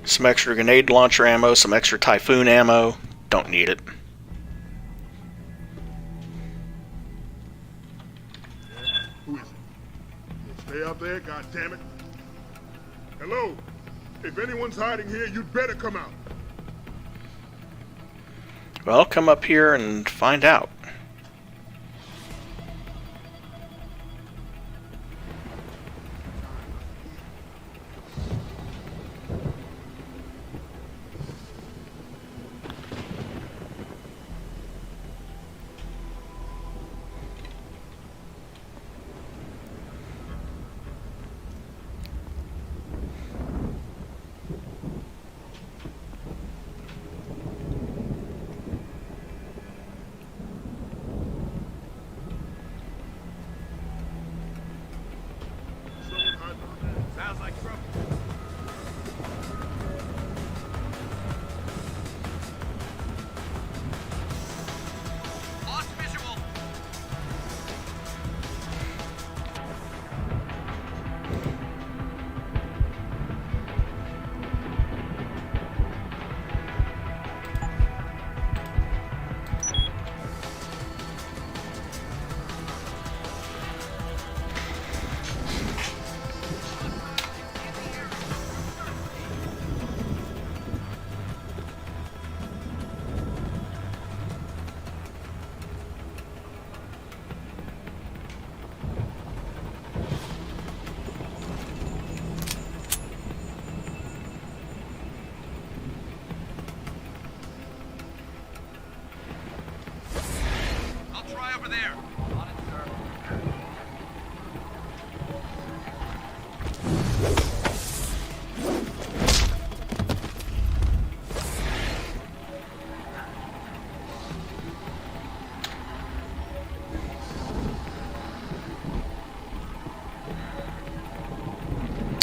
Some extra grenade launcher ammo, some extra typhoon ammo. Don't need it. Who is it? Stay out there, goddammit. Hello? If anyone's hiding here, you'd better come out. Well, come up here and find out. Sounds like trouble. Lost visual. Over there. On it, sir.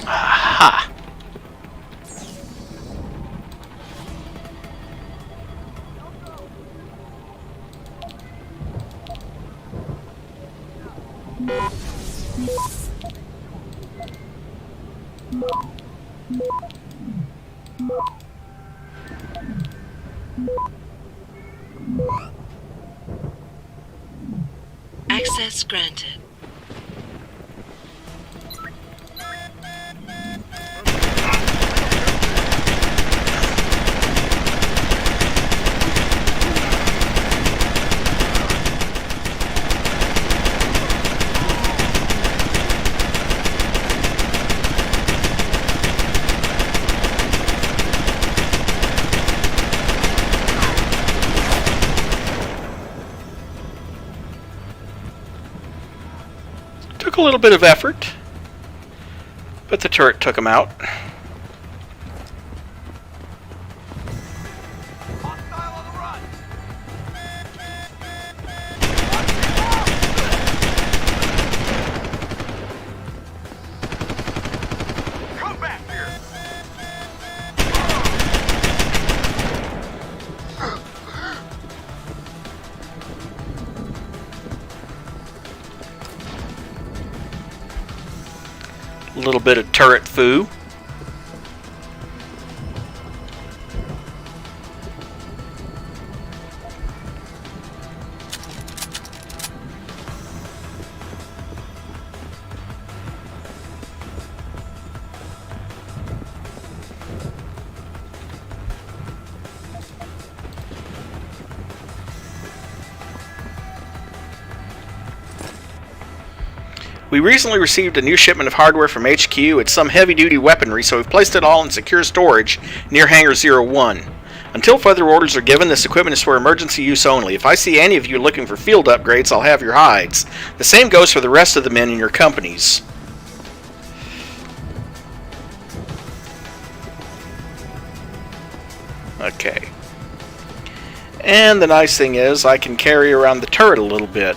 Aha! Access granted. a little bit of effort, but the turret took him out. A little bit of turret foo. We recently received a new shipment of hardware from HQ. It's some heavy-duty weaponry, so we've placed it all in secure storage near Hangar 01. Until further orders are given, this equipment is for emergency use only. If I see any of you looking for field upgrades, I'll have your hides. The same goes for the rest of the men in your companies. Okay. And the nice thing is, I can carry around the turret a little bit.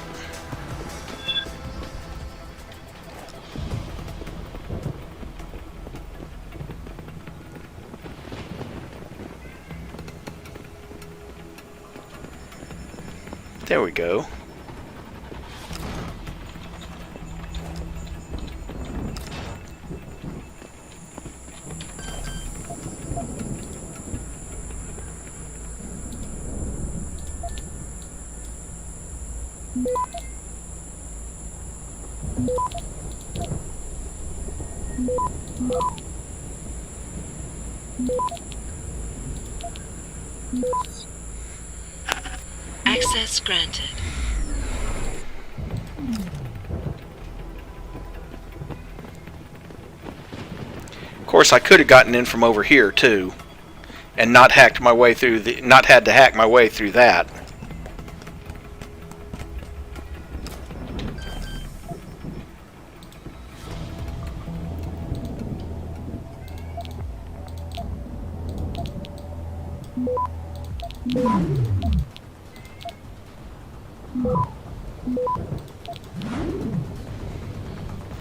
There we go. Access granted. Of course, I could have gotten in from over here too, and not had to hack my way through that.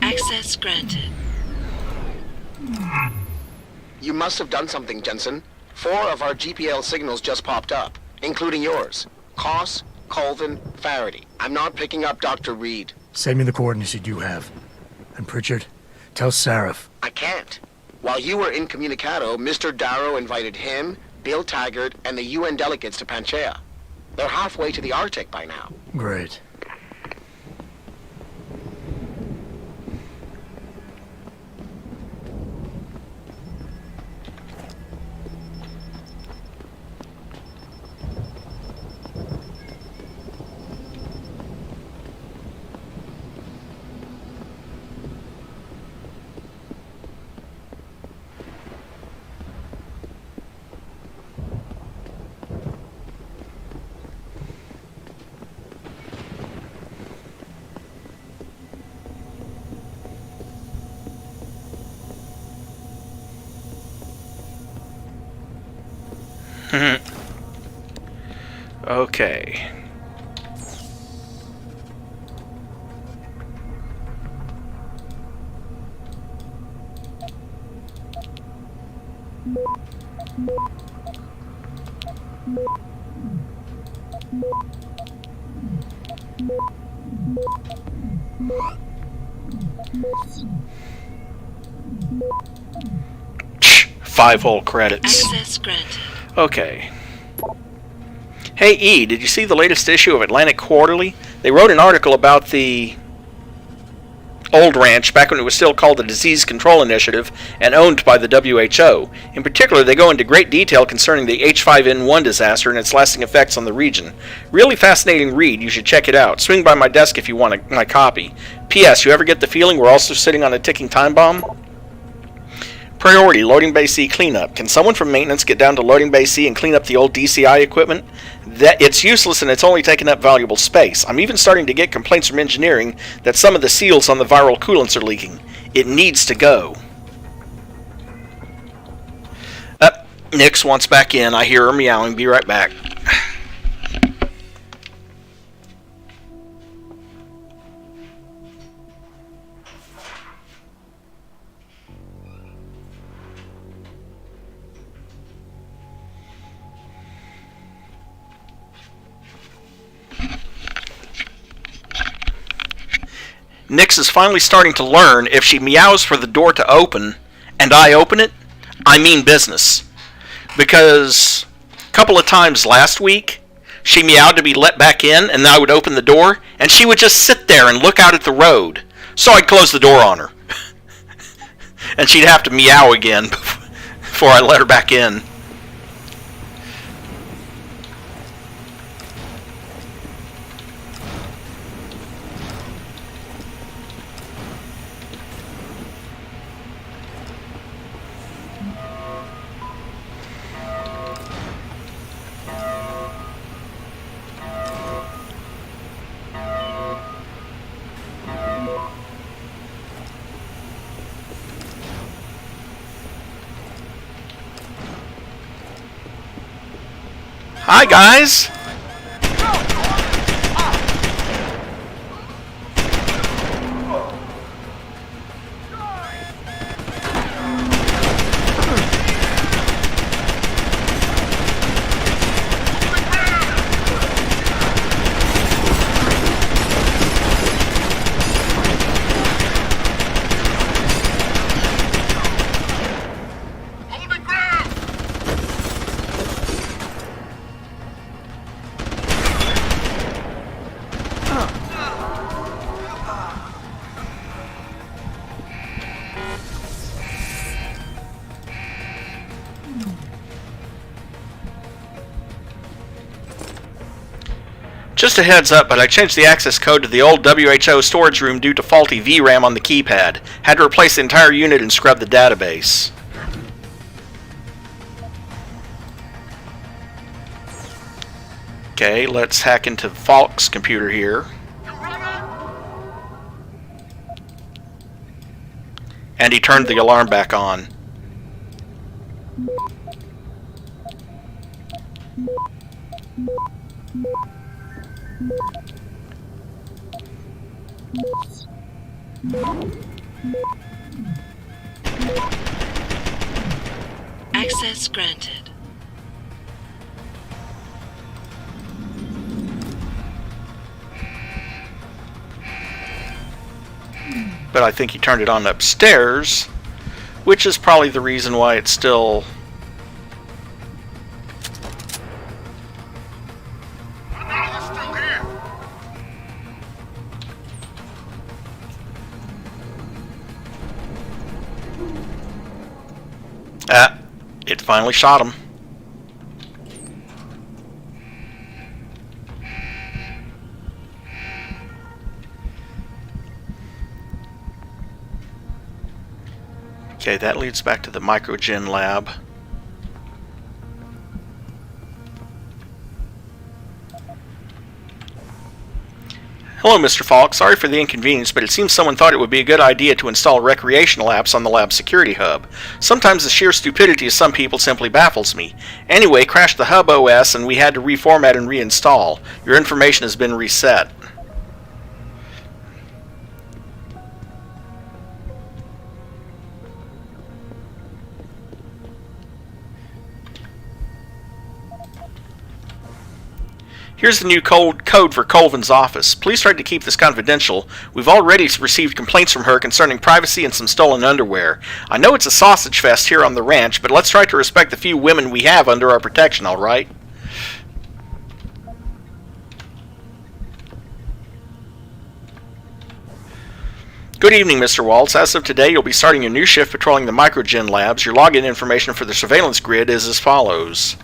Access granted. You must have done something, Jensen. 4 of our GPL signals just popped up, including yours. Koss, Colvin, Faraday. I'm not picking up Dr. Reed. Send me the coordinates you do have. And Pritchard, tell Sarif. I can't. While you were incommunicado, Mr. Darrow invited him, Bill Taggart, and the UN delegates to Panchea. They're halfway to the Arctic by now. Great. Okay. Five whole credits. Access granted. Okay. Hey E, did you see the latest issue of Atlantic Quarterly? They wrote an article about the old ranch back when it was still called the Disease Control Initiative and owned by the WHO. In particular, they go into great detail concerning the H5N1 disaster and its lasting effects on the region. Really fascinating read, you should check it out. Swing by my desk if you want my copy. P.S. You ever get the feeling we're also sitting on a ticking time bomb? Priority, Loading Bay C cleanup. Can someone from maintenance get down to Loading Bay C and clean up the old DCI equipment? It's useless and it's only taking up valuable space. I'm even starting to get complaints from engineering that some of the seals on the viral coolants are leaking. It needs to go. Nix wants back in. I hear her meowing. Be right back. Nix is finally starting to learn if she meows for the door to open and I open it, I mean business. Because a couple of times last week, she meowed to be let back in and I would open the door and she would just sit there and look out at the road. So I'd close the door on her. And she'd have to meow again before I let her back in. Hi, guys! Just a heads up, but I changed the access code to the old WHO storage room due to faulty VRAM on the keypad. Had to replace the entire unit and scrub the database. Okay, let's hack into Falk's computer here. And he turned the alarm back on. Access granted. But I think he turned it on upstairs, which is probably the reason why it's still... It finally shot him. Okay, that leads back to the microgen lab. Hello, Mr. Falk. Sorry for the inconvenience, but it seems someone thought it would be a good idea to install recreational apps on the lab security hub. Sometimes the sheer stupidity of some people simply baffles me. Anyway, crashed the hub OS and we had to reformat and reinstall. Your information has been reset. Here's the new code for Colvin's office. Please try to keep this confidential. We've already received complaints from her concerning privacy and some stolen underwear. I know it's a sausage fest here on the ranch, but let's try to respect the few women we have under our protection, all right? Good evening, Mr. Waltz. As of today, you'll be starting your new shift patrolling the microgen labs. Your login information for the surveillance grid is as follows.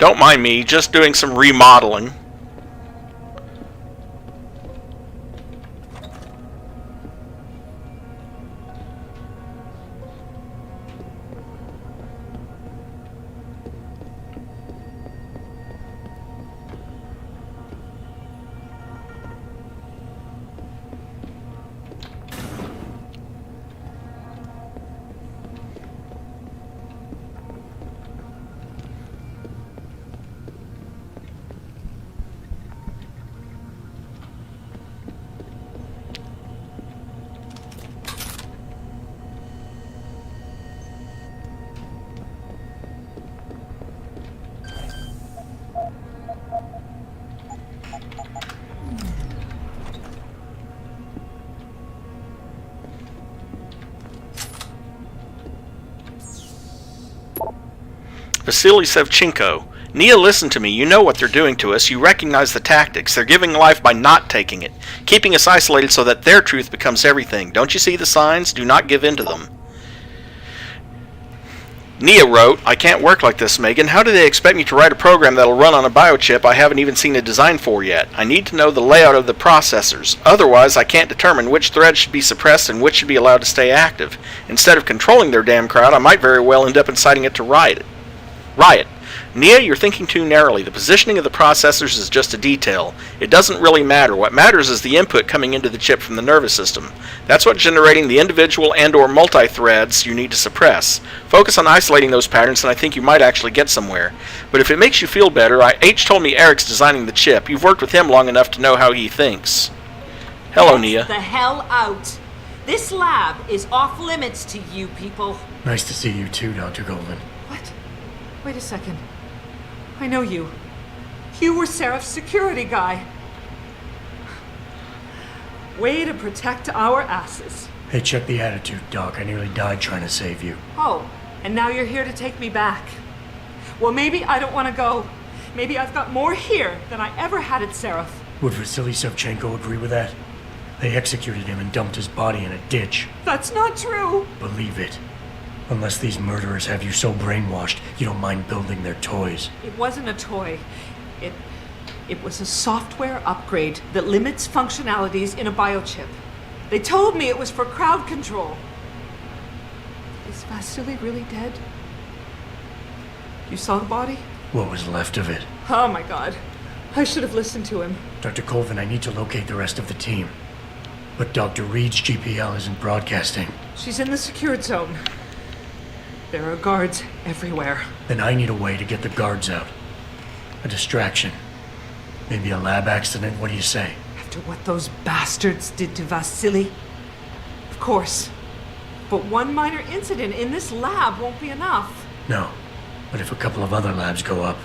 Don't mind me, just doing some remodeling. Vasily Sevchenko. Nia, listen to me. You know what they're doing to us. You recognize the tactics. They're giving life by not taking it, keeping us isolated so that their truth becomes everything. Don't you see the signs? Do not give in to them. Nia wrote, I can't work like this, Megan. How do they expect me to write a program that'll run on a biochip I haven't even seen a design for yet? I need to know the layout of the processors. Otherwise, I can't determine which threads should be suppressed and which should be allowed to stay active. Instead of controlling their damn crowd, I might very well end up inciting it to riot. Nia, you're thinking too narrowly. The positioning of the processors is just a detail. It doesn't really matter. What matters is the input coming into the chip from the nervous system. That's what's generating the individual and/or multi-threads you need to suppress. Focus on isolating those patterns and I think you might actually get somewhere. But if it makes you feel better, H told me Eric's designing the chip. You've worked with him long enough to know how he thinks. Hello, Nia. Get the hell out. This lab is off limits to you people. Nice to see you too, Dr. Golden. What? Wait a second. I know you. You were Sarif's security guy. Way to protect our asses. Hey, check the attitude, Doc. I nearly died trying to save you. Oh, and now you're here to take me back. Well, maybe I don't want to go. Maybe I've got more here than I ever had at Sarif. Would Vasily Sevchenko agree with that? They executed him and dumped his body in a ditch. That's not true. Believe it. Unless these murderers have you so brainwashed, you don't mind building their toys. It wasn't a toy. It was a software upgrade that limits functionalities in a biochip. They told me it was for crowd control. Is Vasily really dead? You saw the body? What was left of it? Oh my god. I should have listened to him. Dr. Colvin, I need to locate the rest of the team. But Dr. Reed's GPL isn't broadcasting. She's in the secured zone. There are guards everywhere. Then I need a way to get the guards out. A distraction. Maybe a lab accident, what do you say? After what those bastards did to Vasily? Of course. But one minor incident in this lab won't be enough. No. But if a couple of other labs go up,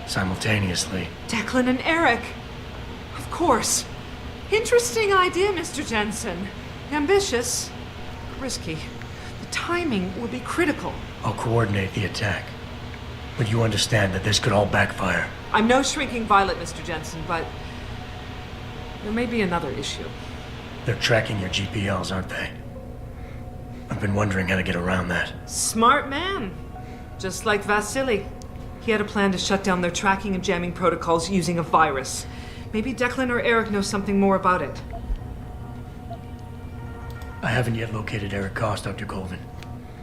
simultaneously... Declan and Eric. Of course. Interesting idea, Mr. Jensen. Ambitious. Risky. The timing will be critical. I'll coordinate the attack. But you understand that this could all backfire. I'm no shrinking violet, Mr. Jensen, but there may be another issue. They're tracking your GPLs, aren't they? I've been wondering how to get around that. Smart man. Just like Vasily. He had a plan to shut down their tracking and jamming protocols using a virus. Maybe Declan or Eric know something more about it. I haven't yet located Eric Koss, Dr. Colvin.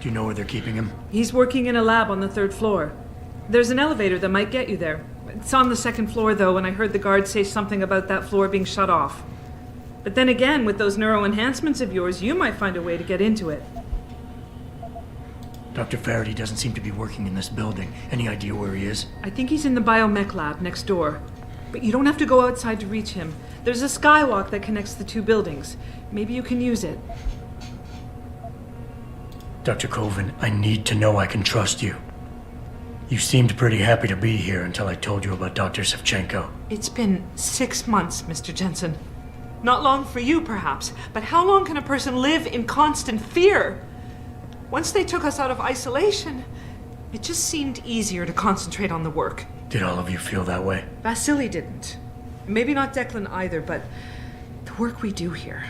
Do you know where they're keeping him? He's working in a lab on the 3rd floor. There's an elevator that might get you there. It's on the 2nd floor, though, and I heard the guards say something about that floor being shut off. But then again, with those neuro enhancements of yours, you might find a way to get into it. Dr. Faraday doesn't seem to be working in this building. Any idea where he is? I think he's in the biomech lab next door. But you don't have to go outside to reach him. There's a skywalk that connects the 2 buildings. Maybe you can use it. Dr. Colvin, I need to know I can trust you. You seemed pretty happy to be here until I told you about Dr. Sevchenko. It's been 6 months, Mr. Jensen. Not long for you, perhaps, but how long can a person live in constant fear? Once they took us out of isolation, it just seemed easier to concentrate on the work. Did all of you feel that way? Vasily didn't. Maybe not Declan either, but the work we do here,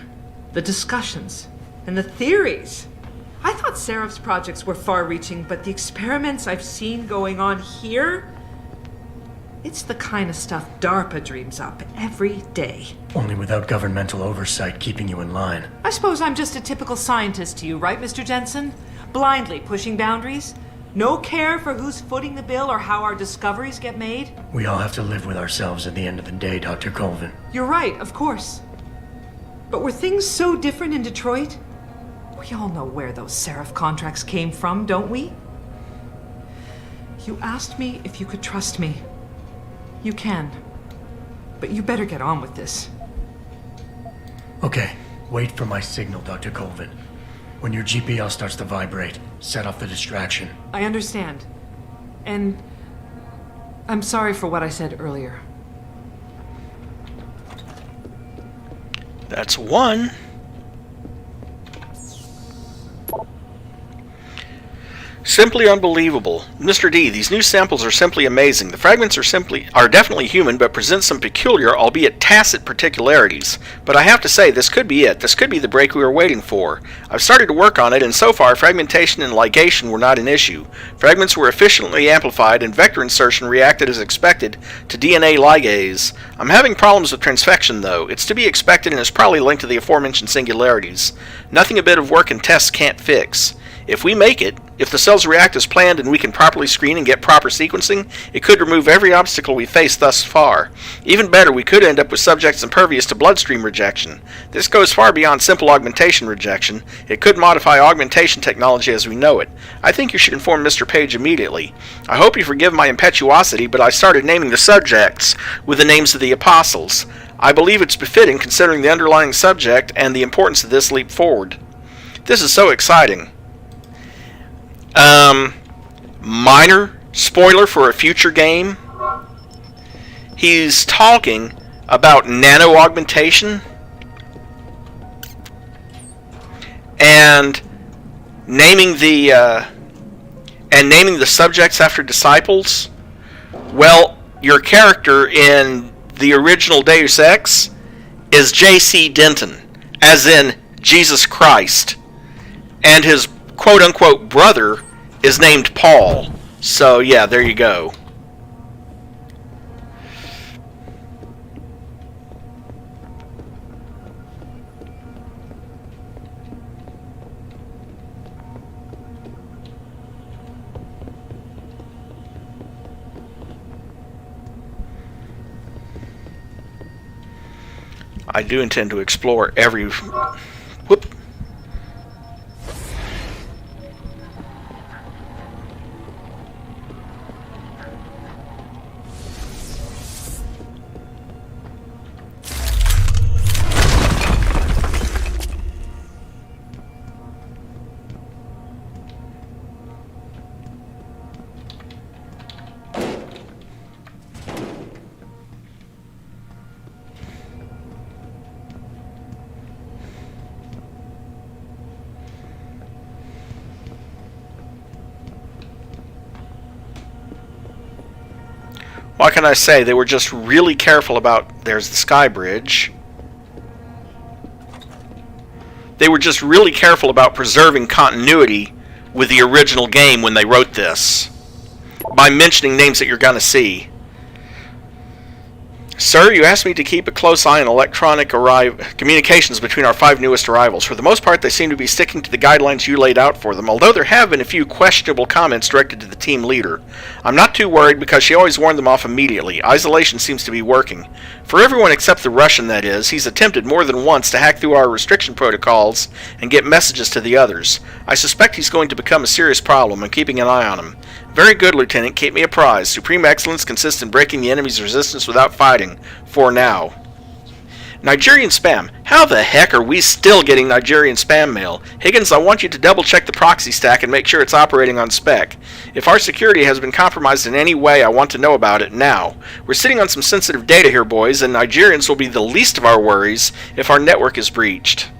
the discussions, and the theories. I thought Sarif's projects were far-reaching, but the experiments I've seen going on here, It's the kind of stuff DARPA dreams up every day. Only without governmental oversight keeping you in line. I suppose I'm just a typical scientist to you, right, Mr. Jensen? Blindly pushing boundaries? No care for who's footing the bill or how our discoveries get made? We all have to live with ourselves at the end of the day, Dr. Colvin. You're right, of course. But were things so different in Detroit? We all know where those Sarif contracts came from, don't we? You asked me if you could trust me. You can. But you better get on with this. Okay, wait for my signal, Dr. Colvin. When your GPL starts to vibrate, set off the distraction. I understand. And I'm sorry for what I said earlier. That's one. Simply unbelievable. Mr. D, these new samples are simply amazing. The fragments are definitely human, but present some peculiar, albeit tacit, particularities. But I have to say, this could be it. This could be the break we were waiting for. I've started to work on it, and so far, fragmentation and ligation were not an issue. Fragments were efficiently amplified, and vector insertion reacted as expected to DNA ligase. I'm having problems with transfection, though. It's to be expected and is probably linked to the aforementioned singularities. Nothing a bit of work and tests can't fix. If we make it, if the cells react as planned and we can properly screen and get proper sequencing, it could remove every obstacle we faced thus far. Even better, we could end up with subjects impervious to bloodstream rejection. This goes far beyond simple augmentation rejection. It could modify augmentation technology as we know it. I think you should inform Mr. Page immediately. I hope you forgive my impetuosity, but I started naming the subjects with the names of the apostles. I believe it's befitting considering the underlying subject and the importance of this leap forward. This is so exciting. Minor spoiler for a future game. He's talking about nano augmentation and naming the subjects after disciples. Well, your character in the original Deus Ex is J.C. Denton, as in Jesus Christ, and his quote-unquote brother is named Paul. So yeah, there you go. I do intend to explore every... Whoop. What can I say? They were just really careful about... There's the sky bridge. They were just really careful about preserving continuity with the original game when they wrote this, by mentioning names that you're going to see. Sir, you asked me to keep a close eye on electronic communications between our 5 newest arrivals. For the most part, they seem to be sticking to the guidelines you laid out for them, although there have been a few questionable comments directed to the team leader. I'm not too worried because she always warned them off immediately. Isolation seems to be working. For everyone except the Russian, that is, he's attempted more than once to hack through our restriction protocols and get messages to the others. I suspect he's going to become a serious problem. I'm keeping an eye on him. Very good, Lieutenant. Keep me apprised. Supreme excellence consists in breaking the enemy's resistance without fighting. For now. Nigerian spam. How the heck are we still getting Nigerian spam mail? Higgins, I want you to double check the proxy stack and make sure it's operating on spec. If our security has been compromised in any way, I want to know about it now. We're sitting on some sensitive data here, boys, and Nigerians will be the least of our worries if our network is breached.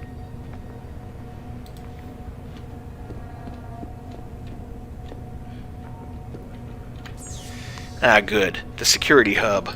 Ah, good. The security hub.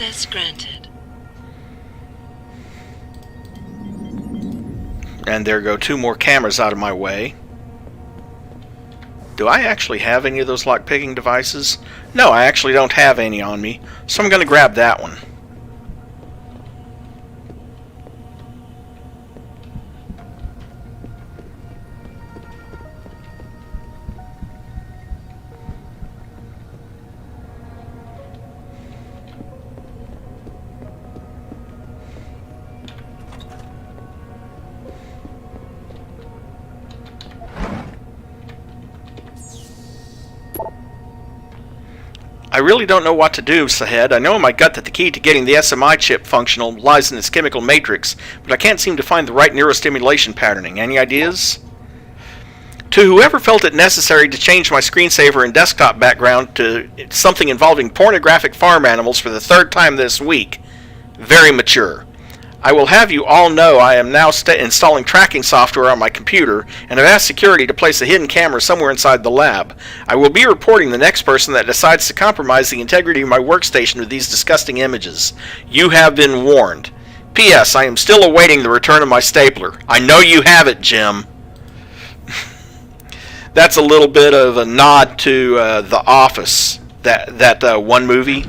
Access granted. And there go 2 more cameras out of my way. Do I actually have any of those lock-picking devices? No, I actually don't have any on me, so I'm going to grab that one. I really don't know what to do, Sahed. I know in my gut that the key to getting the SMI chip functional lies in its chemical matrix, but I can't seem to find the right neurostimulation patterning. Any ideas? To whoever felt it necessary to change my screensaver and desktop background to something involving pornographic farm animals for the 3rd time this week, very mature. I will have you all know I am now installing tracking software on my computer, and have asked security to place a hidden camera somewhere inside the lab. I will be reporting the next person that decides to compromise the integrity of my workstation with these disgusting images. You have been warned. P.S. I am still awaiting the return of my stapler. I know you have it, Jim. That's a little bit of a nod to The Office, that one movie.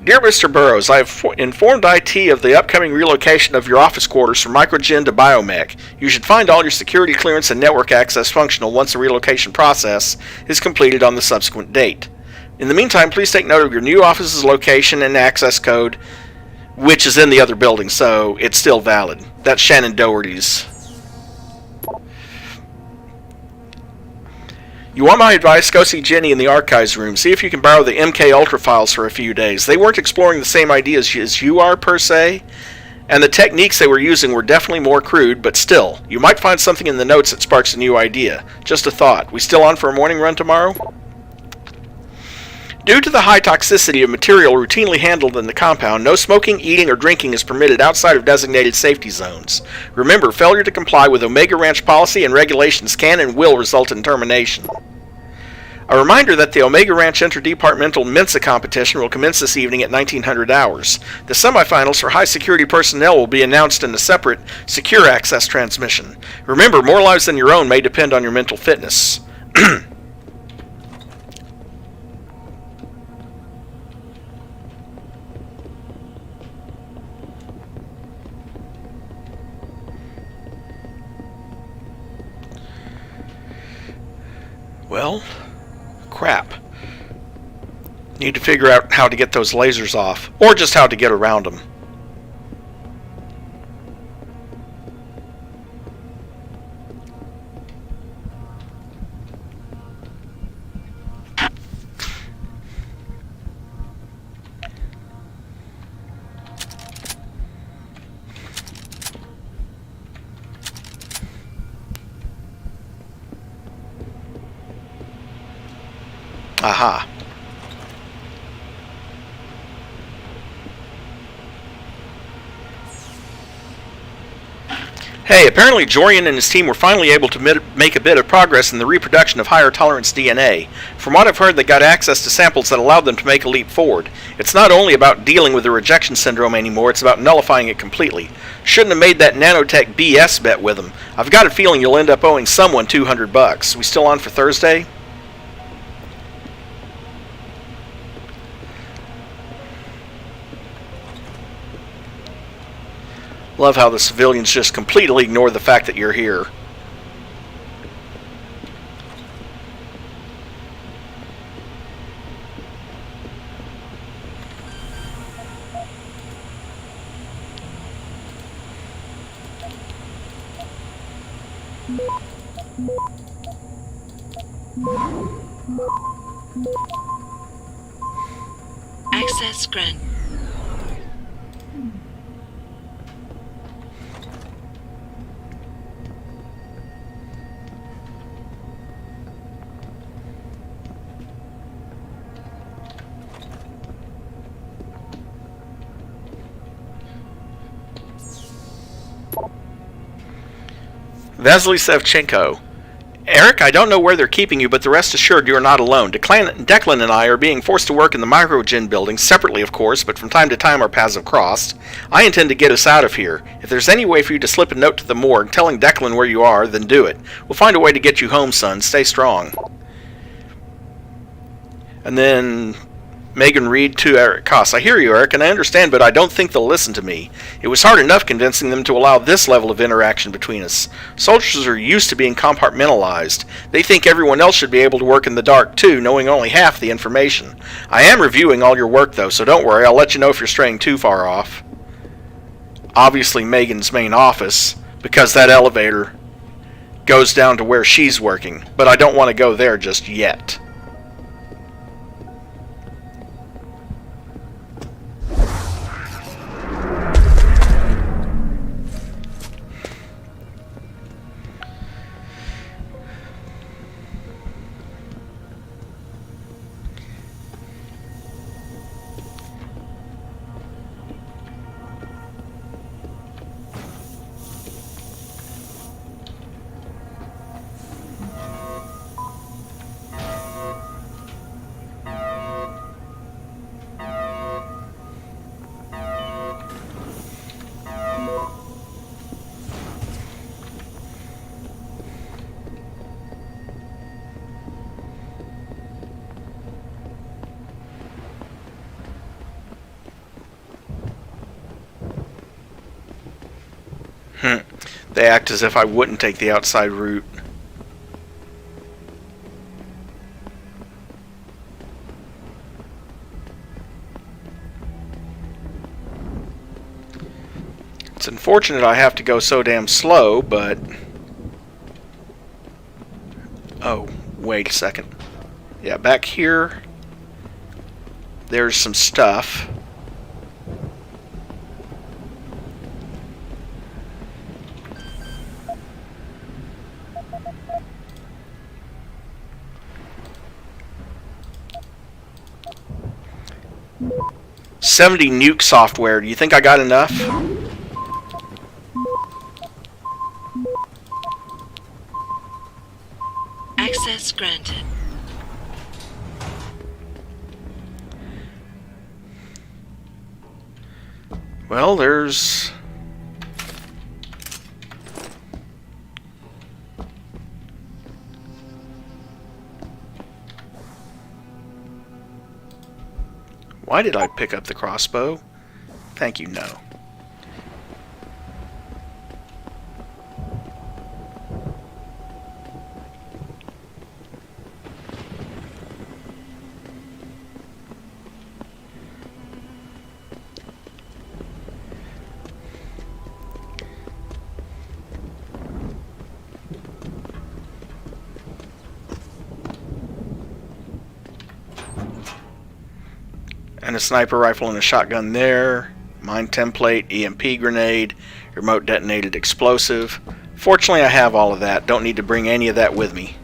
Dear Mr. Burroughs, I have informed IT of the upcoming relocation of your office quarters from Microgen to Biomech. You should find all your security clearance and network access functional once the relocation process is completed on the subsequent date. In the meantime, please take note of your new office's location and access code, which is in the other building, so it's still valid. That's Shannon Doherty's. You want my advice? Go see Jenny in the archives room. See if you can borrow the MK Ultra files for a few days. They weren't exploring the same ideas as you are, per se, and the techniques they were using were definitely more crude, but still, you might find something in the notes that sparks a new idea. Just a thought. We still on for a morning run tomorrow? Due to the high toxicity of material routinely handled in the compound, no smoking, eating, or drinking is permitted outside of designated safety zones. Remember, failure to comply with Omega Ranch policy and regulations can and will result in termination. A reminder that the Omega Ranch Interdepartmental Mensa competition will commence this evening at 1900 hours. The semifinals for high-security personnel will be announced in a separate, secure access transmission. Remember, more lives than your own may depend on your mental fitness. Well, crap. Need to figure out how to get those lasers off, or just how to get around them. Aha. Hey, apparently Jorian and his team were finally able to make a bit of progress in the reproduction of higher tolerance DNA. From what I've heard, they got access to samples that allowed them to make a leap forward. It's not only about dealing with the rejection syndrome anymore, it's about nullifying it completely. Shouldn't have made that nanotech BS bet with them. I've got a feeling you'll end up owing someone $200. We still on for Thursday? Love how the civilians just completely ignore the fact that you're here. Access granted. Vasily Sevchenko. Eric, I don't know where they're keeping you, but the rest assured you are not alone. Declan and I are being forced to work in the Microgen building, separately of course, but from time to time our paths have crossed. I intend to get us out of here. If there's any way for you to slip a note to the morgue telling Declan where you are, then do it. We'll find a way to get you home, son. Stay strong. And then Megan Reed to Eric Koss. I hear you, Eric, and I understand, but I don't think they'll listen to me. It was hard enough convincing them to allow this level of interaction between us. Soldiers are used to being compartmentalized. They think everyone else should be able to work in the dark too, knowing only half the information. I am reviewing all your work, though, so don't worry. I'll let you know if you're straying too far off. Obviously Megan's main office, because that elevator goes down to where she's working, but I don't want to go there just yet. They act as if I wouldn't take the outside route. It's unfortunate I have to go so damn slow, but... Oh, wait a second. Yeah, back here, there's some stuff. $70 nuke software. Do you think I got enough? Access granted. Well, there's... Why did I pick up the crossbow? Thank you, no. And a sniper rifle and a shotgun there. Mine template, EMP grenade, remote detonated explosive. Fortunately, I have all of that. Don't need to bring any of that with me.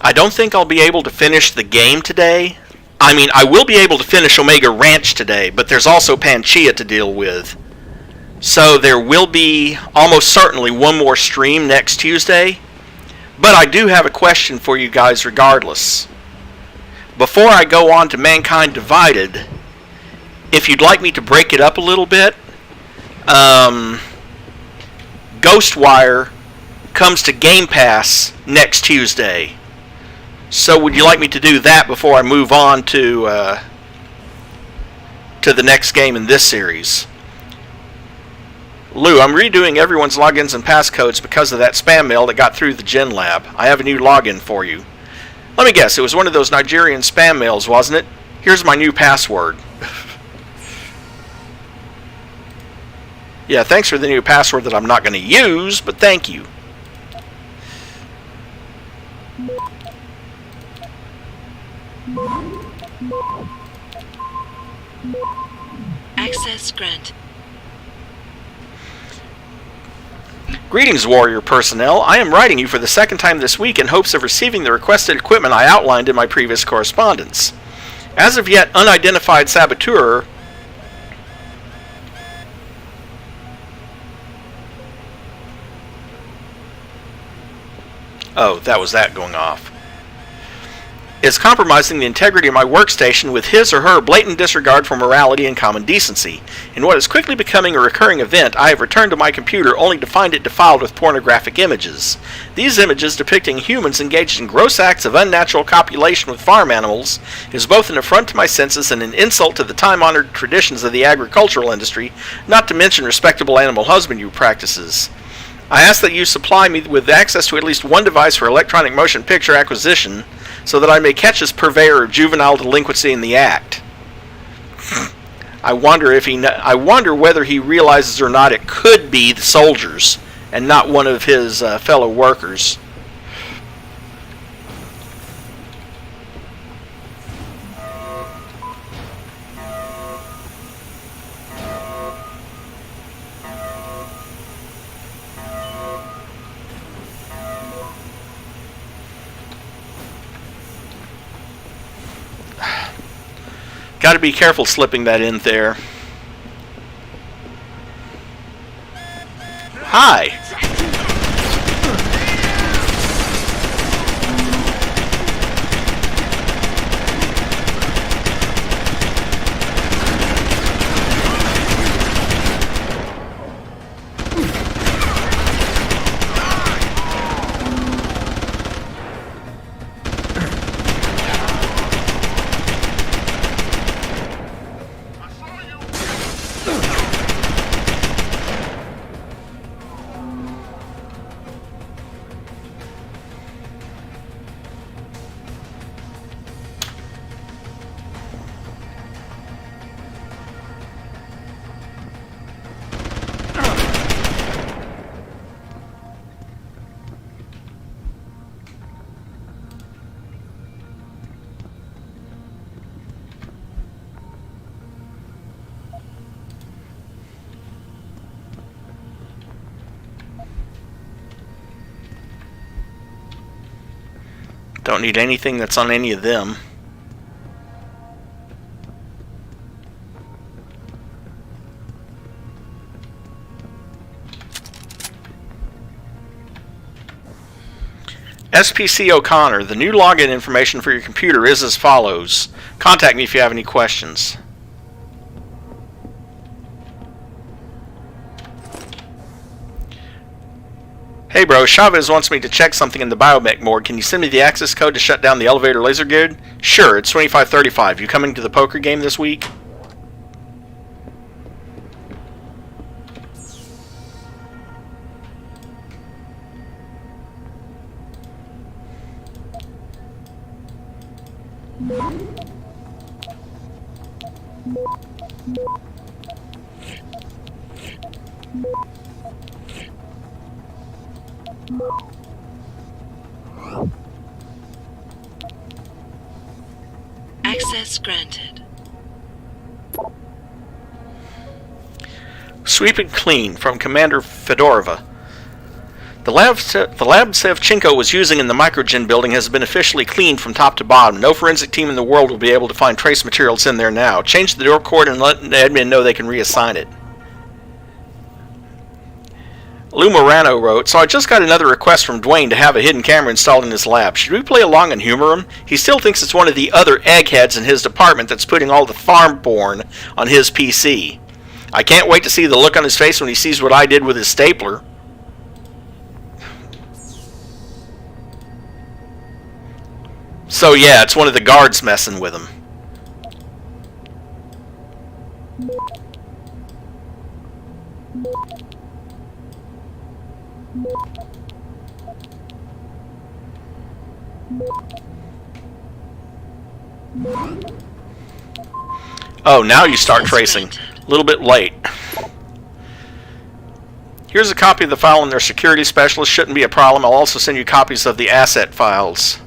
I don't think I'll be able to finish the game today. I mean, I will be able to finish Omega Ranch today, but there's also Panchea to deal with. So there will be almost certainly one more stream next Tuesday. But I do have a question for you guys regardless. Before I go on to Mankind Divided, if you'd like me to break it up a little bit, Ghostwire comes to Game Pass next Tuesday. So would you like me to do that before I move on to the next game in this series? Lou, I'm redoing everyone's logins and passcodes because of that spam mail that got through the Gen Lab. I have a new login for you. Let me guess, it was one of those Nigerian spam mails, wasn't it? Here's my new password. Yeah, thanks for the new password that I'm not going to use, but thank you. Access granted. Greetings, warrior personnel. I am writing you for the second time this week in hopes of receiving the requested equipment I outlined in my previous correspondence. As of yet, unidentified saboteur Oh, that was that going off. Is compromising the integrity of my workstation with his or her blatant disregard for morality and common decency. In what is quickly becoming a recurring event, I have returned to my computer only to find it defiled with pornographic images. These images depicting humans engaged in gross acts of unnatural copulation with farm animals is both an affront to my senses and an insult to the time-honored traditions of the agricultural industry, not to mention respectable animal husbandry practices. I ask that you supply me with access to at least one device for electronic motion picture acquisition so that I may catch this purveyor of juvenile delinquency in the act. I wonder whether he realizes or not it could be the soldiers and not one of his fellow workers. Got to be careful slipping that in there. Hi. Don't need anything that's on any of them. SPC O'Connor, the new login information for your computer is as follows. Contact me if you have any questions. Hey bro, Chavez wants me to check something in the biomech morgue. Can you send me the access code to shut down the elevator laser grid? Sure, it's 2535. You coming to the poker game this week? Access granted. Sweep and clean from Commander Fedorova. The lab Sevchenko was using in the Microgen building has been officially cleaned from top to bottom. No forensic team in the world will be able to find trace materials in there now. Change the door cord and let the admin know they can reassign it. Lou Morano wrote, so I just got another request from Dwayne to have a hidden camera installed in his lab. Should we play along and humor him? He still thinks it's one of the other eggheads in his department that's putting all the farm porn on his PC. I can't wait to see the look on his face when he sees what I did with his stapler. So yeah, it's one of the guards messing with him. Oh, now you start tracing. A little bit late. Here's a copy of the file on their security specialist. Shouldn't be a problem. I'll also send you copies of the asset files.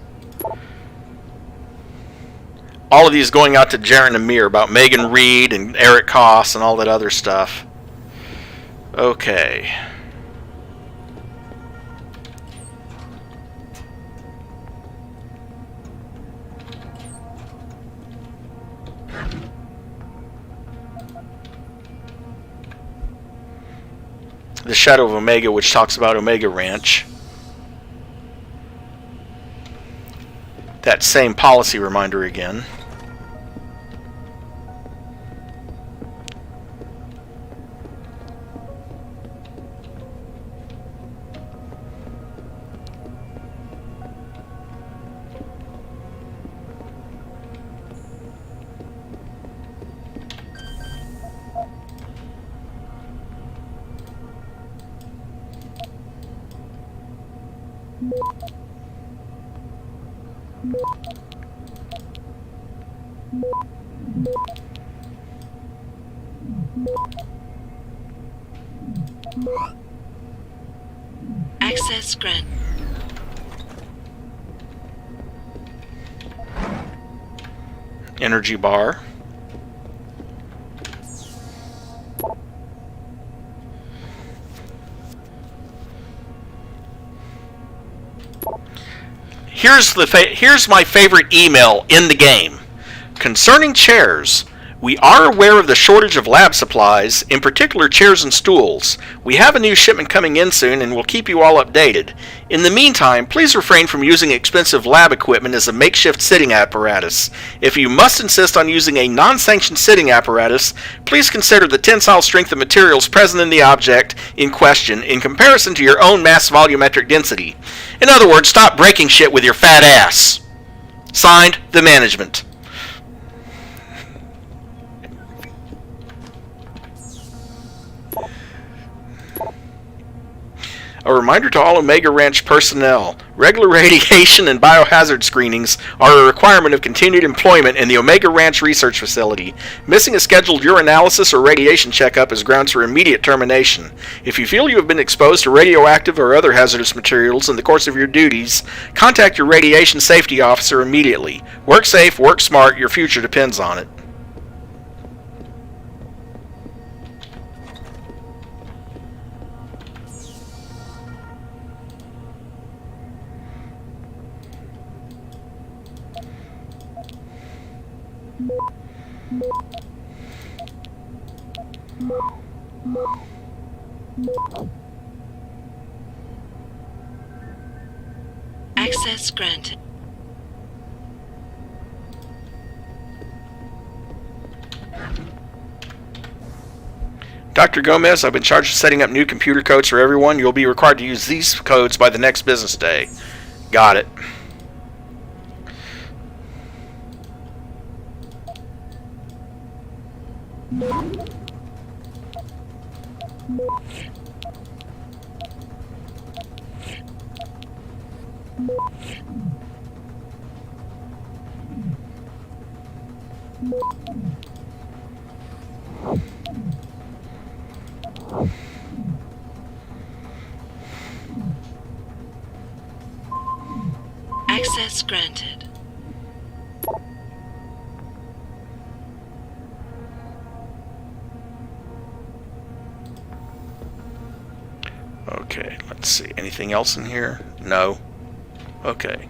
all of these going out to Jaren Amir about Megan Reed and Eric Koss and all that other stuff. Okay. The Shadow of Omega, which talks about Omega Ranch. That same policy reminder again. Access granted. Energy bar. Here's my favorite email in the game. Concerning chairs, we are aware of the shortage of lab supplies, in particular chairs and stools. We have a new shipment coming in soon and will keep you all updated. In the meantime, please refrain from using expensive lab equipment as a makeshift sitting apparatus. If you must insist on using a non-sanctioned sitting apparatus, please consider the tensile strength of materials present in the object in question in comparison to your own mass volumetric density. In other words, stop breaking shit with your fat ass. Signed, the management. A reminder to all Omega Ranch personnel, regular radiation and biohazard screenings are a requirement of continued employment in the Omega Ranch Research Facility. Missing a scheduled urinalysis or radiation checkup is grounds for immediate termination. If you feel you have been exposed to radioactive or other hazardous materials in the course of your duties, contact your radiation safety officer immediately. Work safe, work smart, your future depends on it. Access granted. Dr. Gomez, I've been charged with setting up new computer codes for everyone. You'll be required to use these codes by the next business day. Got it. Access granted. Okay, let's see. Anything else in here? No. Okay.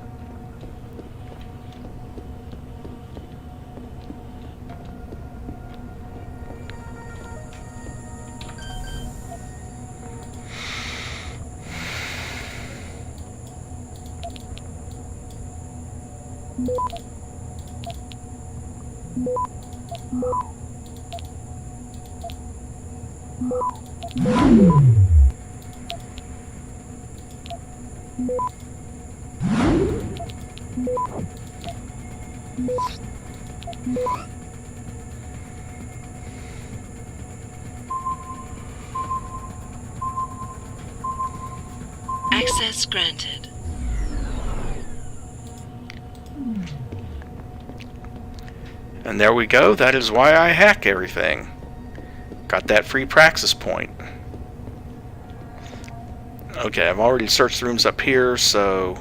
Access granted. And there we go. That is why I hack everything. Got that free praxis point. Okay, I've already searched the rooms up here, so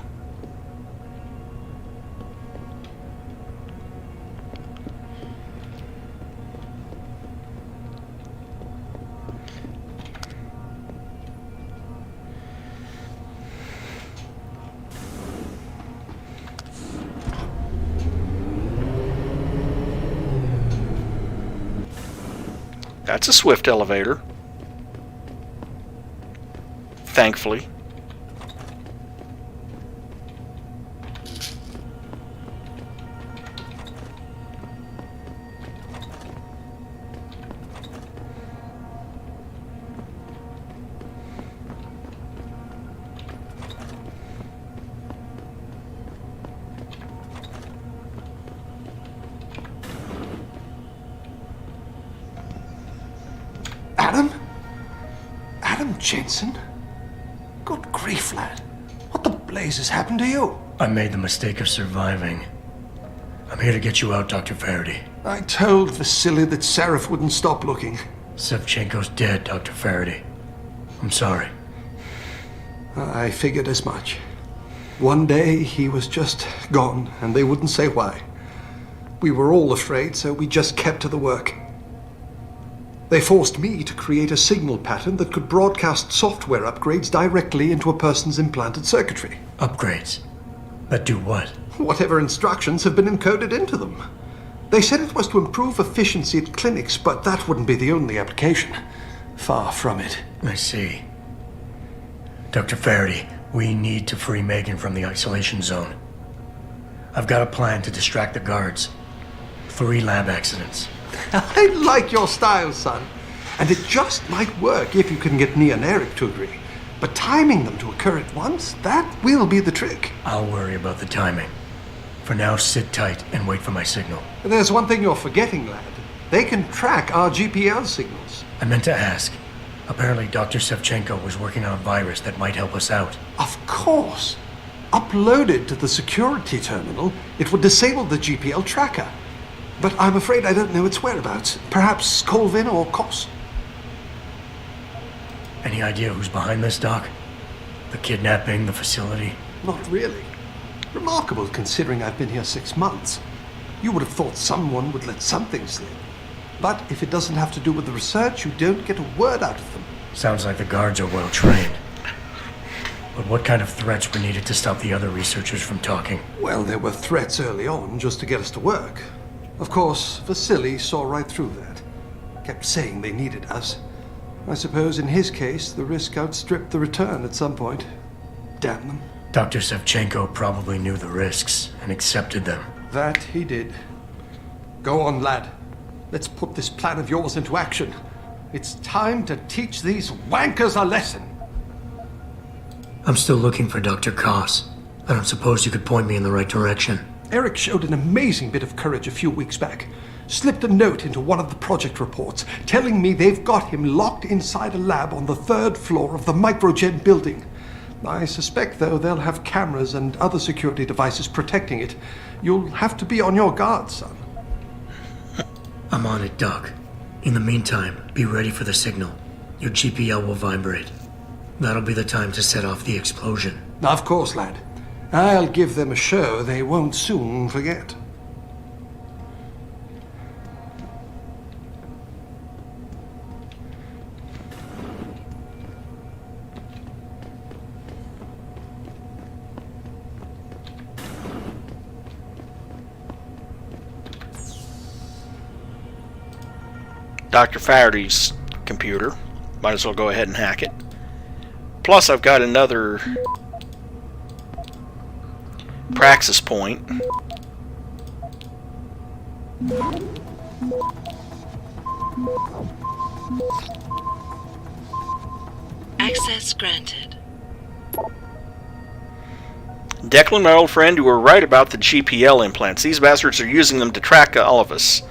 That's a swift elevator. Thankfully. Adam Jensen? Good grief, lad. What the blazes happened to you? I made the mistake of surviving. I'm here to get you out, Dr. Faraday. I told Vasily that Sarif wouldn't stop looking. Sevchenko's dead, Dr. Faraday. I'm sorry. I figured as much. One day he was just gone, and they wouldn't say why. We were all afraid, so we just kept to the work. They forced me to create a signal pattern that could broadcast software upgrades directly into a person's implanted circuitry. Upgrades? That do what? Whatever instructions have been encoded into them. They said it was to improve efficiency at clinics, but that wouldn't be the only application. Far from it. I see. Dr. Faraday, we need to free Megan from the isolation zone. I've got a plan to distract the guards. 3 lab accidents. I like your style, son. And it just might work if you can get Nia and Eric to agree. But timing them to occur at once, that will be the trick. I'll worry about the timing. For now, sit tight and wait for my signal. There's one thing you're forgetting, lad. They can track our GPL signals. I meant to ask. Apparently, Dr. Sevchenko was working on a virus that might help us out. Of course. Uploaded to the security terminal, it would disable the GPL tracker. But I'm afraid I don't know its whereabouts. Perhaps Colvin or Kos. Any idea who's behind this, Doc? The kidnapping, the facility? Not really. Remarkable considering I've been here 6 months. You would have thought someone would let something slip. But if it doesn't have to do with the research, you don't get a word out of them. Sounds like the guards are well trained. But what kind of threats were needed to stop the other researchers from talking? Well, there were threats early on just to get us to work. Of course, Vasily saw right through that. Kept saying they needed us. I suppose in his case, the risk outstripped the return at some point. Damn them. Dr. Sevchenko probably knew the risks and accepted them. That he did. Go on, lad. Let's put this plan of yours into action. It's time to teach these wankers a lesson. I'm still looking for Dr. Kos. I don't suppose you could point me in the right direction. Eric showed an amazing bit of courage a few weeks back. Slipped a note into one of the project reports, telling me they've got him locked inside a lab on the 3rd floor of the Microgen building. I suspect, though, they'll have cameras and other security devices protecting it. You'll have to be on your guard, son. I'm on it, Doc. In the meantime, be ready for the signal. Your GPL will vibrate. That'll be the time to set off the explosion. Of course, lad. I'll give them a show they won't soon forget. Dr. Faraday's computer. Might as well go ahead and hack it. Plus, I've got another praxis point. Access granted. Declan, my old friend, you were right about the GPL implants. These bastards are using them to track all of us.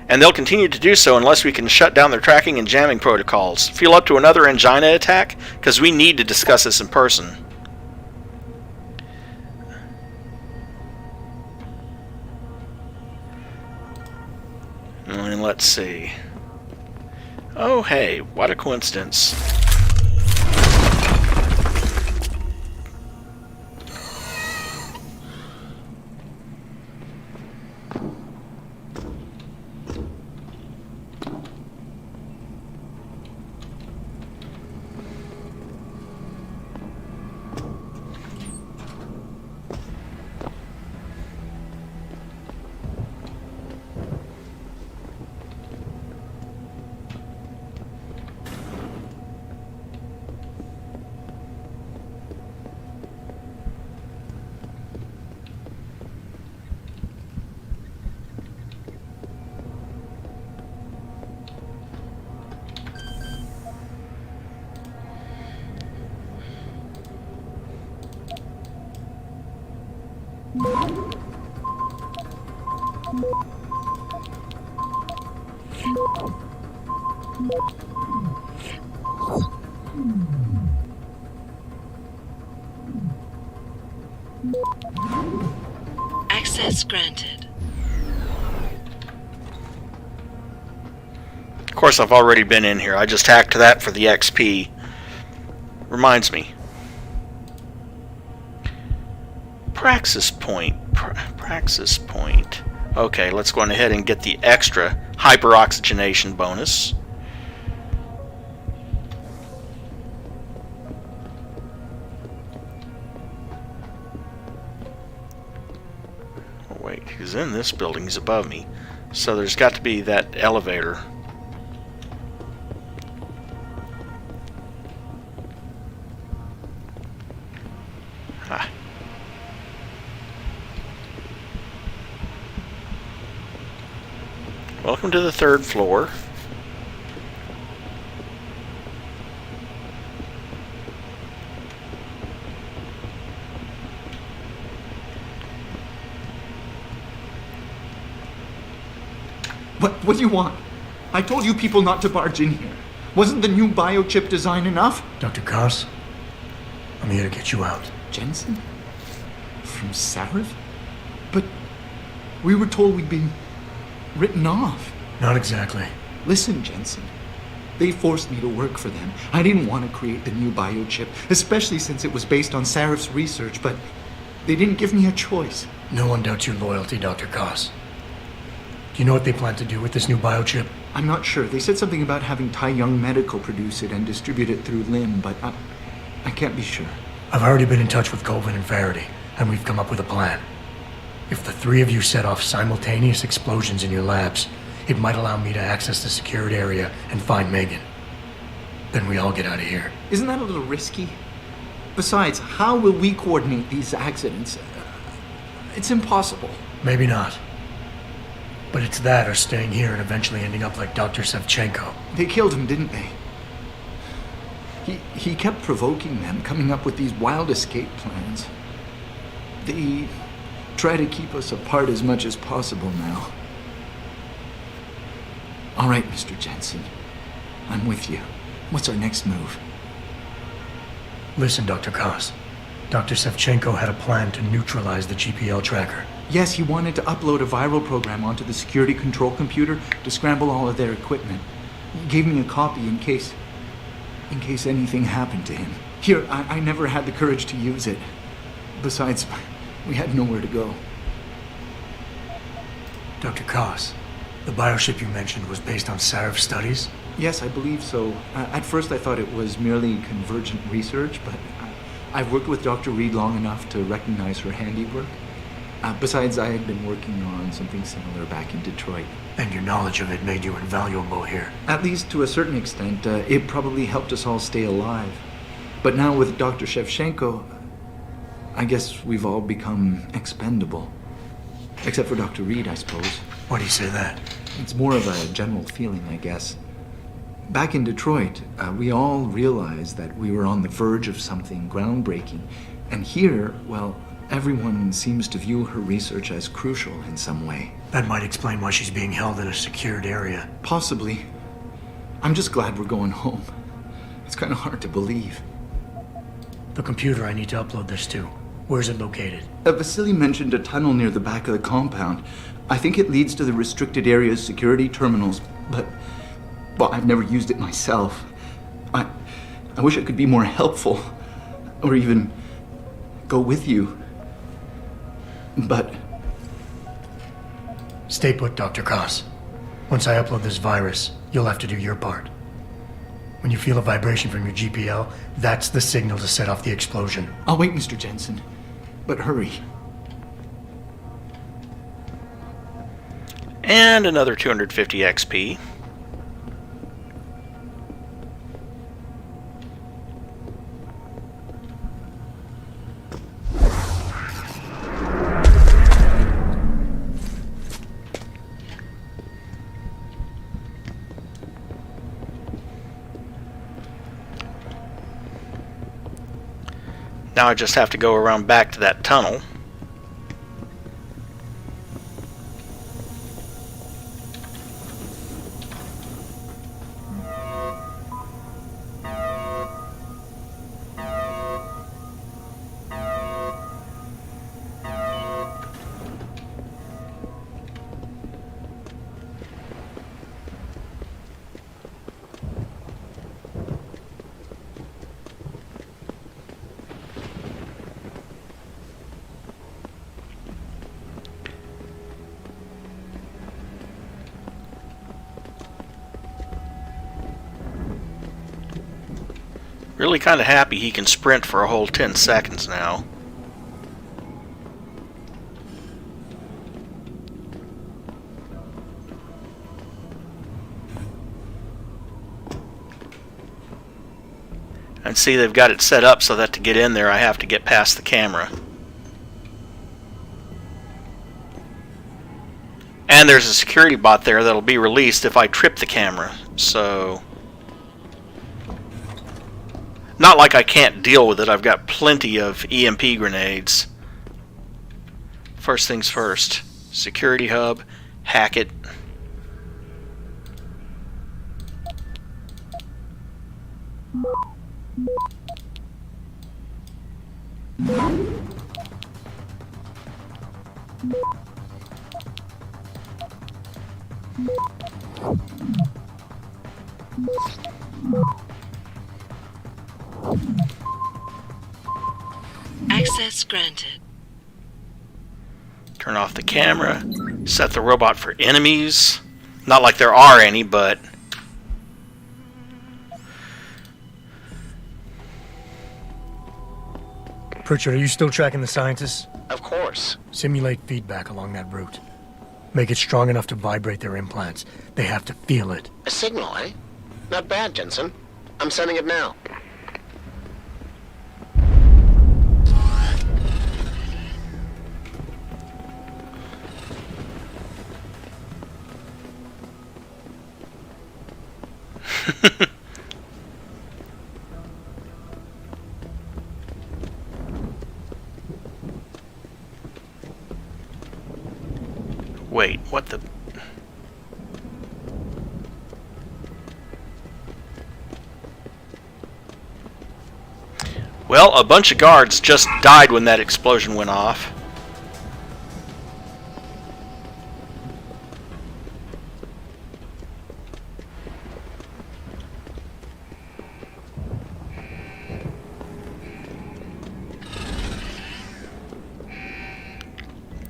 And they'll continue to do so unless we can shut down their tracking and jamming protocols. Feel up to another angina attack? Because we need to discuss this in person. And let's see. Oh, hey, what a coincidence. Access granted. Of course, I've already been in here. I just hacked that for the XP. Reminds me. Praxis point. Praxis point. Okay, let's go on ahead and get the extra hyperoxygenation bonus. Oh, wait, he's in this building. He's above me. So there's got to be that elevator. Ah. Welcome to the 3rd floor. What do you want? I told you people not to barge in here. Wasn't the new biochip design enough? Dr. Koss, I'm here to get you out. Jensen? From Sarif? But we were told we'd been written off. Not exactly. Listen, Jensen. They forced me to work for them. I didn't want to create the new biochip, especially since it was based on Sarif's research, but they didn't give me a choice. No one doubts your loyalty, Dr. Koss. Do you know what they plan to do with this new biochip? I'm not sure. They said something about having Tai Young Medical produce it and distribute it through Lim, but I can't be sure. I've already been in touch with Colvin and Faraday, and we've come up with a plan. If the 3 of you set off simultaneous explosions in your labs, it might allow me to access the secured area and find Megan. Then we all get out of here. Isn't that a little risky? Besides, how will we coordinate these accidents? It's impossible. Maybe not. But it's that or staying here and eventually ending up like Dr. Sevchenko. They killed him, didn't they? He kept provoking them, coming up with these wild escape plans. They try to keep us apart as much as possible now. All right, Mr. Jensen. I'm with you. What's our next move? Listen, Dr. Koss. Dr. Sevchenko had a plan to neutralize the GPL tracker. Yes, he wanted to upload a viral program onto the security control computer to scramble all of their equipment. He gave me a copy in case anything happened to him. Here, I never had the courage to use it. Besides, we had nowhere to go. Dr. Koss, the bioship you mentioned was based on Sarif studies? Yes, I believe so. At first I thought it was merely convergent research, but I've worked with Dr. Reed long enough to recognize her handiwork. Besides, I had been working on something similar back in Detroit. And your knowledge of it made you invaluable here. At least to a certain extent, it probably helped us all stay alive. But now with Dr. Shevchenko, I guess we've all become expendable. Except for Dr. Reed, I suppose. Why do you say that? It's more of a general feeling, I guess. Back in Detroit, we all realized that we were on the verge of something groundbreaking. And here, well, everyone seems to view her research as crucial in some way. That might explain why she's being held in a secured area. Possibly. I'm just glad we're going home. It's kind of hard to believe. The computer I need to upload this to, where's it located? Vasily mentioned a tunnel near the back of the compound. I think it leads to the restricted area's security terminals, but, well, I've never used it myself. I wish I could be more helpful, or even go with you. But stay put, Dr. Koss. Once I upload this virus, you'll have to do your part. When you feel a vibration from your GPL, that's the signal to set off the explosion. I'll wait, Mr. Jensen. But hurry. And another 250 XP. Now I just have to go around back to that tunnel. Really kind of happy he can sprint for a whole 10 seconds now. And see, they've got it set up so that to get in there I have to get past the camera. And there's a security bot there that'll be released if I trip the camera, so... Not like I can't deal with it, I've got plenty of EMP grenades. First things first. Security hub, hack it. Access granted. Turn off the camera. Set the robot for enemies. Not like there are any, but... Pritchard, are you still tracking the scientists? Of course. Simulate feedback along that route. Make it strong enough to vibrate their implants. They have to feel it. A signal, eh? Not bad, Jensen. I'm sending it now. Wait, what the... Well, a bunch of guards just died when that explosion went off.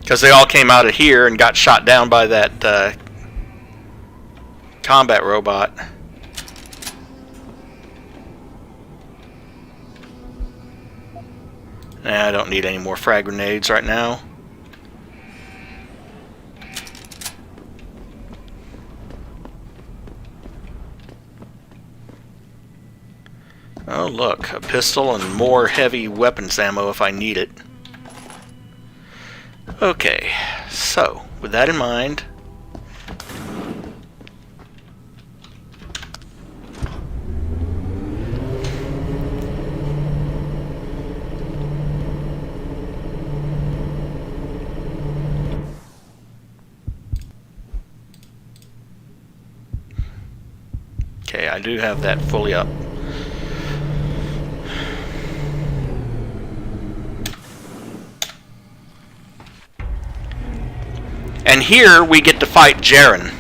Because they all came out of here and got shot down by that combat robot. Nah, I don't need any more frag grenades right now. Oh look, a pistol and more heavy weapons ammo if I need it. Okay, so, with that in mind... Okay, I do have that fully up. And here we get to fight Jaren,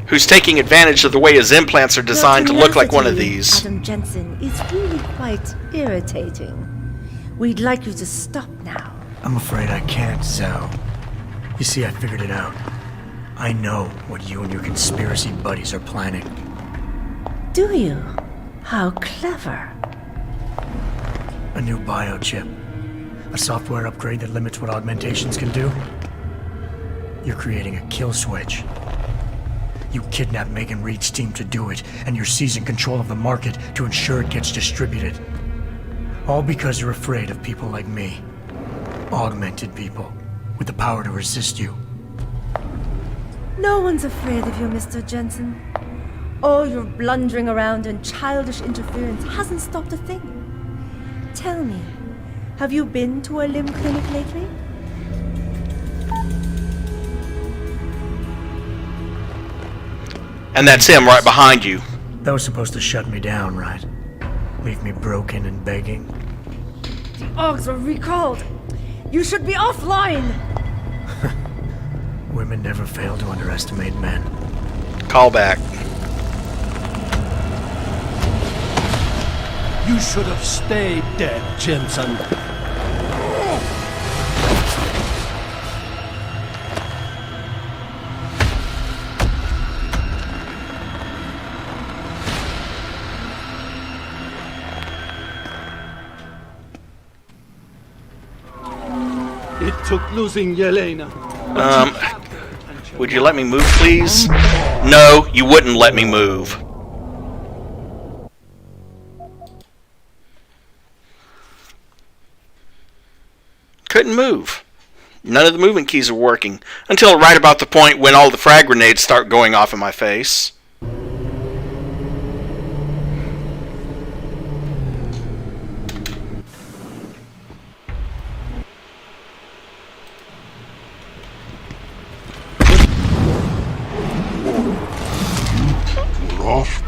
who's taking advantage of the way his implants are designed to look like one of these. Adam Jensen is really quite irritating. We'd like you to stop now. I'm afraid I can't, Zhao. You see, I figured it out. I know what you and your conspiracy buddies are planning. Do you? How clever. A new biochip. A software upgrade that limits what augmentations can do? You're creating a kill switch. You kidnapped Megan Reed's team to do it, and you're seizing control of the market to ensure it gets distributed. All because you're afraid of people like me. Augmented people, with the power to resist you. No one's afraid of you, Mr. Jensen. All your blundering around and childish interference hasn't stopped a thing. Tell me, have you been to a limb clinic lately? And that's him right behind you. That was supposed to shut me down, right? Leave me broken and begging. The Augs are recalled. You should be offline. Women never fail to underestimate men. Call back. You should have stayed dead, Jensen. took losing Yelena. Would you let me move, please? No, you wouldn't let me move. Couldn't move. None of the movement keys are working. Until right about the point when all the frag grenades start going off in my face. Off.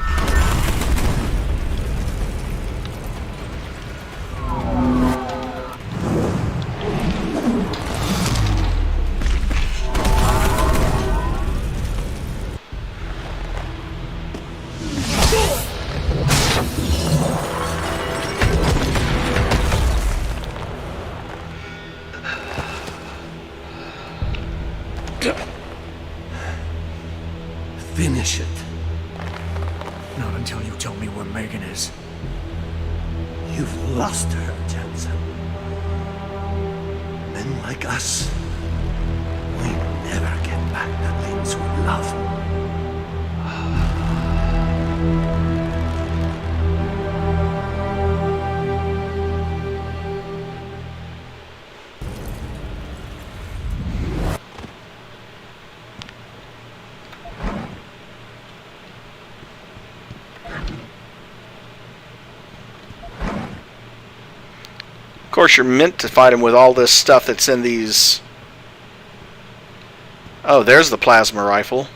Finish it. Not until you tell me where Megan is. You've lost her, Jensen. Men like us, we never get back the things we love. Of course, you're meant to fight him with all this stuff that's in these... Oh, there's the plasma rifle.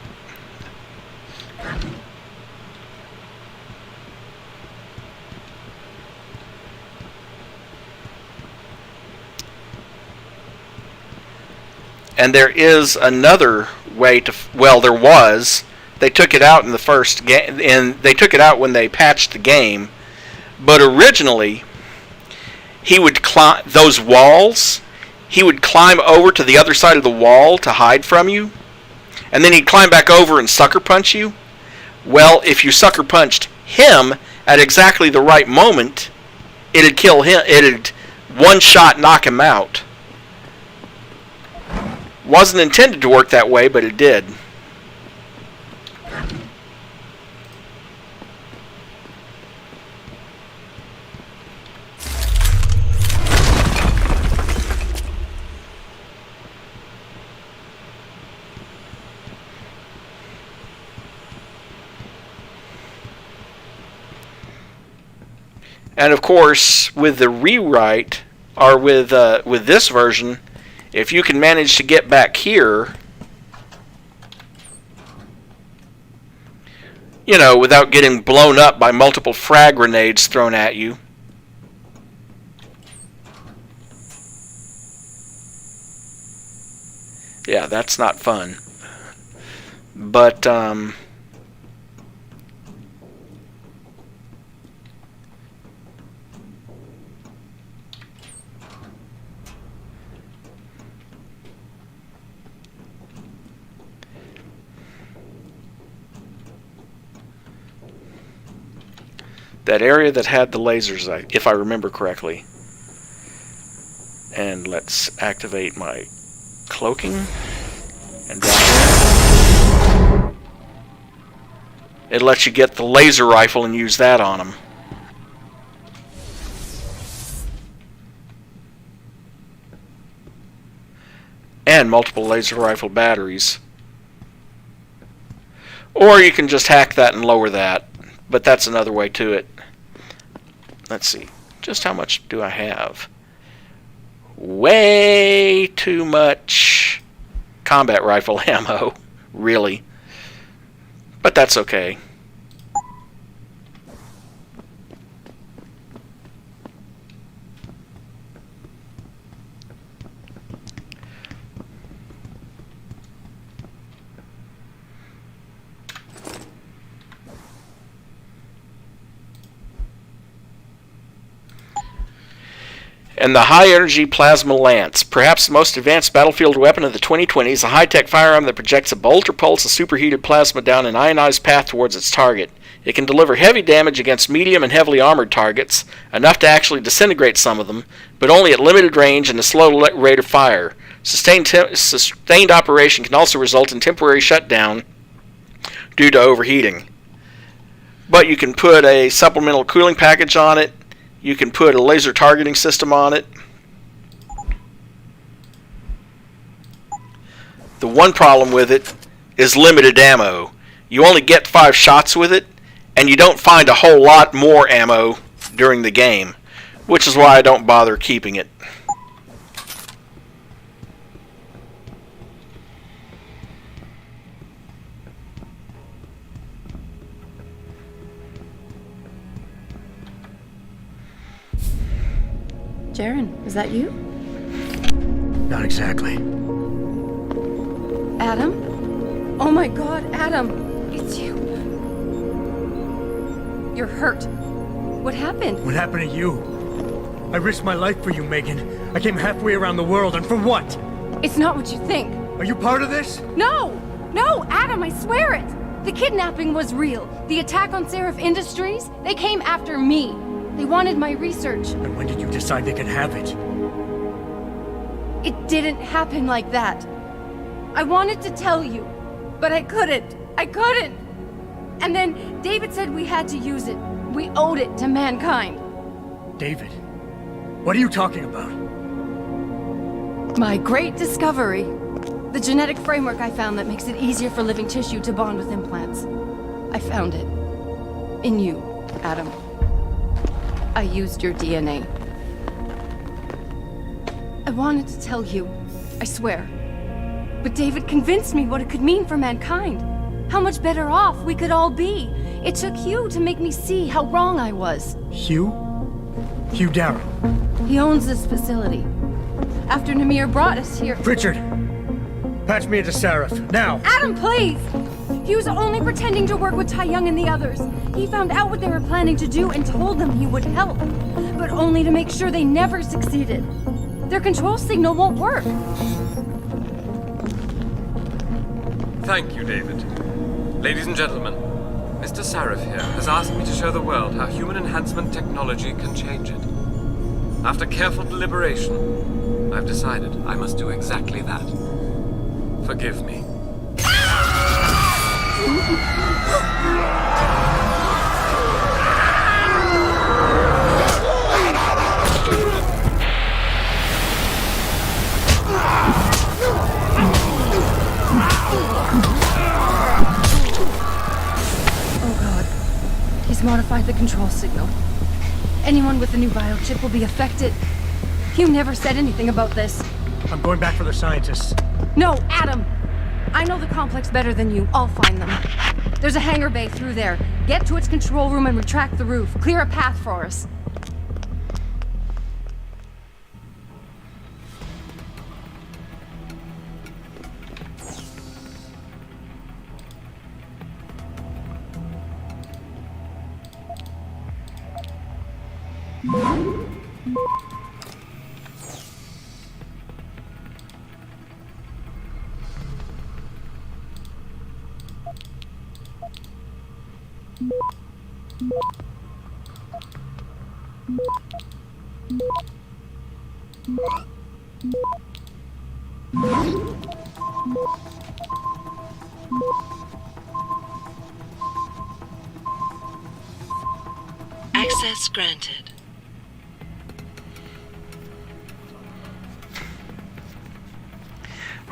And there is another way to... Well, there was. They took it out in the first game, and they took it out when they patched the game. But originally, he would climb those walls. He would climb over to the other side of the wall to hide from you, and then he'd climb back over and sucker punch you. Well, if you sucker punched him at exactly the right moment, it'd kill him. It'd one shot knock him out. Wasn't intended to work that way, but it did. And of course, with the rewrite, or with this version, if you can manage to get back here, you know, without getting blown up by multiple frag grenades thrown at you. Yeah, that's not fun. But, that area that had the lasers, if I remember correctly. And let's activate my cloaking and drop it. It lets you get the laser rifle and use that on them. And multiple laser rifle batteries. Or you can just hack that and lower that. But that's another way to it. Let's see. Just how much do I have? Way too much combat rifle ammo. Really. But that's okay. And the high-energy plasma lance, perhaps the most advanced battlefield weapon of the 2020s, a high-tech firearm that projects a bolt or pulse of superheated plasma down an ionized path towards its target. It can deliver heavy damage against medium and heavily armored targets, enough to actually disintegrate some of them, but only at limited range and a slow rate of fire. Sustained operation can also result in temporary shutdown due to overheating. But you can put a supplemental cooling package on it. You can put a laser targeting system on it. The one problem with it is limited ammo. You only get 5 shots with it, and you don't find a whole lot more ammo during the game, which is why I don't bother keeping it. Jaren, is that you? Not exactly. Adam? Oh my god, Adam! It's you. You're hurt. What happened? What happened to you? I risked my life for you, Megan. I came halfway around the world, and for what? It's not what you think. Are you part of this? No! No, Adam, I swear it! The kidnapping was real. The attack on Sarif Industries, they came after me. They wanted my research. And when did you decide they could have it? It didn't happen like that. I wanted to tell you, but I couldn't. I couldn't! And then David said we had to use it. We owed it to mankind. David? What are you talking about? My great discovery. The genetic framework I found that makes it easier for living tissue to bond with implants. I found it. In you, Adam. I used your DNA. I wanted to tell you, I swear. But David convinced me what it could mean for mankind. How much better off we could all be. It took Hugh to make me see how wrong I was. Hugh? Hugh Darrow. He owns this facility. After Namir brought us here... Richard! Patch me into Sarif, now! Adam, please! He was only pretending to work with Tai Young and the others. He found out what they were planning to do and told them he would help. But only to make sure they never succeeded. Their control signal won't work. Thank you, David. Ladies and gentlemen, Mr. Sarif here has asked me to show the world how human enhancement technology can change it. After careful deliberation, I've decided I must do exactly that. Forgive me. He's modified the control signal. Anyone with the new biochip will be affected. Hugh never said anything about this. I'm going back for the scientists. No, Adam! I know the complex better than you. I'll find them. There's a hangar bay through there. Get to its control room and retract the roof. Clear a path for us. Access granted.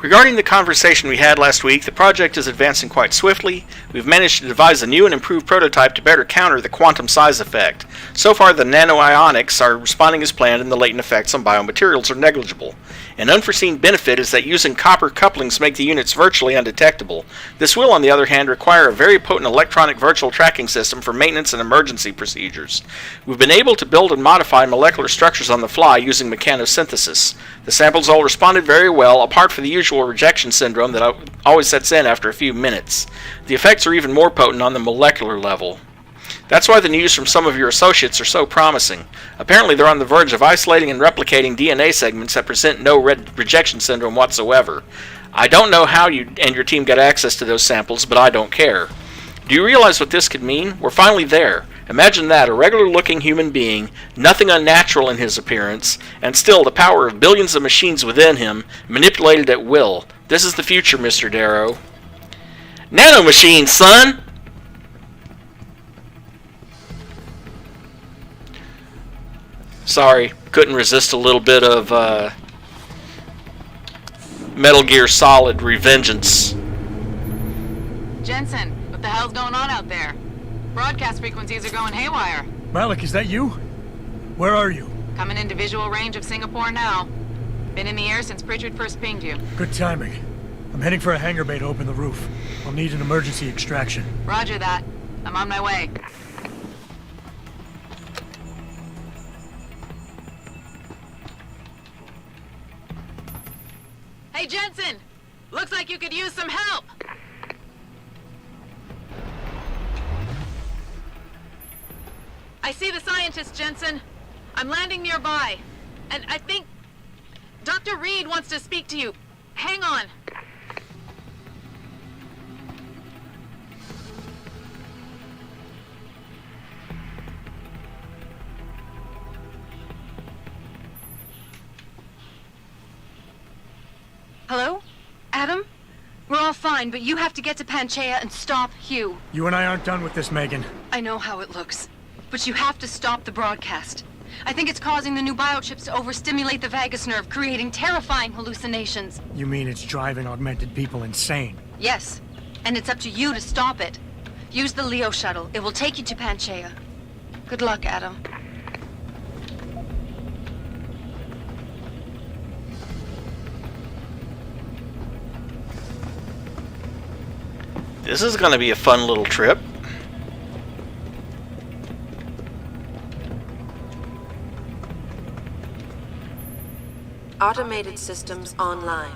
Regarding the conversation we had last week, the project is advancing quite swiftly. We've managed to devise a new and improved prototype to better counter the quantum size effect. So far, the nanoionics are responding as planned and the latent effects on biomaterials are negligible. An unforeseen benefit is that using copper couplings make the units virtually undetectable. This will, on the other hand, require a very potent electronic virtual tracking system for maintenance and emergency procedures. We've been able to build and modify molecular structures on the fly using mechanosynthesis. The samples all responded very well, apart from the usual rejection syndrome that always sets in after a few minutes. The effects are even more potent on the molecular level. That's why the news from some of your associates are so promising. Apparently they're on the verge of isolating and replicating DNA segments that present no rejection syndrome whatsoever. I don't know how you and your team got access to those samples, but I don't care. Do you realize what this could mean? We're finally there. Imagine that, a regular-looking human being, nothing unnatural in his appearance, and still the power of billions of machines within him, manipulated at will. This is the future, Mr. Darrow. Nanomachines, son! Sorry, couldn't resist a little bit of Metal Gear Solid Revengeance. Jensen, what the hell's going on out there? Broadcast frequencies are going haywire. Malik, is that you? Where are you? Coming into visual range of Singapore now. Been in the air since Pritchard first pinged you. Good timing. I'm heading for a hangar bay to open the roof. I'll need an emergency extraction. Roger that. I'm on my way. Hey, Jensen! Looks like you could use some help! I see the scientist, Jensen. I'm landing nearby. And I think Dr. Reed wants to speak to you. Hang on. Hello? Adam? We're all fine, but you have to get to Panchaea and stop Hugh. You and I aren't done with this, Megan. I know how it looks, but you have to stop the broadcast. I think it's causing the new biochips to overstimulate the vagus nerve, creating terrifying hallucinations. You mean it's driving augmented people insane? Yes, and it's up to you to stop it. Use the Leo shuttle. It will take you to Panchaea. Good luck, Adam. This is going to be a fun little trip. Automated systems online.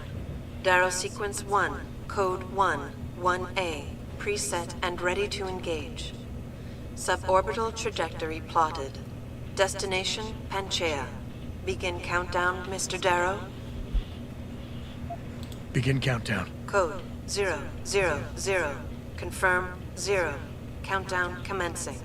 Darrow sequence 1, code 1, 1A, preset and ready to engage. Suborbital trajectory plotted. Destination Panchaea. Begin countdown, Mr. Darrow. Begin countdown. Code 0, 0, 0. Confirm 0. Countdown commencing.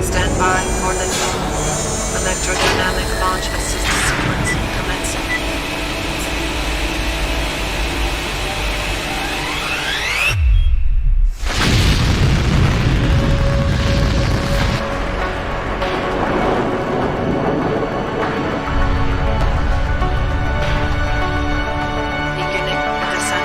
Stand by for liftoff. Electrodynamic launch assist sequence commencing. Beginning descent.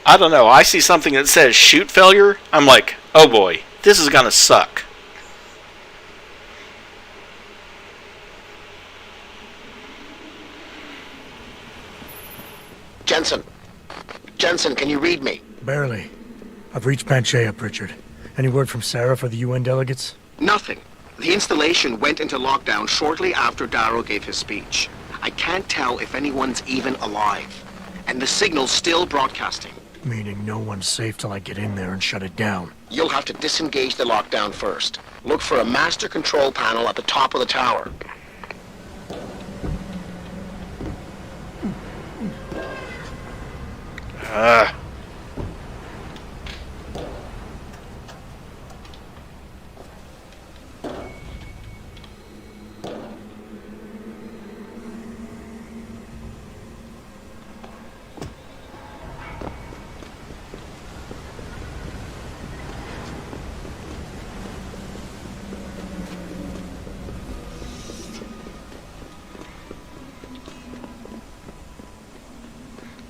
I don't know. I see something that says shoot failure. I'm like, oh boy, this is going to suck. Jensen. Jensen, can you read me? Barely. I've reached Panchaea, Pritchard. Any word from Sarif or the UN delegates? Nothing. The installation went into lockdown shortly after Darrow gave his speech. I can't tell if anyone's even alive. And the signal's still broadcasting. Meaning no one's safe till I get in there and shut it down. You'll have to disengage the lockdown first. Look for a master control panel at the top of the tower.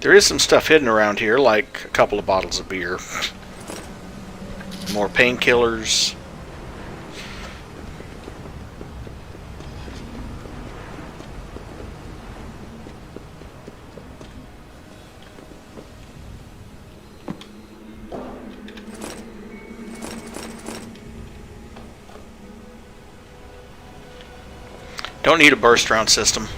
There is some stuff hidden around here, like a couple of bottles of beer. More painkillers. Don't need a burst round system.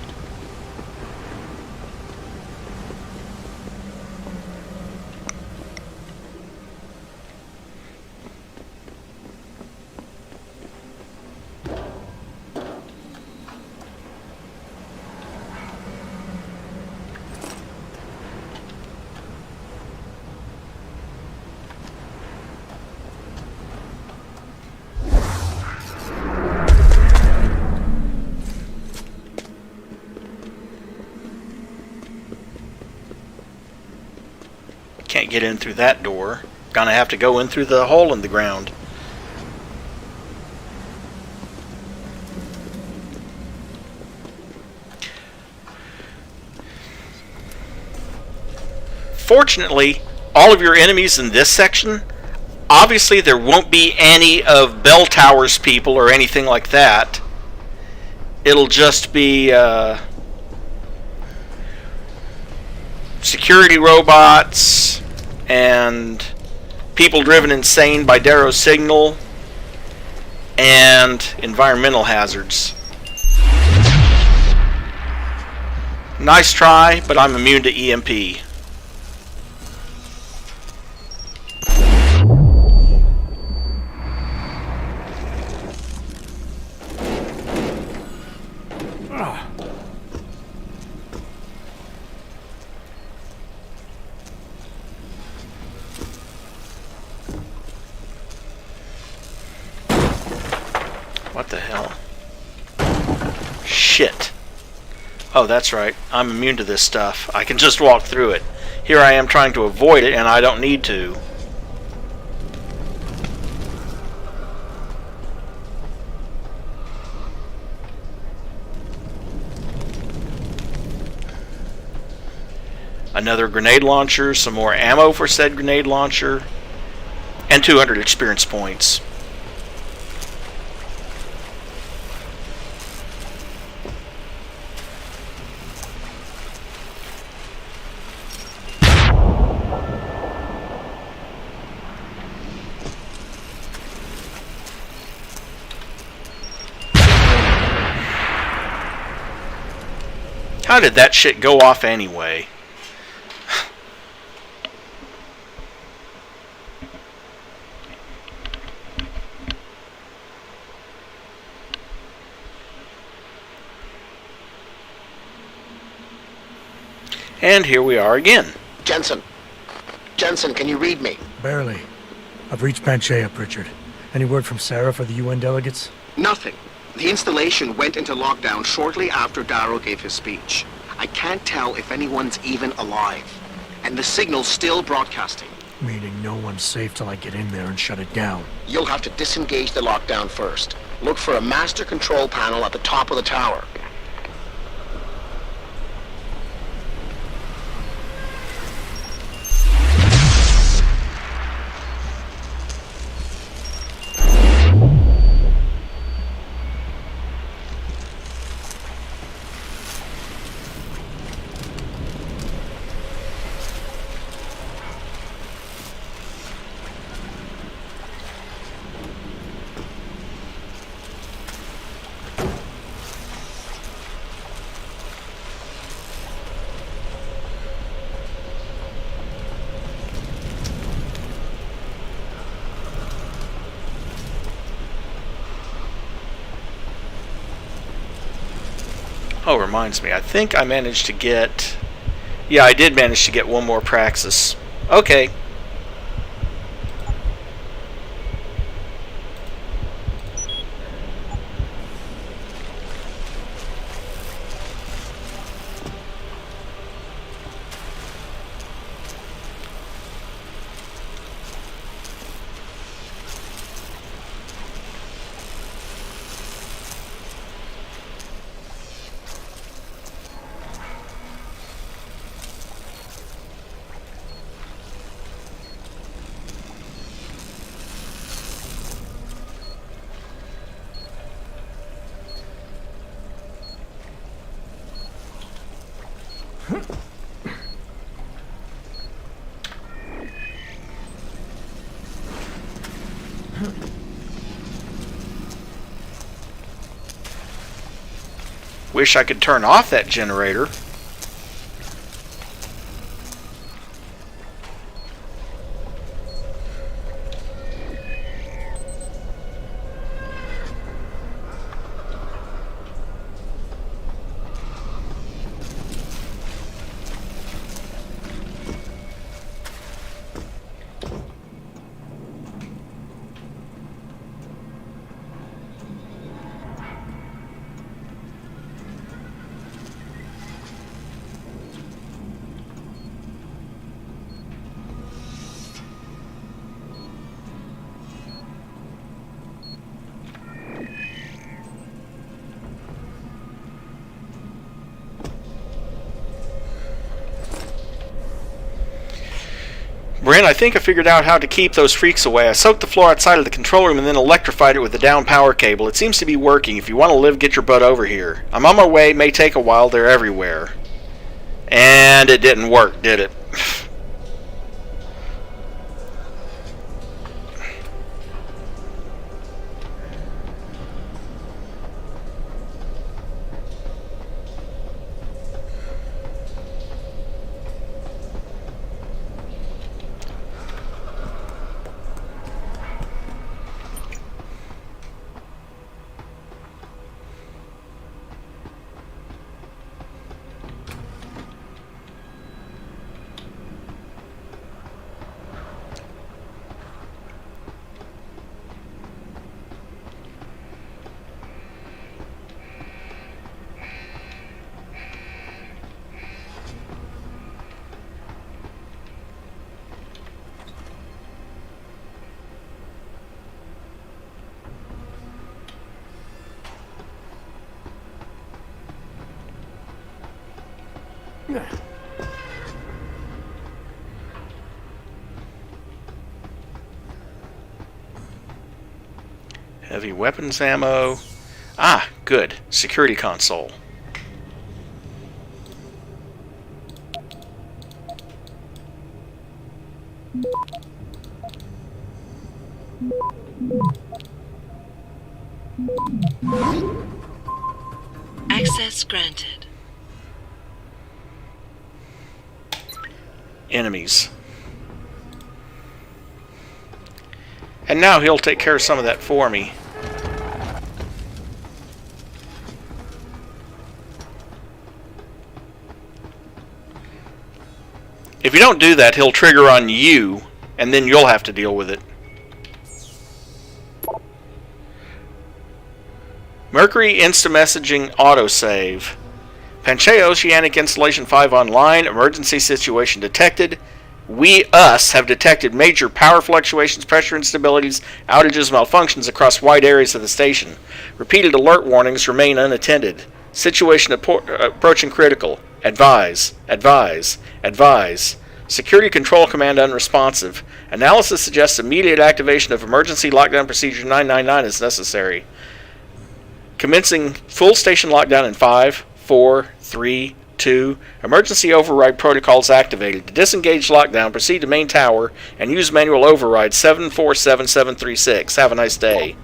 Can't get in through that door. Gonna have to go in through the hole in the ground. Fortunately, all of your enemies in this section, obviously there won't be any of Bell Tower's people or anything like that. It'll just be security robots and people driven insane by Darrow's signal and environmental hazards. Nice try, but I'm immune to EMP. What the hell? Shit. Oh, that's right. I'm immune to this stuff. I can just walk through it. Here I am trying to avoid it, and I don't need to. Another grenade launcher, some more ammo for said grenade launcher, and 200 experience points. How did that shit go off anyway? And here we are again. Jensen, can you read me? Barely. I've reached Panchea, Pritchard. Any word from Sarif or the UN delegates? Nothing. The installation went into lockdown shortly after Darrow gave his speech. I can't tell if anyone's even alive. And the signal's still broadcasting. Meaning no one's safe till I get in there and shut it down. You'll have to disengage the lockdown first. Look for a master control panel at the top of the tower. Oh, reminds me, I think I managed to get... Yeah, I did manage to get one more Praxis. Okay. Wish I could turn off that generator. Brent, I think I figured out how to keep those freaks away. I soaked the floor outside of the control room and then electrified it with a down power cable. It seems to be working. If you want to live, get your butt over here. I'm on my way. It may take a while. They're everywhere. And it didn't work, did it? Heavy weapons ammo. Ah, good. Security console. Access granted. Enemies. And now he'll take care of some of that for me. If you don't do that, he'll trigger on you, and then you'll have to deal with it. Mercury Insta-Messaging Autosave. Pangaea Oceanic Installation 5 online. Emergency situation detected. Us have detected major power fluctuations, pressure instabilities, outages, malfunctions across wide areas of the station. Repeated alert warnings remain unattended. Situation approaching critical. Advise. Advise. Advise. Security Control Command unresponsive. Analysis suggests immediate activation of Emergency Lockdown Procedure 999 is necessary. Commencing full station lockdown in 5, 4, 3, 2. Emergency override protocols activated. To disengage lockdown, proceed to main tower and use manual override 747736. Have a nice day.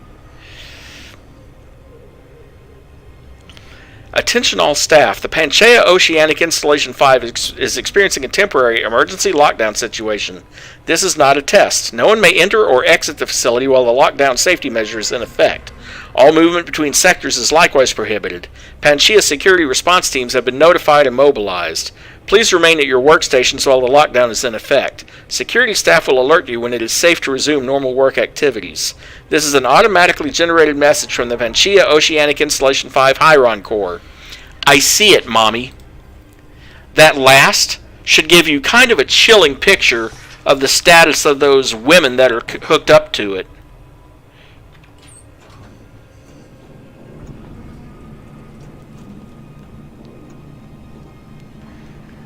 Attention all staff. The Pangaea Oceanic Installation 5 is experiencing a temporary emergency lockdown situation. This is not a test. No one may enter or exit the facility while the lockdown safety measure is in effect. All movement between sectors is likewise prohibited. Pangaea security response teams have been notified and mobilized. Please remain at your workstations while the lockdown is in effect. Security staff will alert you when it is safe to resume normal work activities. This is an automatically generated message from the Pangaea Oceanic Installation 5 Hyron Core. I see it, Mommy. That last should give you kind of a chilling picture of the status of those women that are hooked up to it.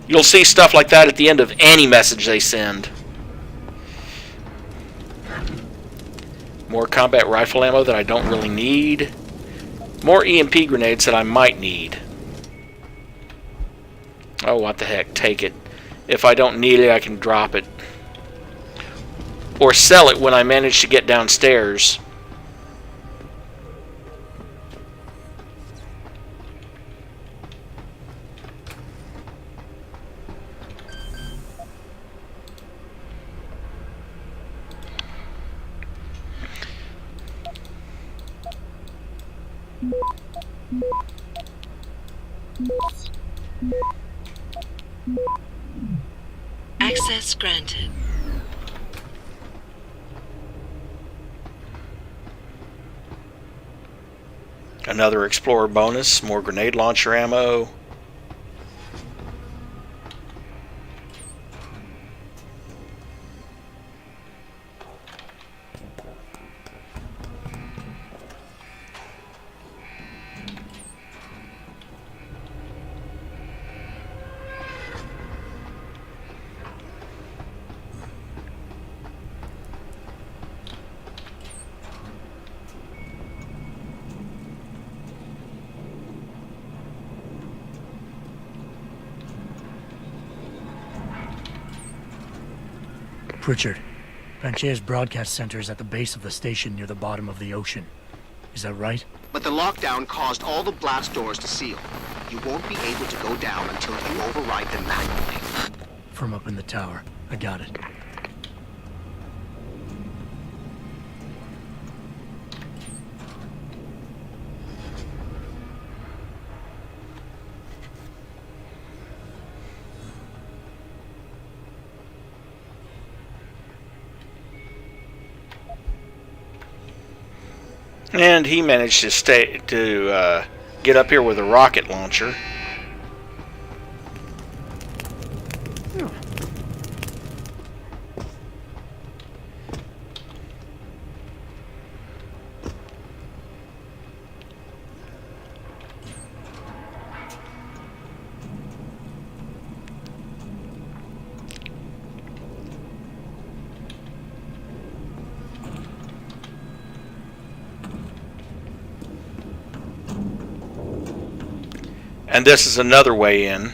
You'll see stuff like that at the end of any message they send. More combat rifle ammo that I don't really need. More EMP grenades that I might need. Oh, what the heck, take it. If I don't need it, I can drop it. Or sell it when I manage to get downstairs. Access granted. Another Explorer bonus, more grenade launcher ammo. Pritchard, Panchea's broadcast center is at the base of the station near the bottom of the ocean. Is that right? But the lockdown caused all the blast doors to seal. You won't be able to go down until you override them manually. From up in the tower. I got it. And he managed to get up here with a rocket launcher. And this is another way in,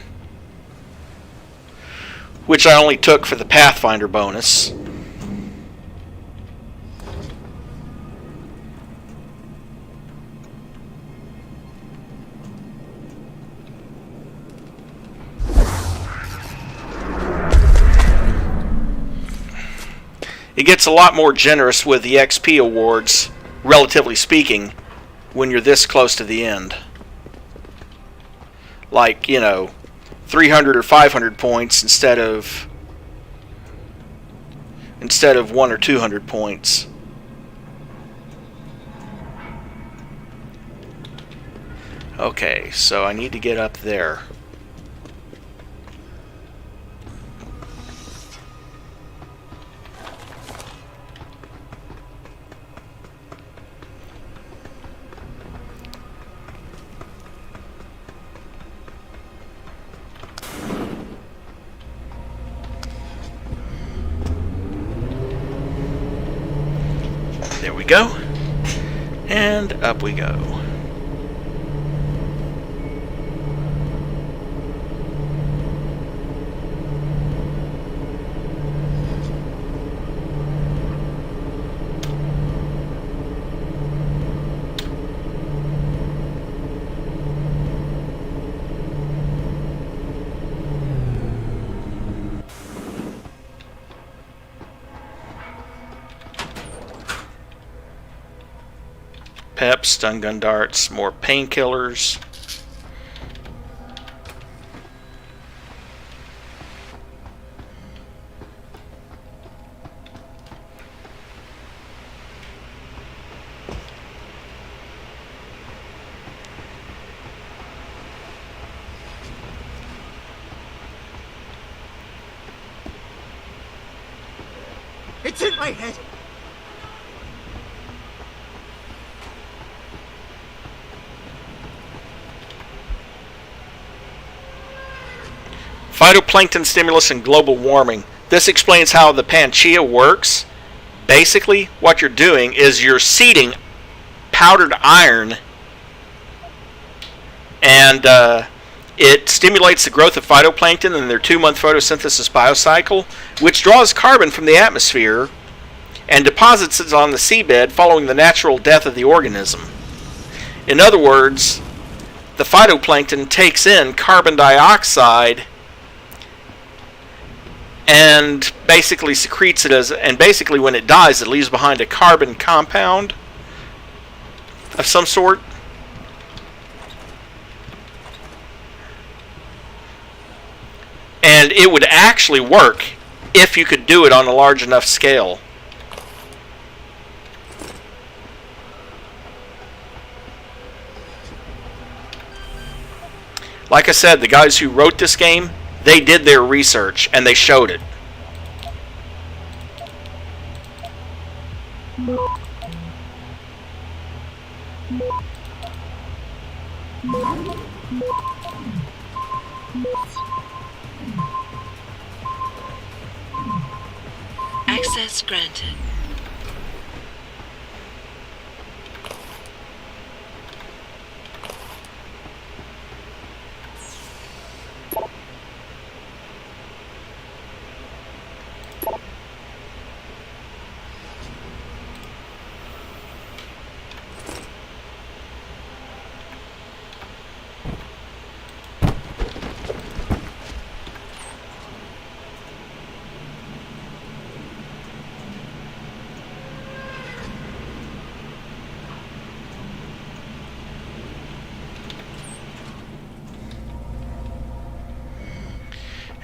which I only took for the Pathfinder bonus. It gets a lot more generous with the XP awards, relatively speaking, when you're this close to the end. Like, 300 or 500 points instead of 1 or 200 points. Okay, so I need to get up there. There we go. And up we go. Pep, stun gun darts, more painkillers. It's in my head. Phytoplankton stimulus and global warming. This explains how the Panchea works. Basically, what you're doing is you're seeding powdered iron, and It stimulates the growth of phytoplankton in their 2-month photosynthesis biocycle, which draws carbon from the atmosphere and deposits it on the seabed following the natural death of the organism. In other words, the phytoplankton takes in carbon dioxide and basically secretes it and basically when it dies, it leaves behind a carbon compound of some sort. And it would actually work if you could do it on a large enough scale. Like I said, the guys who wrote this game, they did their research and they showed it. Access granted.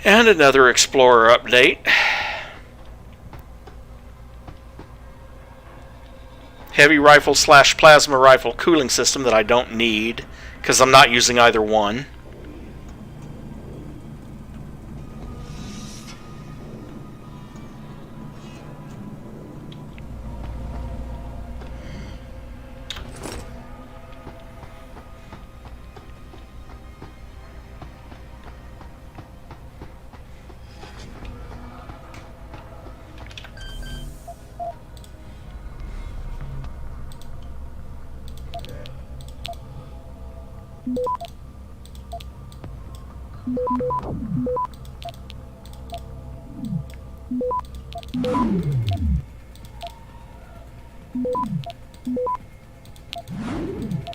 And another Explorer update. Heavy rifle / plasma rifle cooling system that I don't need because I'm not using either one.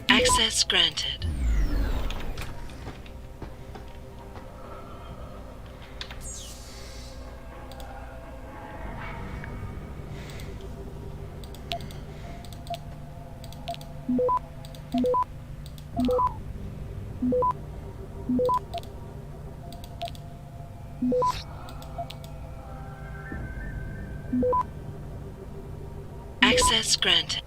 Access granted. Access granted.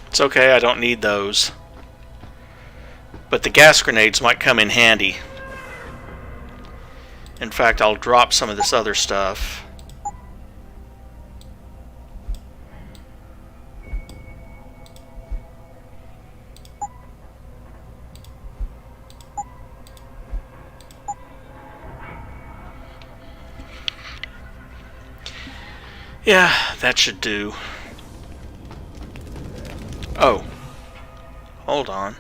It's okay, I don't need those. But the gas grenades might come in handy. In fact, I'll drop some of this other stuff. Yeah, that should do. Oh. Hold on.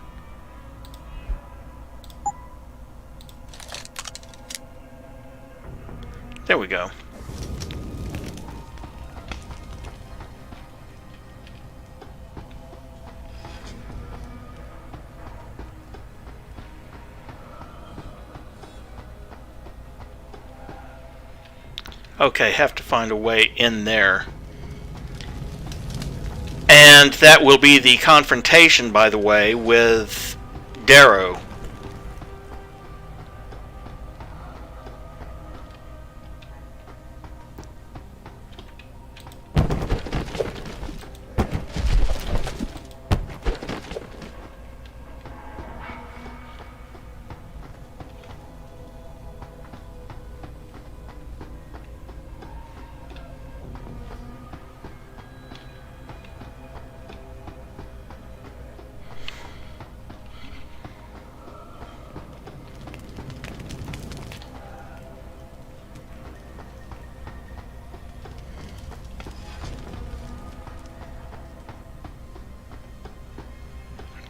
There we go. Okay, have to find a way in there. And that will be the confrontation, by the way, with Darrow.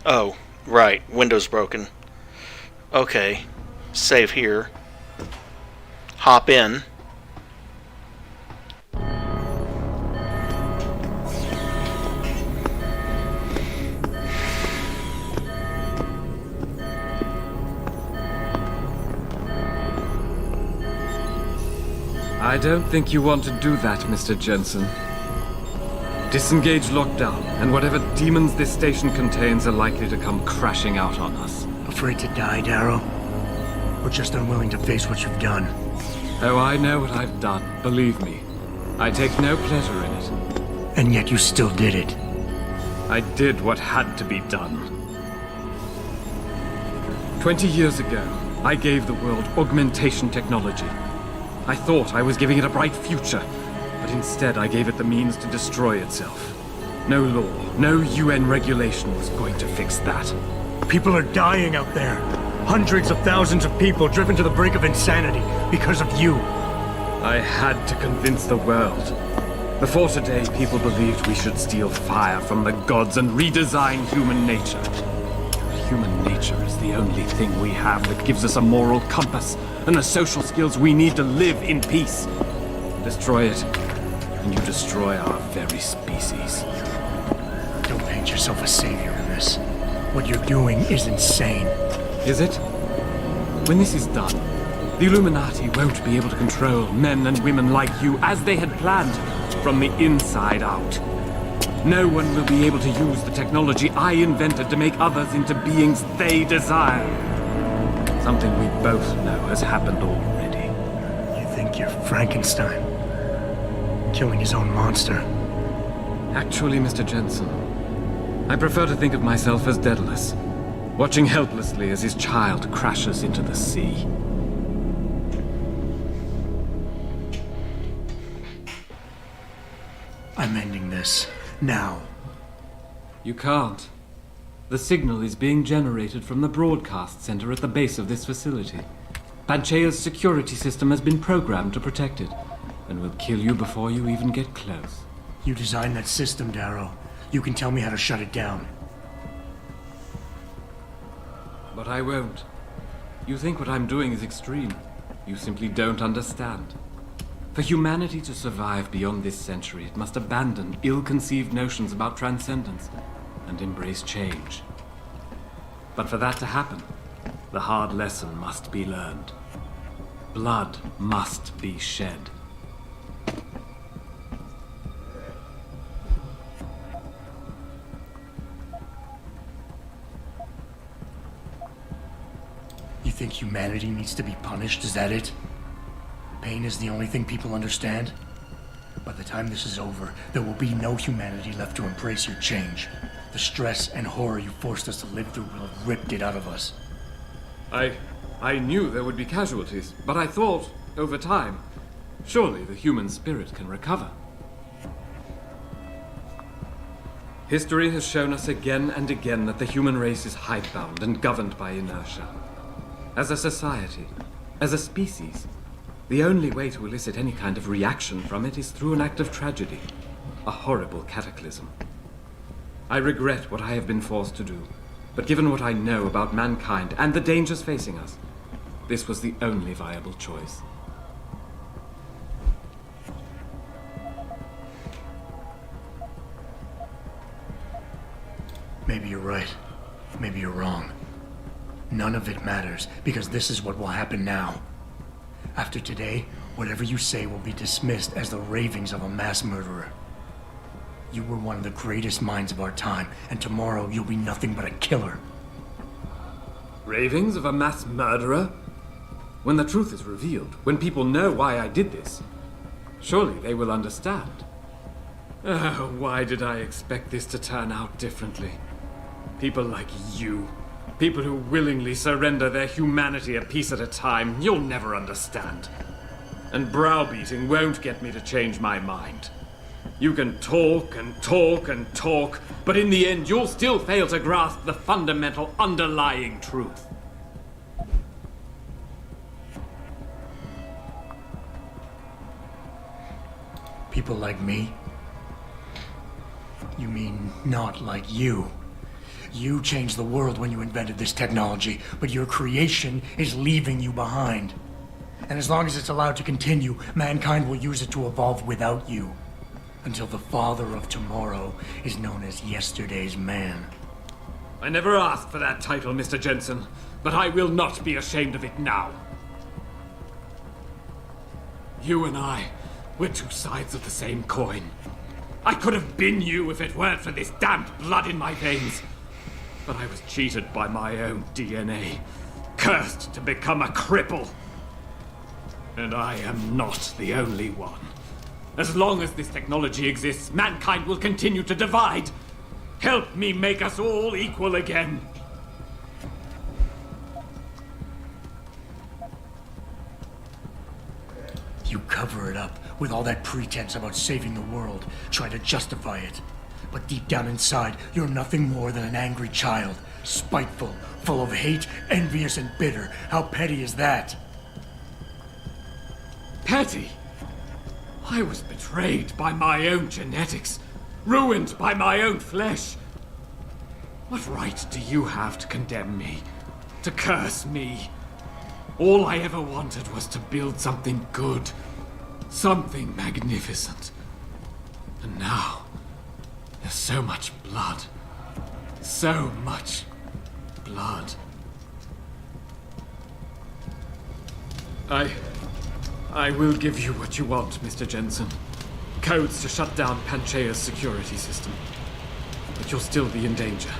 Oh, right. Window's broken. Okay. Save here. Hop in. I don't think you want to do that, Mr. Jensen. Disengage lockdown, and whatever demons this station contains are likely to come crashing out on us. Afraid to die, Darrow? Or just unwilling to face what you've done? Oh, I know what I've done, believe me. I take no pleasure in it. And yet you still did it. I did what had to be done. 20 years ago, I gave the world augmentation technology. I thought I was giving it a bright future, but instead I gave it the means to destroy itself. No law, no UN regulation was going to fix that. People are dying out there. Hundreds of thousands of people driven to the brink of insanity because of you. I had to convince the world. Before today, people believed we should steal fire from the gods and redesign human nature. Human nature is the only thing we have that gives us a moral compass and the social skills we need to live in peace. Destroy it, and you destroy our very species. Don't paint yourself a savior in this. What you're doing is insane. Is it? When this is done, the Illuminati won't be able to control men and women like you as they had planned, from the inside out. No one will be able to use the technology I invented to make others into beings they desire. Something we both know has happened already. You think you're Frankenstein? Killing his own monster? Actually, Mr. Jensen, I prefer to think of myself as Daedalus, watching helplessly as his child crashes into the sea. I'm ending this. Now. You can't. The signal is being generated from the broadcast center at the base of this facility. Panchea's security system has been programmed to protect it, and will kill you before you even get close. You designed that system, Darrow. You can tell me how to shut it down. But I won't. You think what I'm doing is extreme. You simply don't understand. For humanity to survive beyond this century, it must abandon ill-conceived notions about transcendence and embrace change. But for that to happen, the hard lesson must be learned. Blood must be shed. You think humanity needs to be punished? Is that it? Pain is the only thing people understand? By the time this is over, there will be no humanity left to embrace your change. The stress and horror you forced us to live through will have ripped it out of us. I knew there would be casualties, but I thought, over time, surely the human spirit can recover. History has shown us again and again that the human race is hidebound and governed by inertia. As a society, as a species, the only way to elicit any kind of reaction from it is through an act of tragedy, a horrible cataclysm. I regret what I have been forced to do, but given what I know about mankind and the dangers facing us, this was the only viable choice. Maybe you're right. Maybe you're wrong. None of it matters, because this is what will happen now. After today, whatever you say will be dismissed as the ravings of a mass murderer. You were one of the greatest minds of our time, and tomorrow you'll be nothing but a killer. Ravings of a mass murderer? When the truth is revealed, when people know why I did this, surely they will understand. Oh, why did I expect this to turn out differently? People like you, people who willingly surrender their humanity a piece at a time, you'll never understand. And browbeating won't get me to change my mind. You can talk and talk and talk, but in the end you'll still fail to grasp the fundamental underlying truth. People like me? You mean not like you? You changed the world when you invented this technology, but your creation is leaving you behind. And as long as it's allowed to continue, mankind will use it to evolve without you. Until the father of tomorrow is known as yesterday's man. I never asked for that title, Mr. Jensen, but I will not be ashamed of it now. You and I, we're two sides of the same coin. I could have been you if it weren't for this damned blood in my veins. But I was cheated by my own DNA, cursed to become a cripple. And I am not the only one. As long as this technology exists, mankind will continue to divide. Help me make us all equal again. You cover it up with all that pretense about saving the world, try to justify it. But deep down inside, you're nothing more than an angry child, spiteful, full of hate, envious, and bitter. How petty is that? Petty? I was betrayed by my own genetics, ruined by my own flesh. What right do you have to condemn me, to curse me? All I ever wanted was to build something good, something magnificent. And now, there's so much blood. So much blood. I will give you what you want, Mr. Jensen. Codes to shut down Panchea's security system. But you'll still be in danger.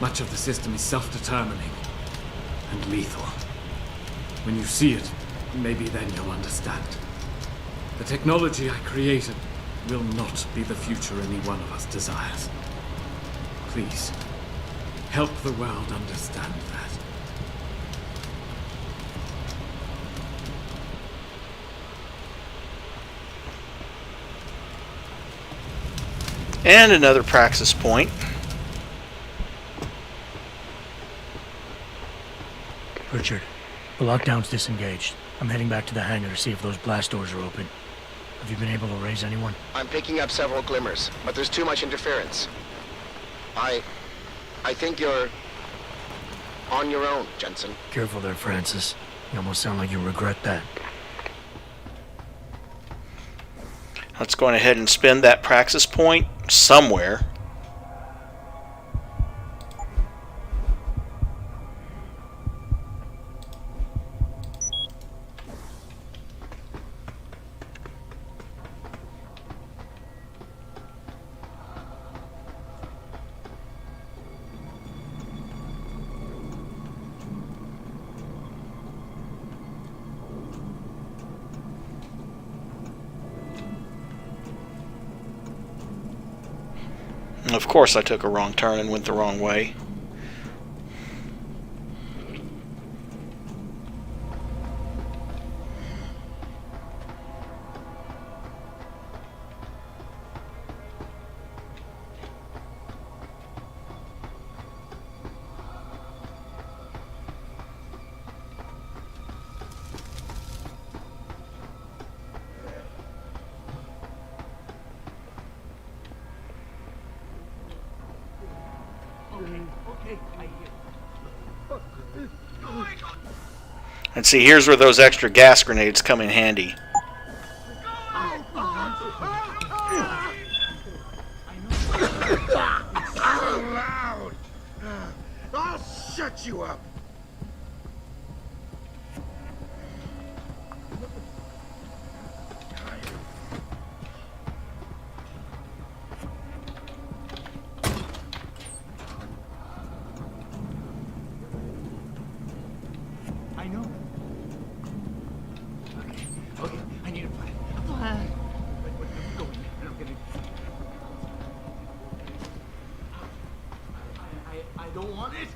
Much of the system is self-determining and lethal. When you see it, maybe then you'll understand. The technology I created will not be the future any one of us desires. Please, help the world understand that. And another praxis point. Richard, the lockdown's disengaged. I'm heading back to the hangar to see if those blast doors are open. Have you been able to raise anyone? I'm picking up several glimmers, but there's too much interference. I think you're on your own, Jensen. Careful there, Francis. You almost sound like you regret that. Let's go ahead and spend that praxis point somewhere. Of course I took a wrong turn and went the wrong way. And see, here's where those extra gas grenades come in handy. Loud! I'll shut you up! I know. Okay, I need a plan. A plan. I don't want it.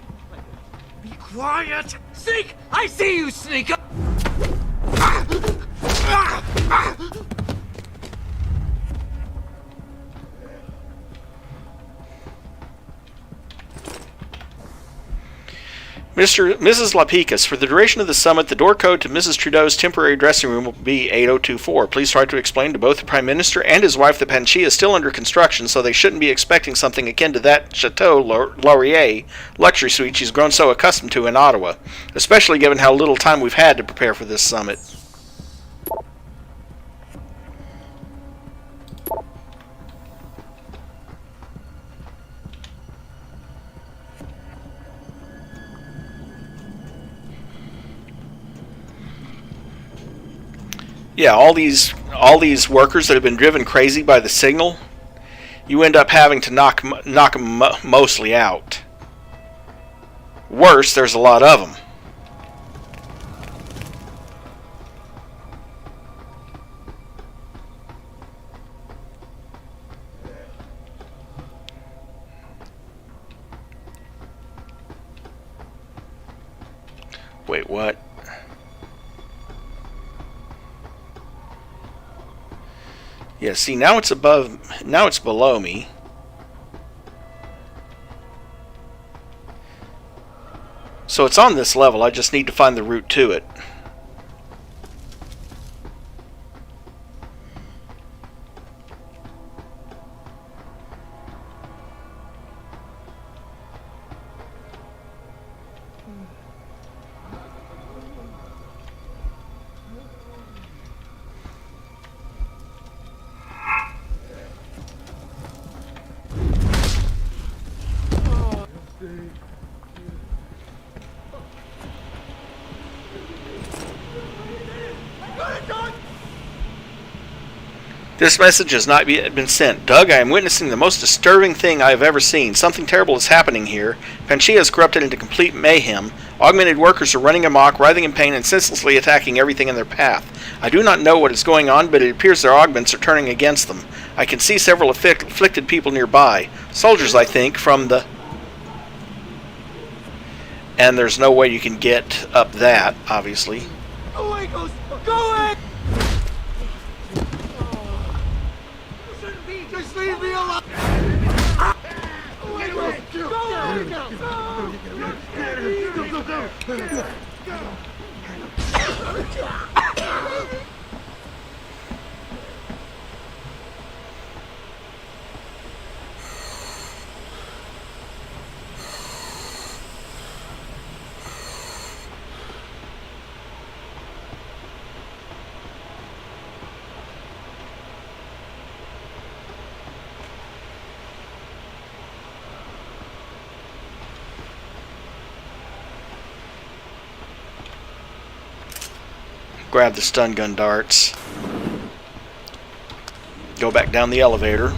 Be quiet! Sneak! I see you, sneak! Mrs. Lapicus, for the duration of the summit, the door code to Mrs. Trudeau's temporary dressing room will be 8024. Please try to explain to both the Prime Minister and his wife that Panchea is still under construction, so they shouldn't be expecting something akin to that Chateau Laurier luxury suite she's grown so accustomed to in Ottawa, especially given how little time we've had to prepare for this summit. Yeah, all these workers that have been driven crazy by the signal, you end up having to knock them mostly out. Worse, there's a lot of them. Wait, what? Yeah, see, now it's below me. So it's on this level, I just need to find the route to it. This message has not yet been sent. Doug, I am witnessing the most disturbing thing I have ever seen. Something terrible is happening here. Panchea is corrupted into complete mayhem. Augmented workers are running amok, writhing in pain, and senselessly attacking everything in their path. I do not know what is going on, but it appears their augments are turning against them. I can see several afflicted people nearby. Soldiers, I think, from the... And there's no way you can get up that, obviously. Go away, Ghost! Go away! Just leave me alone! Grab the stun gun darts. Go back down the elevator.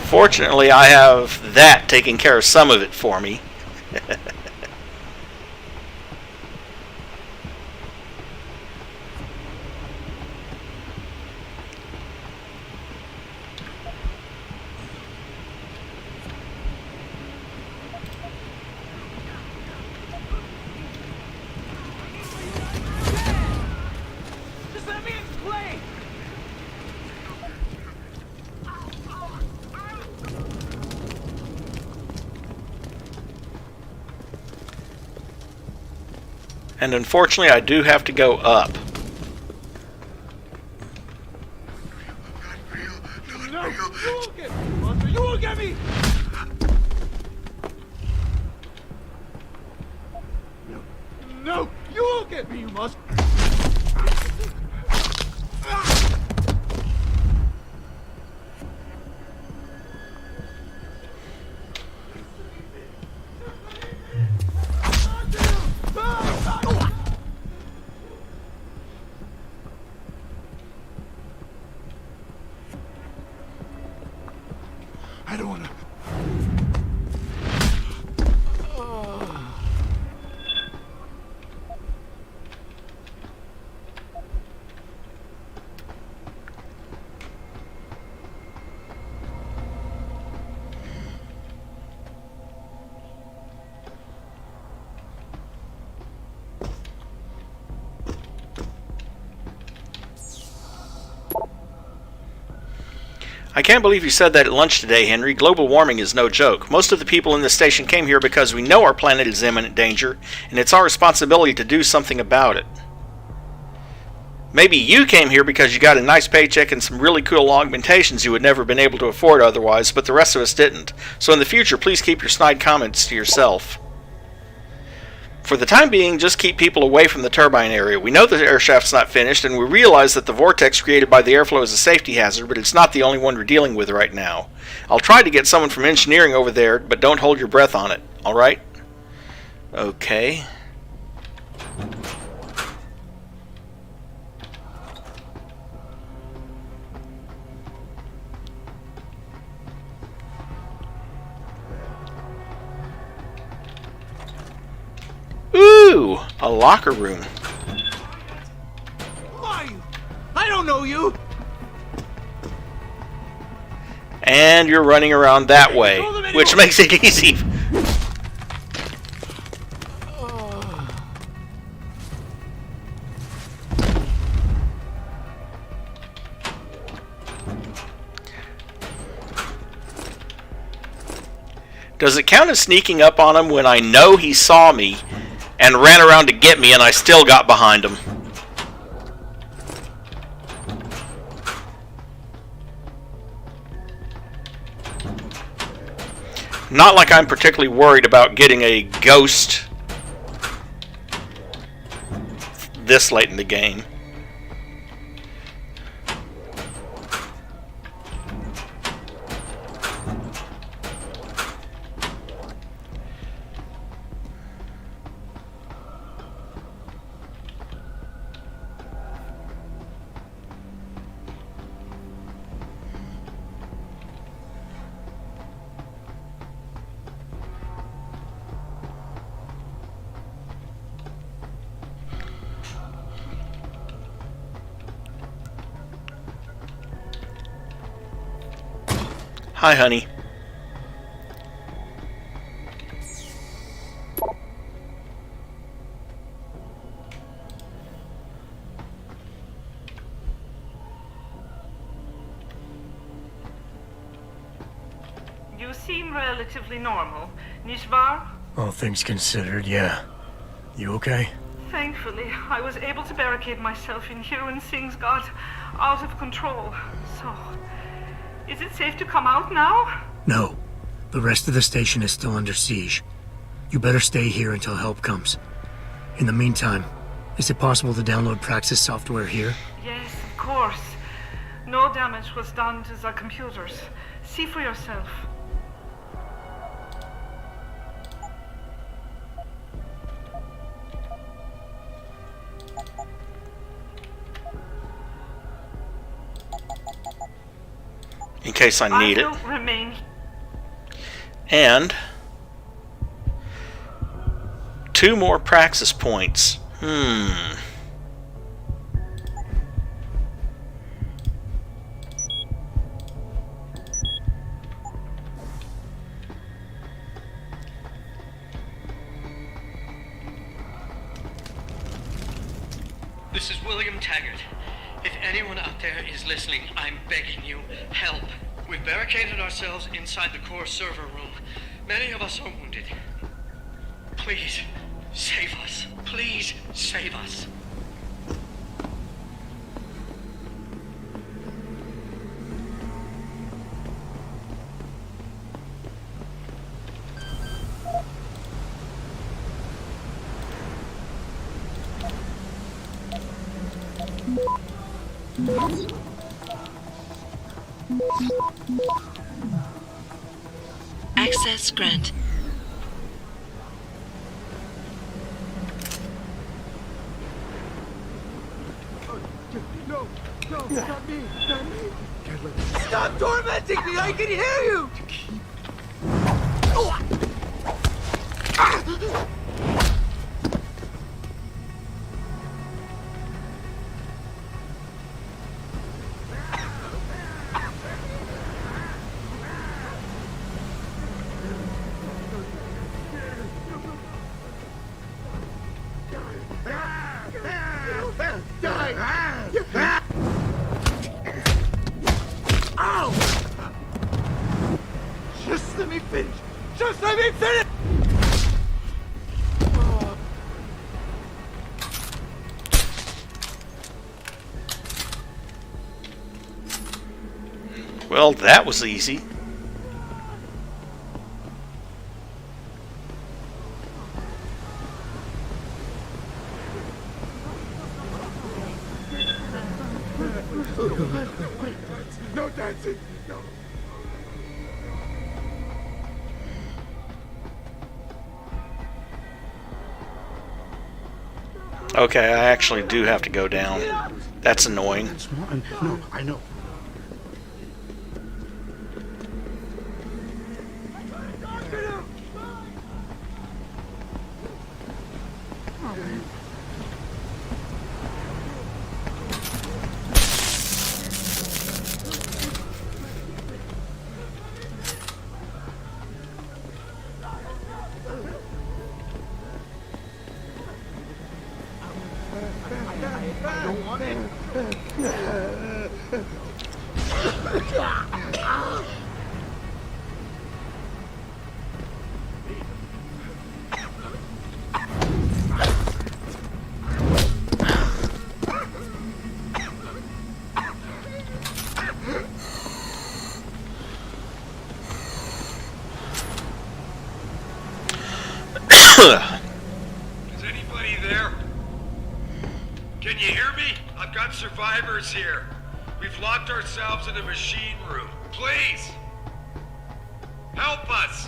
Fortunately, I have that taking care of some of it for me. Just let me explain! And unfortunately, I do have to go up. No, you won't get me, monster! You won't get me! No, you won't get me, you monster! I don't want to I can't believe you said that at lunch today, Henry. Global warming is no joke. Most of the people in this station came here because we know our planet is in imminent danger, and it's our responsibility to do something about it. Maybe you came here because you got a nice paycheck and some really cool augmentations you would never have been able to afford otherwise, but the rest of us didn't. So in the future, please keep your snide comments to yourself. For the time being, just keep people away from the turbine area. We know the air shaft's not finished, and we realize that the vortex created by the airflow is a safety hazard, but it's not the only one we're dealing with right now. I'll try to get someone from engineering over there, but don't hold your breath on it, alright? Okay. Ooh, a locker room. Who are you? I don't know you. And you're running around that way, which makes it easy. Does it count as sneaking up on him when I know he saw me and ran around to get me and I still got behind him? Not like I'm particularly worried about getting a ghost this late in the game. Hi, honey. You seem relatively normal, nicht wahr? All things considered, yeah. You okay? Thankfully, I was able to barricade myself in here when things got out of control. So, is it safe to come out now? No. The rest of the station is still under siege. You better stay here until help comes. In the meantime, is it possible to download Praxis software here? Yes, of course. No damage was done to the computers. See for yourself. In case I need it. Remain. And 2 more praxis points. This is William Taggart. If anyone out there is listening, I'm begging you, help. We've barricaded ourselves inside the core server room. Many of us are wounded. Please, save us. Please, save us. Access grant. No, not me, not me. Stop tormenting me, I can hear you! Just let me finish! Just let me finish! Well, that was easy. No dancing! No. Okay, I actually do have to go down. That's annoying. No, I know. Is anybody there? Can you hear me? I've got survivors here. We've locked ourselves in a machine room. Please! Help us!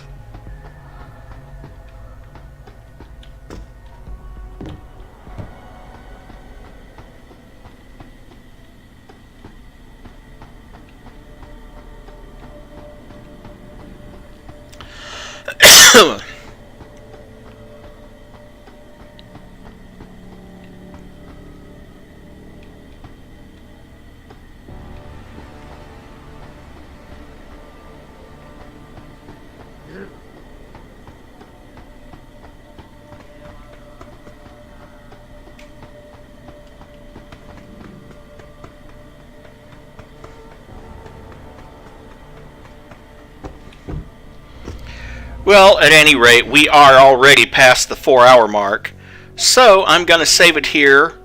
Well, at any rate, we are already past the 4-hour mark, so I'm going to save it here.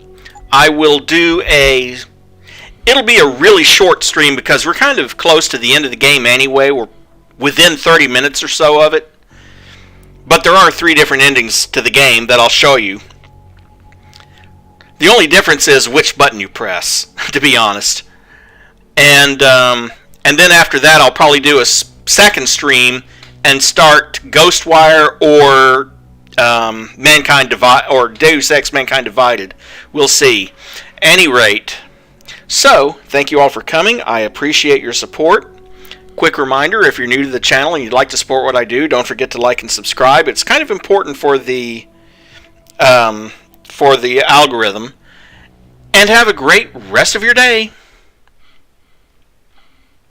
I will do it'll be a really short stream because we're kind of close to the end of the game anyway. We're within 30 minutes or so of it. But there are 3 different endings to the game that I'll show you. The only difference is which button you press, to be honest. And then after that, I'll probably do a second stream and start Ghostwire or or Deus Ex Mankind Divided. We'll see. Any rate, so thank you all for coming. I appreciate your support. Quick reminder, if you're new to the channel and you'd like to support what I do, don't forget to like and subscribe. It's kind of important for the algorithm. And have a great rest of your day.